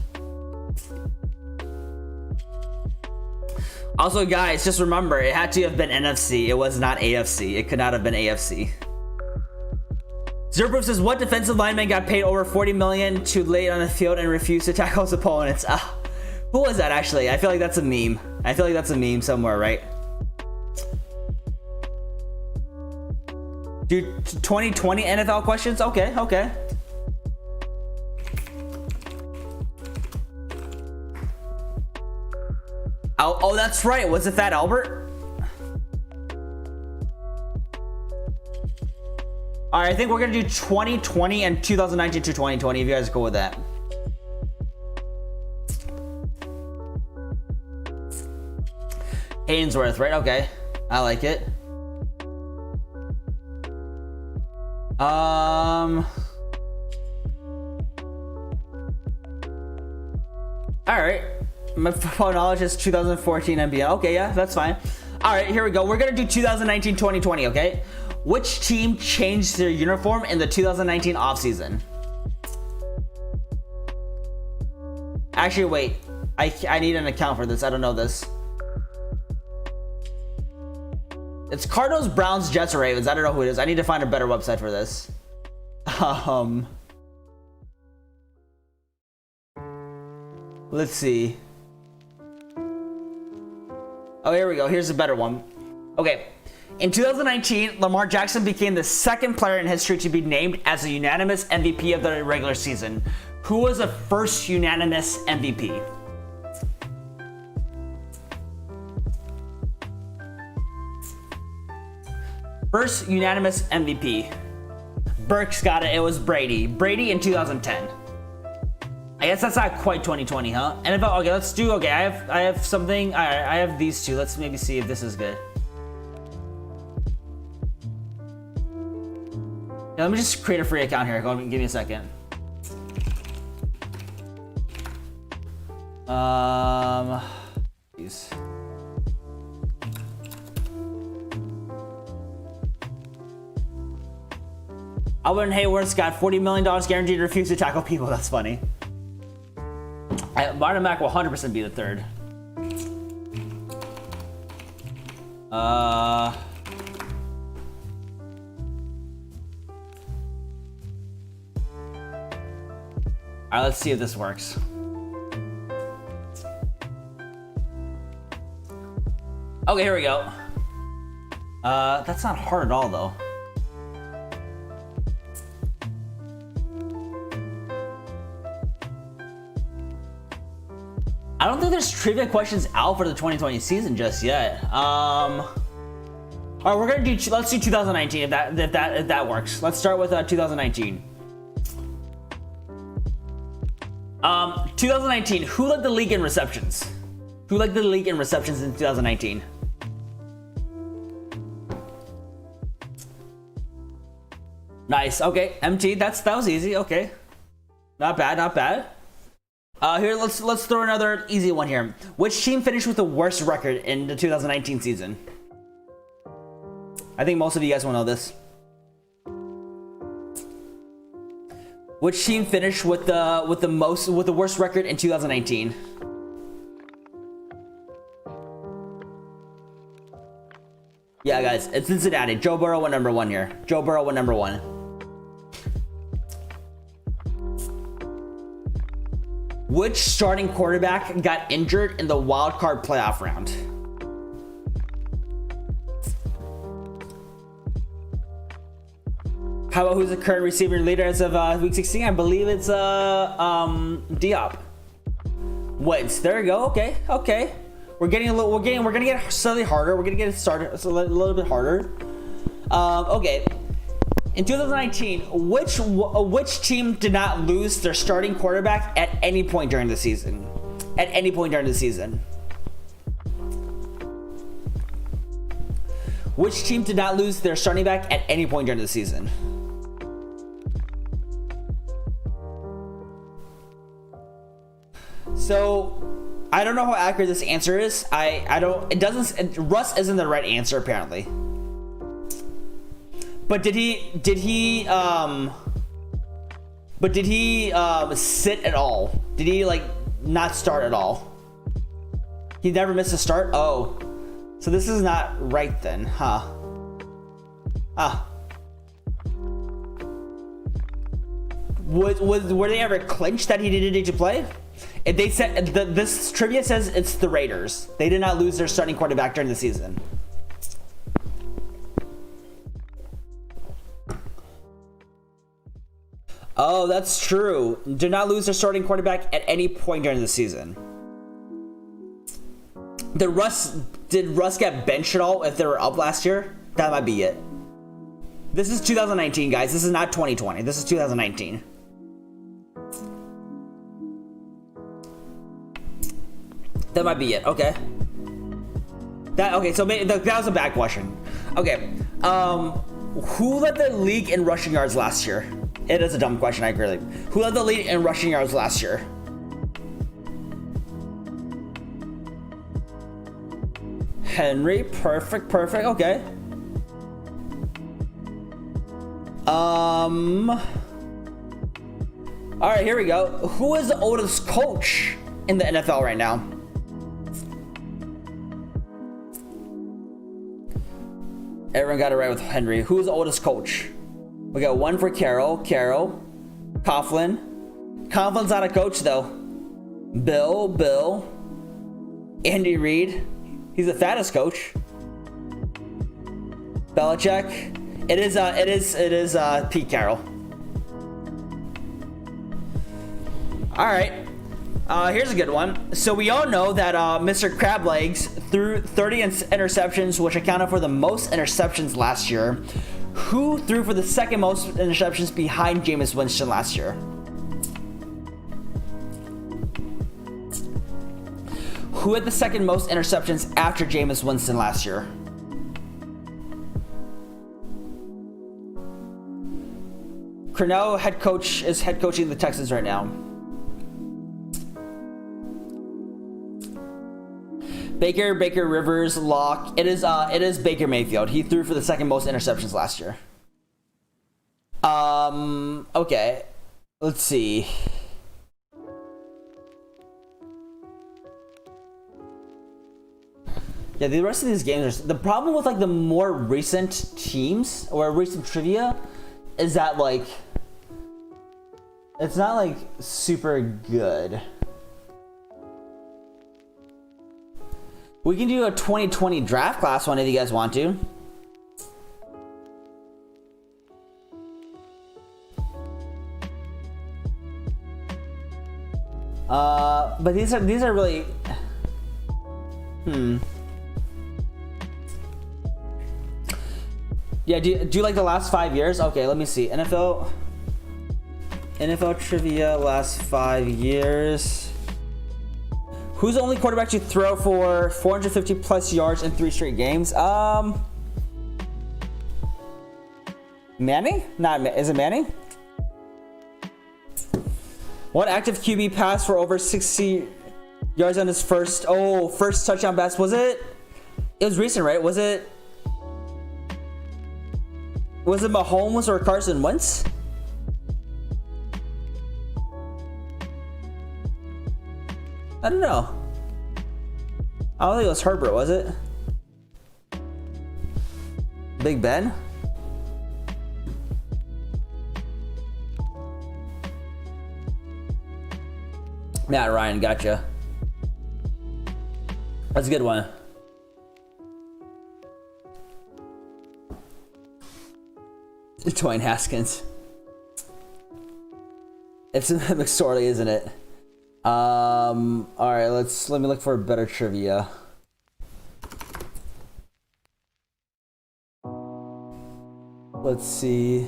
Speaker 1: Also, guys, just remember, it had to have been NFC. It was not AFC. It could not have been AFC. Zerproof says, what defensive lineman got paid over $40 million to lay on the field and refused to tackle his opponents? Who was that actually? I feel like that's a meme. I feel like that's a meme somewhere, right? Dude, 2020 NFL questions? Okay, okay. Oh, that's right. Was it Fat Albert? All right, I think we're gonna do 2020 and 2019 to 2020. If you guys go with that. Ainsworth, right? Okay, I like it. All right. My football knowledge is 2014 NBA. Okay, yeah, that's fine. All right, here we go. We're gonna do 2019, 2020. Okay. Which team changed their uniform in the 2019 offseason? Actually, wait. I need an account for this. I don't know this. It's Cardinals, Browns, Jets, or Ravens. I don't know who it is. I need to find a better website for this. Let's see. Oh, here we go. Here's a better one. Okay. In 2019, Lamar Jackson became the second player in history to be named as a unanimous MVP of the regular season. Who was the first unanimous MVP? First unanimous MVP. Burke's got it. It was Brady. Brady in 2010. I guess that's not quite 2020, huh? NFL. Okay, let's do. Okay, I have something. I have these two. Let's maybe see if this is good. Yeah, let me just create a free account here. Go on, give me a second. Jeez. Albert Hayward's got $40 million guaranteed to refuse to tackle people. That's funny. Marlon Mack will 100% be the third. Alright, let's see if this works. Okay, here we go. That's not hard at all, though. I don't think there's trivia questions out for the 2020 season just yet. All right, we're gonna do. Let's do 2019 if that works. Let's start with 2019. 2019. Who led the league in receptions? Who led the league in receptions in 2019? Nice. Okay, MT. That was easy. Okay, not bad. Not bad. Here, let's throw another easy one here. Which team finished with the worst record in the 2019 season? I think most of you guys will know this. Which team finished with the worst record in 2019? Yeah, guys, it's Cincinnati. Joe Burrow went number one here. Joe Burrow went number one. Which starting quarterback got injured in the wild card playoff round? How about who's the current receiver leader as of week 16? I believe it's Diop. Woods. There we go. Okay. Okay. We're gonna get slightly harder. We're gonna get it started a little bit harder. Okay. In 2019, which team did not lose their starting quarterback at any point during the season? At any point during the season. Which team did not lose their starting back at any point during the season? So, I don't know how accurate this answer is. Russ isn't the right answer apparently. But did he sit at all? Did he like not start at all? He never missed a start? Oh. So this is not right then, huh? Were they ever clinched that he didn't need to play? If they said this trivia says it's the Raiders. They did not lose their starting quarterback during the season. Oh, that's true. Did not lose their starting quarterback at any point during the season. Did Russ get benched at all if they were up last year? That might be it. This is 2019, guys. This is not 2020. This is 2019. That might be it. Okay. So that was a bad question. Okay. Who led the league in rushing yards last year? It is a dumb question, I agree. Who led the league in rushing yards last year? Henry, perfect, okay. All right, here we go. Who is the oldest coach in the NFL right now? Everyone got it right with Henry. Who's the oldest coach? We got one for Carroll, Coughlin. Coughlin's not a coach though. Bill, Andy Reid. He's the fattest coach. Belichick. It is Pete Carroll. All right. Here's a good one. So we all know that Mr. Crablegs threw 30 interceptions, which accounted for the most interceptions last year. Who threw for the second most interceptions behind Jameis Winston last year? Who had the second most interceptions after Jameis Winston last year? Cornell is head coaching the Texans right now. Baker, Rivers, Locke. It is Baker Mayfield. He threw for the second most interceptions last year. Okay. Let's see. Yeah, the rest of these games are... The problem with, like, the more recent teams or recent trivia is that, like... It's not, like, super good. We can do a 2020 draft class one if you guys want to. But these are really... Yeah, do you like the last 5 years? Okay, let me see. NFL trivia last 5 years. Who's the only quarterback to throw for 450 plus yards in 3 straight games? Manning? Is it Manning? What active QB passed for over 60 yards on his first touchdown pass? Was it? It was recent, right? Was it Mahomes or Carson Wentz? I don't know. I don't think it was Herbert, was it? Big Ben? Matt Ryan, gotcha. That's a good one. Dwayne Haskins. It's McSorley, isn't it? All right, let me look for a better trivia. Let's see.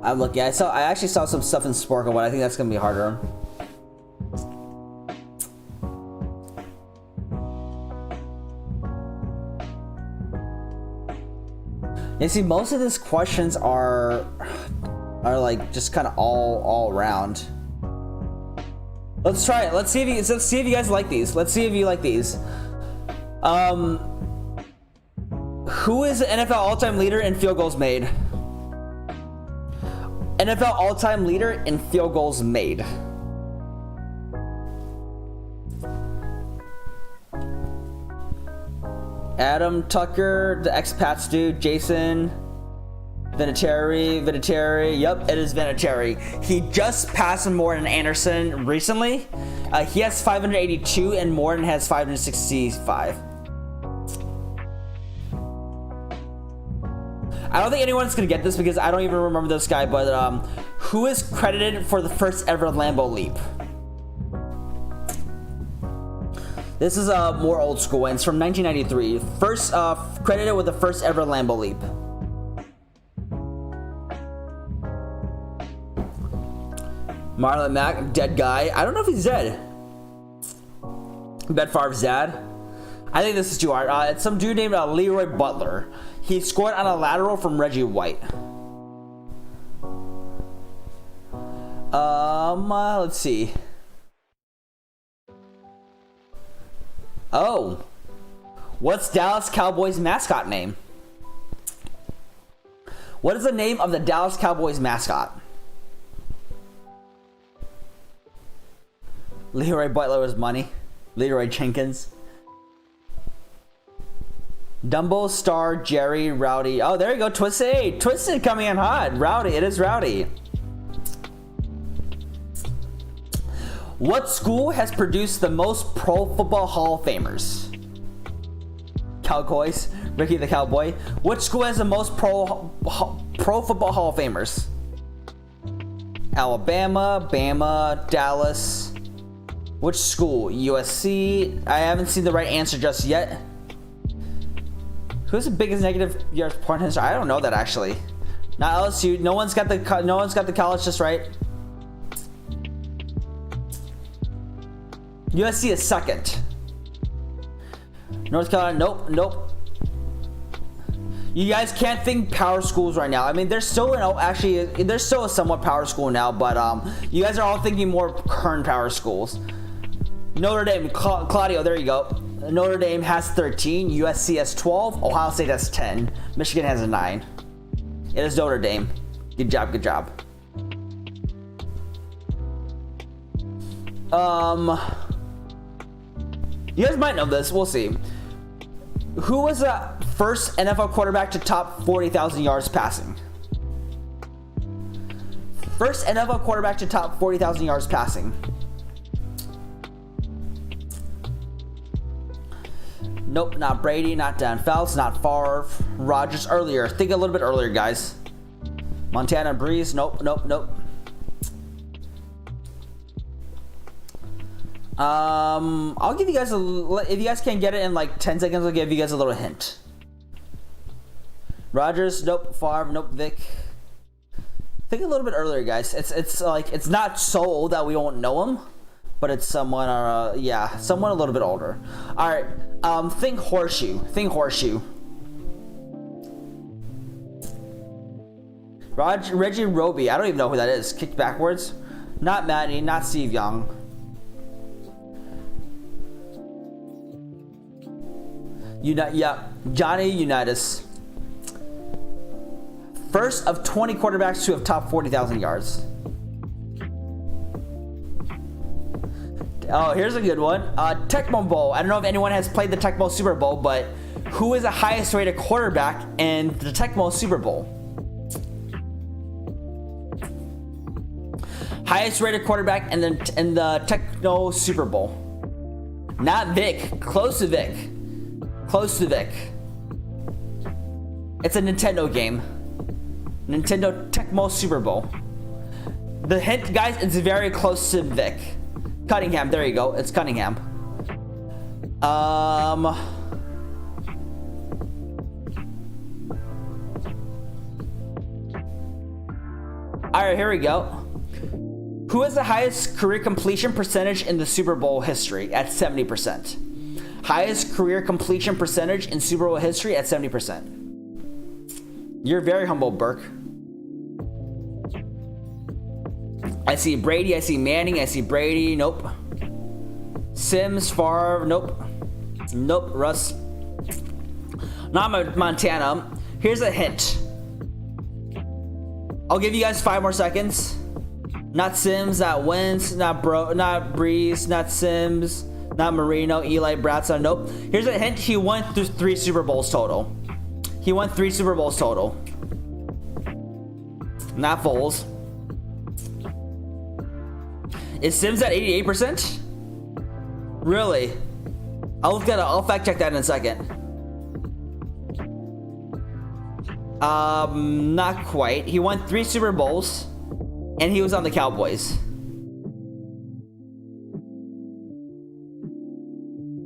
Speaker 1: I'm looking. I actually saw some stuff in Sparkle, but I think that's gonna be harder. You see, most of these questions are like just kind of all around. Let's try it. Let's see if you guys like these. Let's see if you like these. Who is the NFL all-time leader in field goals made? NFL all-time leader in field goals made. Adam Tucker, the expats dude, Jason Vinatieri. Yep, it is Vinatieri. He just passed Morton Anderson recently. He has 582 and Morton has 565. I don't think anyone's gonna get this because I don't even remember this guy, but who is credited for the first ever Lambeau leap? This is more old school, and it's from 1993. First credited with the first ever Lambeau leap. Marlon Mack, dead guy. I don't know if he's dead. Bet Favre's dad. I think this is too hard. It's some dude named Leroy Butler. He scored on a lateral from Reggie White. Let's see. Oh. What's Dallas Cowboys mascot name? What is the name of the Dallas Cowboys mascot? Leroy Butler was money. Leroy Jenkins. Dumbo, Star, Jerry, Rowdy. Oh, there you go. Twisted. Hey, Twisted coming in hot. Rowdy. It is Rowdy. What school has produced the most Pro Football Hall of Famers? Cowboys. Ricky the Cowboy. Which school has the most Pro Football Hall of Famers? Alabama, Bama, Dallas. Which school? USC. I haven't seen the right answer just yet. Who's the biggest negative yards point history? I don't know that actually. Not LSU. No one's got the college just right. USC is second. North Carolina. Nope. You guys can't think power schools right now. I mean, there's still there's still a somewhat power school now, but you guys are all thinking more current power schools. Notre Dame, Claudio. There you go. Notre Dame has 13, USC has 12, Ohio State has 10, Michigan has a 9. It is Notre Dame. Good job. You guys might know this. We'll see. Who was the first NFL quarterback to top 40,000 yards passing? First NFL quarterback to top 40,000 yards passing. Nope, not Brady, not Dan Fouts, not Favre. Rodgers earlier. Think a little bit earlier, guys. Montana Breeze. Nope. I'll give you guys if you guys can't get it in like 10 seconds, I'll give you guys a little hint. Rodgers. Nope. Favre. Nope. Vic. Think a little bit earlier, guys. It's like it's not so old that we won't know him, but it's someone someone a little bit older. All right. Think horseshoe. Reggie Roby. I don't even know who that is. Kicked backwards. Not Matty. Not Steve Young. Johnny Unitas. First of 20 quarterbacks to have topped 40,000 yards. Oh, here's a good one. Tecmo Bowl. I don't know if anyone has played the Tecmo Super Bowl, but who is the highest rated quarterback in the Tecmo Super Bowl? Highest rated quarterback in the Tecmo Super Bowl. Not Vic. Close to Vic. It's a Nintendo game. Nintendo Tecmo Super Bowl. The hint, guys, it's very close to Vic. Cunningham, there you go. It's Cunningham. Alright, here we go. Who has the highest career completion percentage in the Super Bowl history at 70%? Highest career completion percentage in Super Bowl history at 70%. You're very humble, Burke. I see Brady, I see Manning, I see Brady, nope. Sims, Favre, nope. Russ. Not Montana. Here's a hint. I'll give you guys 5 more seconds. Not Sims, not Wentz, not Breeze, not Sims, Not Marino, Eli, Bradson. Nope. Here's a hint. He won 3 Super Bowls total. He won 3 Super Bowls total. Not Foles. Is Sims at 88%? Really? I'll fact check that in a second. Not quite. He won 3 Super Bowls, and he was on the Cowboys.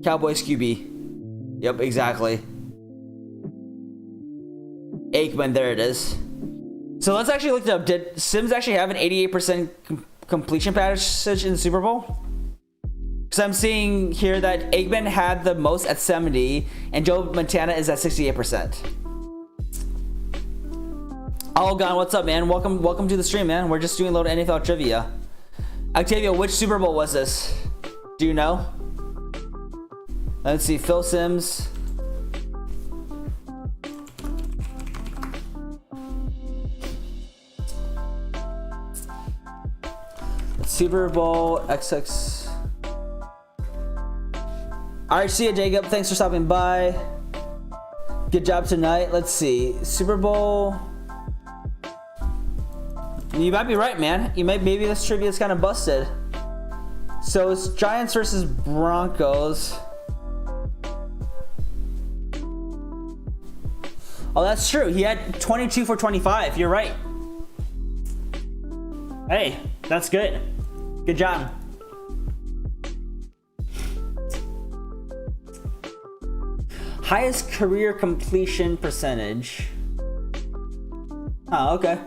Speaker 1: Cowboys QB. Yep, exactly. Aikman, there it is. So let's actually look it up. Did Sims actually have an 88% completion percentage in the Super Bowl? Because I'm seeing here that Aikman had the most at 70, and Joe Montana is at 68%. Oh, Gone, what's up, man? Welcome to the stream, man. We're just doing a little NFL trivia. Octavio, which Super Bowl was this? Do you know? Let's see, Phil Sims. Super Bowl XX. Alright, see you, Jacob. Thanks for stopping by. Good job tonight. Let's see. Super Bowl. You might be right, man. Maybe this trivia is kind of busted. So it's Giants versus Broncos. Oh, that's true. He had 22 for 25. You're right. Hey, that's good. Good job. Highest career completion percentage. Oh, okay.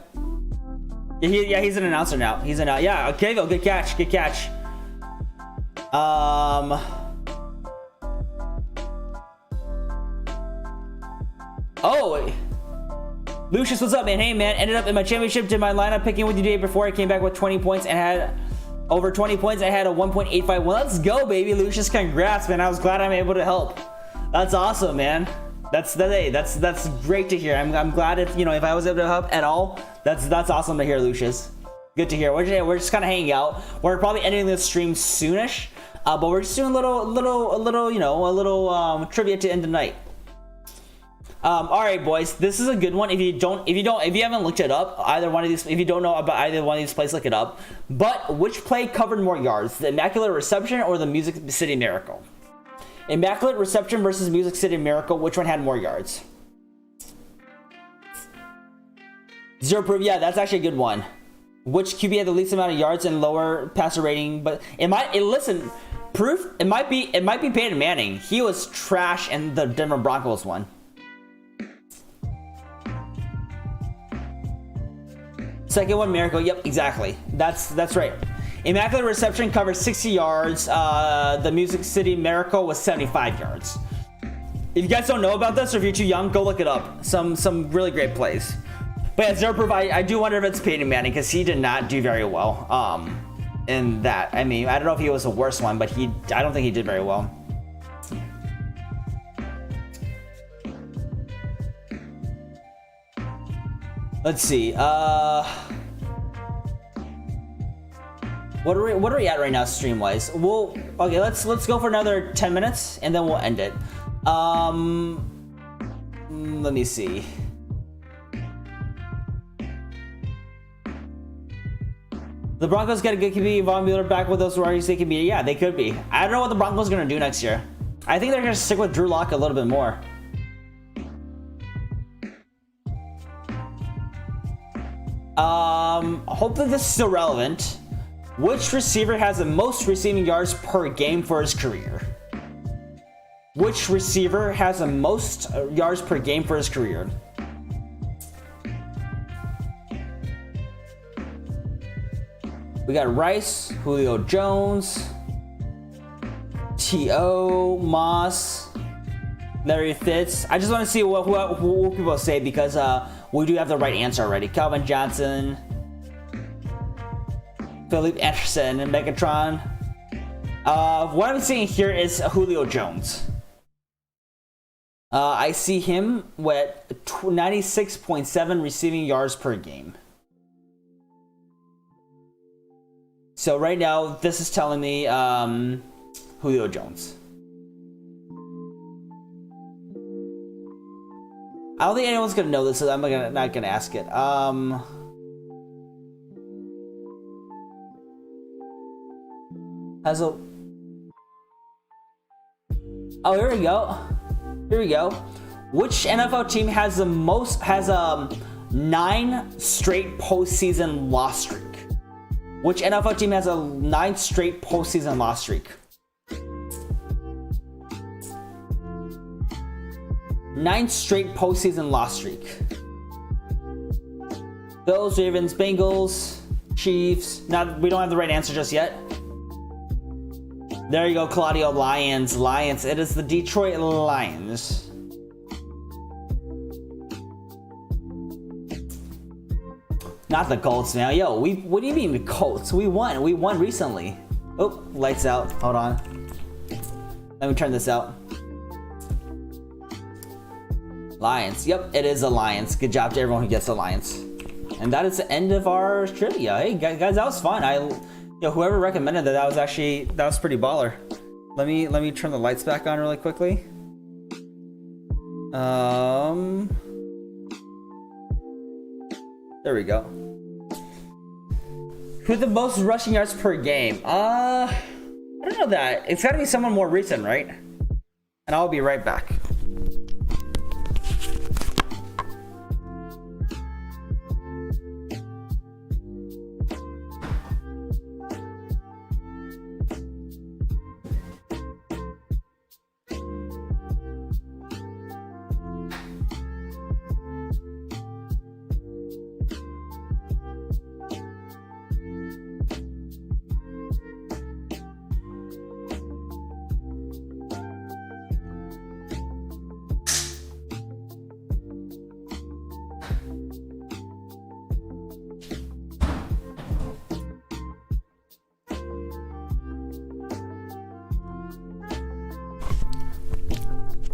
Speaker 1: Yeah, he's an announcer now. Yeah, okay, good catch. Good catch. Oh, Lucius, what's up, man? Hey, man. Ended up in my championship. Did my lineup picking with you today before I came back with 20 points and had over 20 points. I had a 1.85. Well, let's go, baby. Lucius, congrats, man. I was glad I'm able to help. That's awesome, man. That's great to hear. I'm glad if I was able to help at all. That's awesome to hear, Lucius. Good to hear. We're just kind of hanging out. We're probably ending this stream soonish, but we're just doing a little trivia to end the night. All right, boys. This is a good one. If you haven't looked it up, either one of these, if you don't know about either one of these plays, look it up. But which play covered more yards, the Immaculate Reception or the Music City Miracle? Immaculate Reception versus Music City Miracle. Which one had more yards? Zero proof. Yeah, that's actually a good one. Which QB had the least amount of yards and lower passer rating? But listen, proof. It might be Peyton Manning. He was trash in the Denver Broncos one. Second one, Miracle. Yep, exactly. That's right. Immaculate Reception covered 60 yards. The Music City Miracle was 75 yards. If you guys don't know about this, or if you're too young, go look it up. Some really great plays. But yeah, zero proof. I do wonder if it's Peyton Manning, because he did not do very well in that. I mean, I don't know if he was the worst one, but I don't think he did very well. Let's see. What are we at right now, stream wise? Okay. Let's go for another 10 minutes and then we'll end it. Let me see. The Broncos got a good QB. Von Miller back with those Warriors. They could be. Yeah, they could be. I don't know what the Broncos are gonna do next year. I think they're gonna stick with Drew Lock a little bit more. Hopefully this is still relevant. Which receiver has the most receiving yards per game for his career? Which receiver has the most yards per game for his career? We got Rice, Julio Jones, T.O., Moss, Larry Fitz. I just want to see what people say, because we do have the right answer already. Calvin Johnson, Philip Anderson, and Megatron. What I'm seeing here is Julio Jones. I see him with 96.7 receiving yards per game. So right now, this is telling me Julio Jones. I don't think anyone's gonna know this, so I'm not gonna ask it. Oh, here we go. Here we go. Which NFL team has 9 straight postseason loss streak? Which NFL team has a 9 straight postseason loss streak? 9 straight postseason loss streak. Bills, Ravens, Bengals, Chiefs. Now we don't have the right answer just yet. There you go, Claudio. Lions. It is the Detroit Lions. Not the Colts, man. Yo, what do you mean the Colts? We won recently. Oh, lights out. Hold on. Let me turn this out. Lions. Yep, it is the Lions. Good job to everyone who gets the Lions. And that is the end of our trivia. Hey guys, that was fun. Whoever recommended that was pretty baller. Let me turn the lights back on really quickly. There we go. Who's the most rushing yards per game? I don't know that. It's gotta be someone more recent, right? And I'll be right back.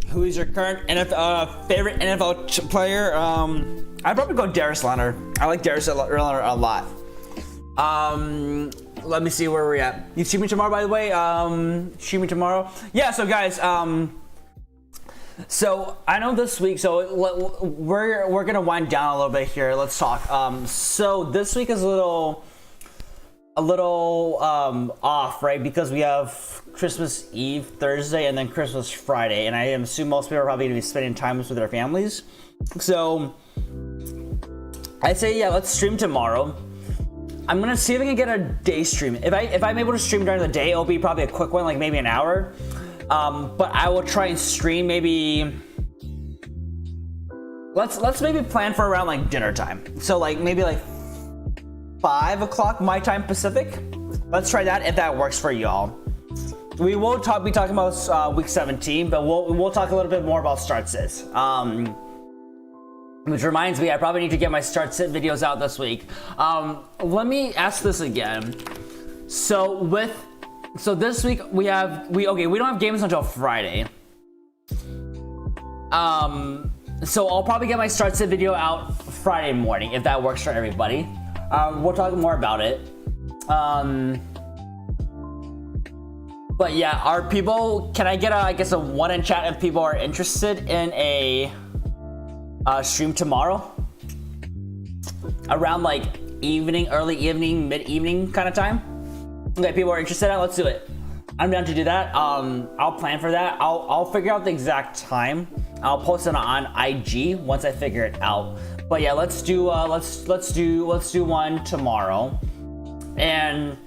Speaker 1: Who is your current favorite NFL player? I'd probably go Darius Leonard. I like Darius Leonard a lot. Let me see where we're at. You see me tomorrow, by the way. See me tomorrow. Yeah. So guys, so I know this week. So we're gonna wind down a little bit here. Let's talk. So this week is a little off, right? Because we have Christmas Eve Thursday and then Christmas Friday, and I assume most people are probably gonna be spending time with their families. So I say, yeah, let's stream tomorrow. I'm gonna see if I can get a day stream. If I'm able to stream during the day, it'll be probably a quick one, like maybe an hour. But I will try and stream maybe. Let's maybe plan for around like dinner time. So like maybe like 5 o'clock my time Pacific. Let's try that if that works for y'all. We will be talking about week 17, but we'll talk a little bit more about start sits. Which reminds me, I probably need to get my start sit videos out this week. Let me ask this again. So this week we don't have games until Friday. So I'll probably get my start sit video out Friday morning if that works for everybody. We'll talk more about it. But yeah, can I get a one in chat if people are interested in a stream tomorrow? Around like early evening, mid-evening kind of time? Okay, people are interested in it, let's do it. I'm down to do that. I'll plan for that. I'll figure out the exact time. I'll post it on IG once I figure it out. But yeah, let's do one tomorrow. And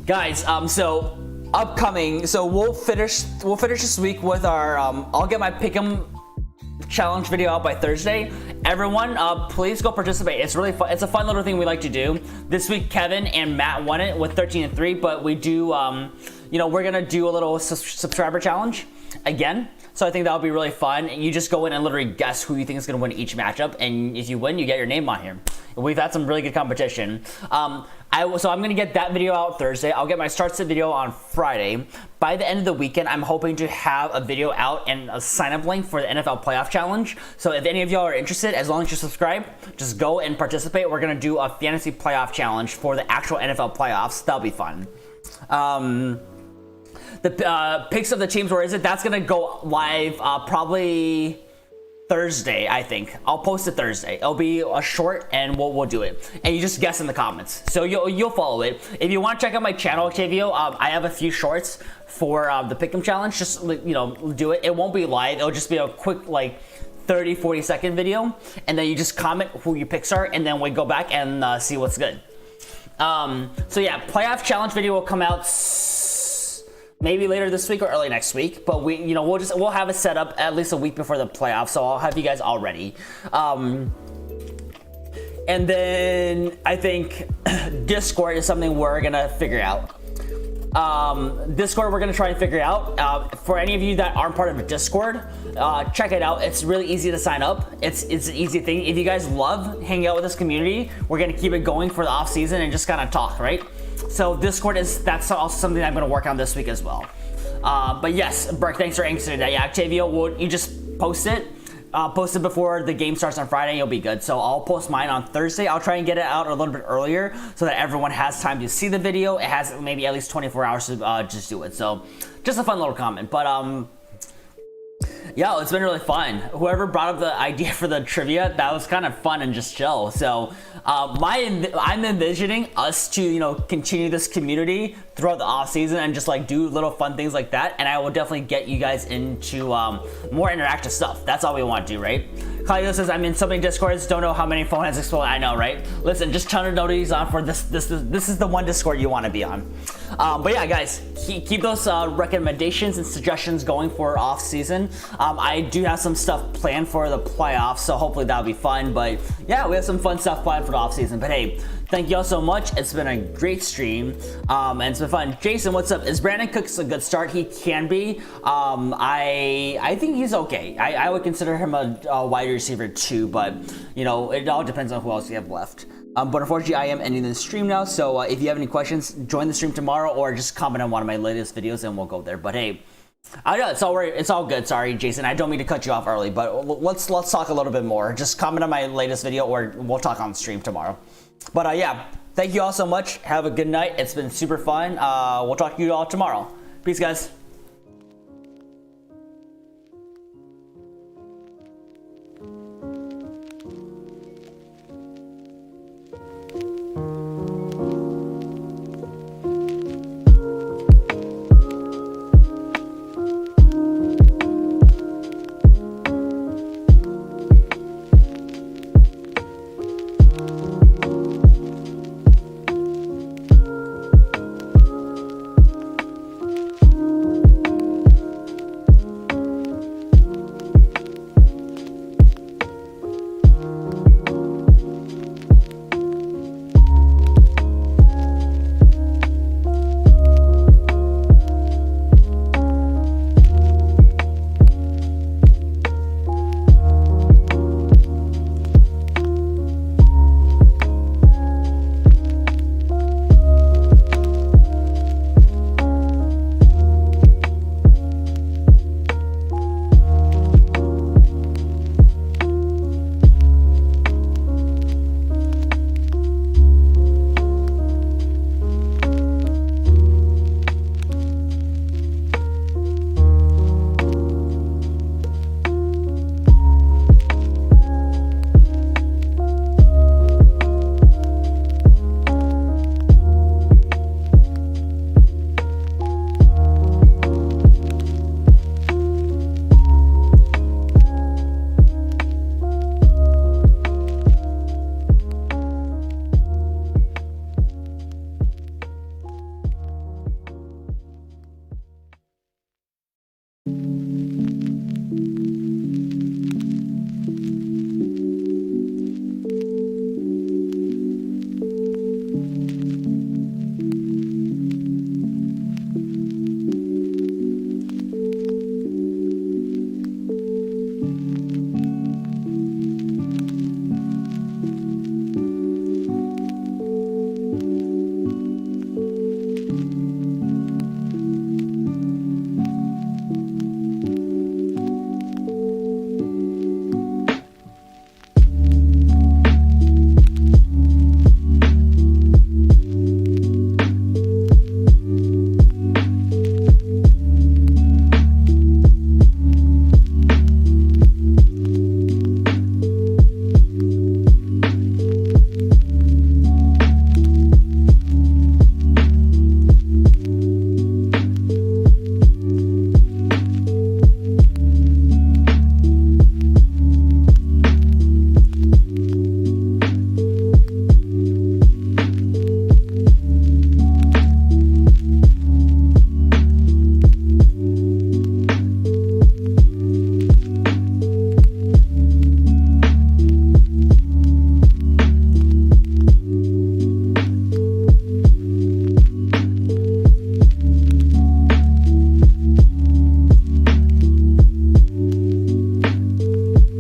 Speaker 1: guys, so upcoming, so we'll finish this week with our I'll get my pick'em challenge video out by Thursday. Everyone, please go participate. It's really fun. It's a fun little thing we like to do. This week, Kevin and Matt won it with 13-3, but we do, we're gonna do a little subscriber challenge again. So I think that'll be really fun. You just go in and literally guess who you think is gonna win each matchup, and if you win, you get your name on here. We've had some really good competition. So I'm gonna get that video out Thursday. I'll get my start sit video on Friday. By the end of the weekend, I'm hoping to have a video out and a sign up link for the NFL Playoff Challenge. So if any of y'all are interested, as long as you subscribe, just go and participate. We're gonna do a Fantasy Playoff Challenge for the actual NFL playoffs. That'll be fun. The picks of the teams, where is it? That's gonna go live probably Thursday, I think. I'll post it Thursday. It'll be a short, and we'll do it. And you just guess in the comments, so you'll follow it. If you want to check out my channel, Octavio, I have a few shorts for the Pick'em challenge. Just do it. It won't be live. It'll just be a quick 30-40 second video, and then you just comment who your picks are, and then we go back and see what's good. So yeah, playoff challenge video will come out maybe later this week or early next week, but we'll have it set up at least a week before the playoffs, so I'll have you guys all ready. And then I think Discord is something we're gonna figure out. Discord, we're gonna try and figure out. For any of you that aren't part of a Discord, check it out. It's really easy to sign up. It's an easy thing. If you guys love hanging out with this community, we're gonna keep it going for the off season and just kind of talk, right? So Discord that's also something I'm gonna work on this week as well. But yes, Burke, thanks for answering that. Yeah, Octavio, you just post it. Post it before the game starts on Friday, you'll be good. So I'll post mine on Thursday. I'll try and get it out a little bit earlier so that everyone has time to see the video. It has maybe at least 24 hours to just do it. So just a fun little comment. But yeah, it's been really fun. Whoever brought up the idea for the trivia, that was kind of fun and just chill. So I'm envisioning us to continue this community throughout the off season and just do little fun things like that. And I will definitely get you guys into more interactive stuff. That's all we want to do, right? Claudio says, I'm in so many Discords, don't know how many phone has exploded. I know, right? Listen, just turn the notifications on for this. This is the one Discord you want to be on. But yeah, guys, keep those recommendations and suggestions going for off season. I do have some stuff planned for the playoffs, so hopefully that'll be fun. But yeah, we have some fun stuff planned for the off season. But hey, thank you all so much. It's been a great stream, and it's been fun. Jason, what's up? Is Brandon Cooks a good start? He can be. I think he's okay. I would consider him a wide receiver too, but it all depends on who else you have left. But unfortunately, I am ending the stream now. So if you have any questions, join the stream tomorrow or just comment on one of my latest videos and we'll go there. But hey, I know it's all good. Sorry, Jason. I don't mean to cut you off early, but let's talk a little bit more. Just comment on my latest video or we'll talk on the stream tomorrow. But yeah, thank you all so much. Have a good night. It's been super fun. We'll talk to you all tomorrow. Peace, guys.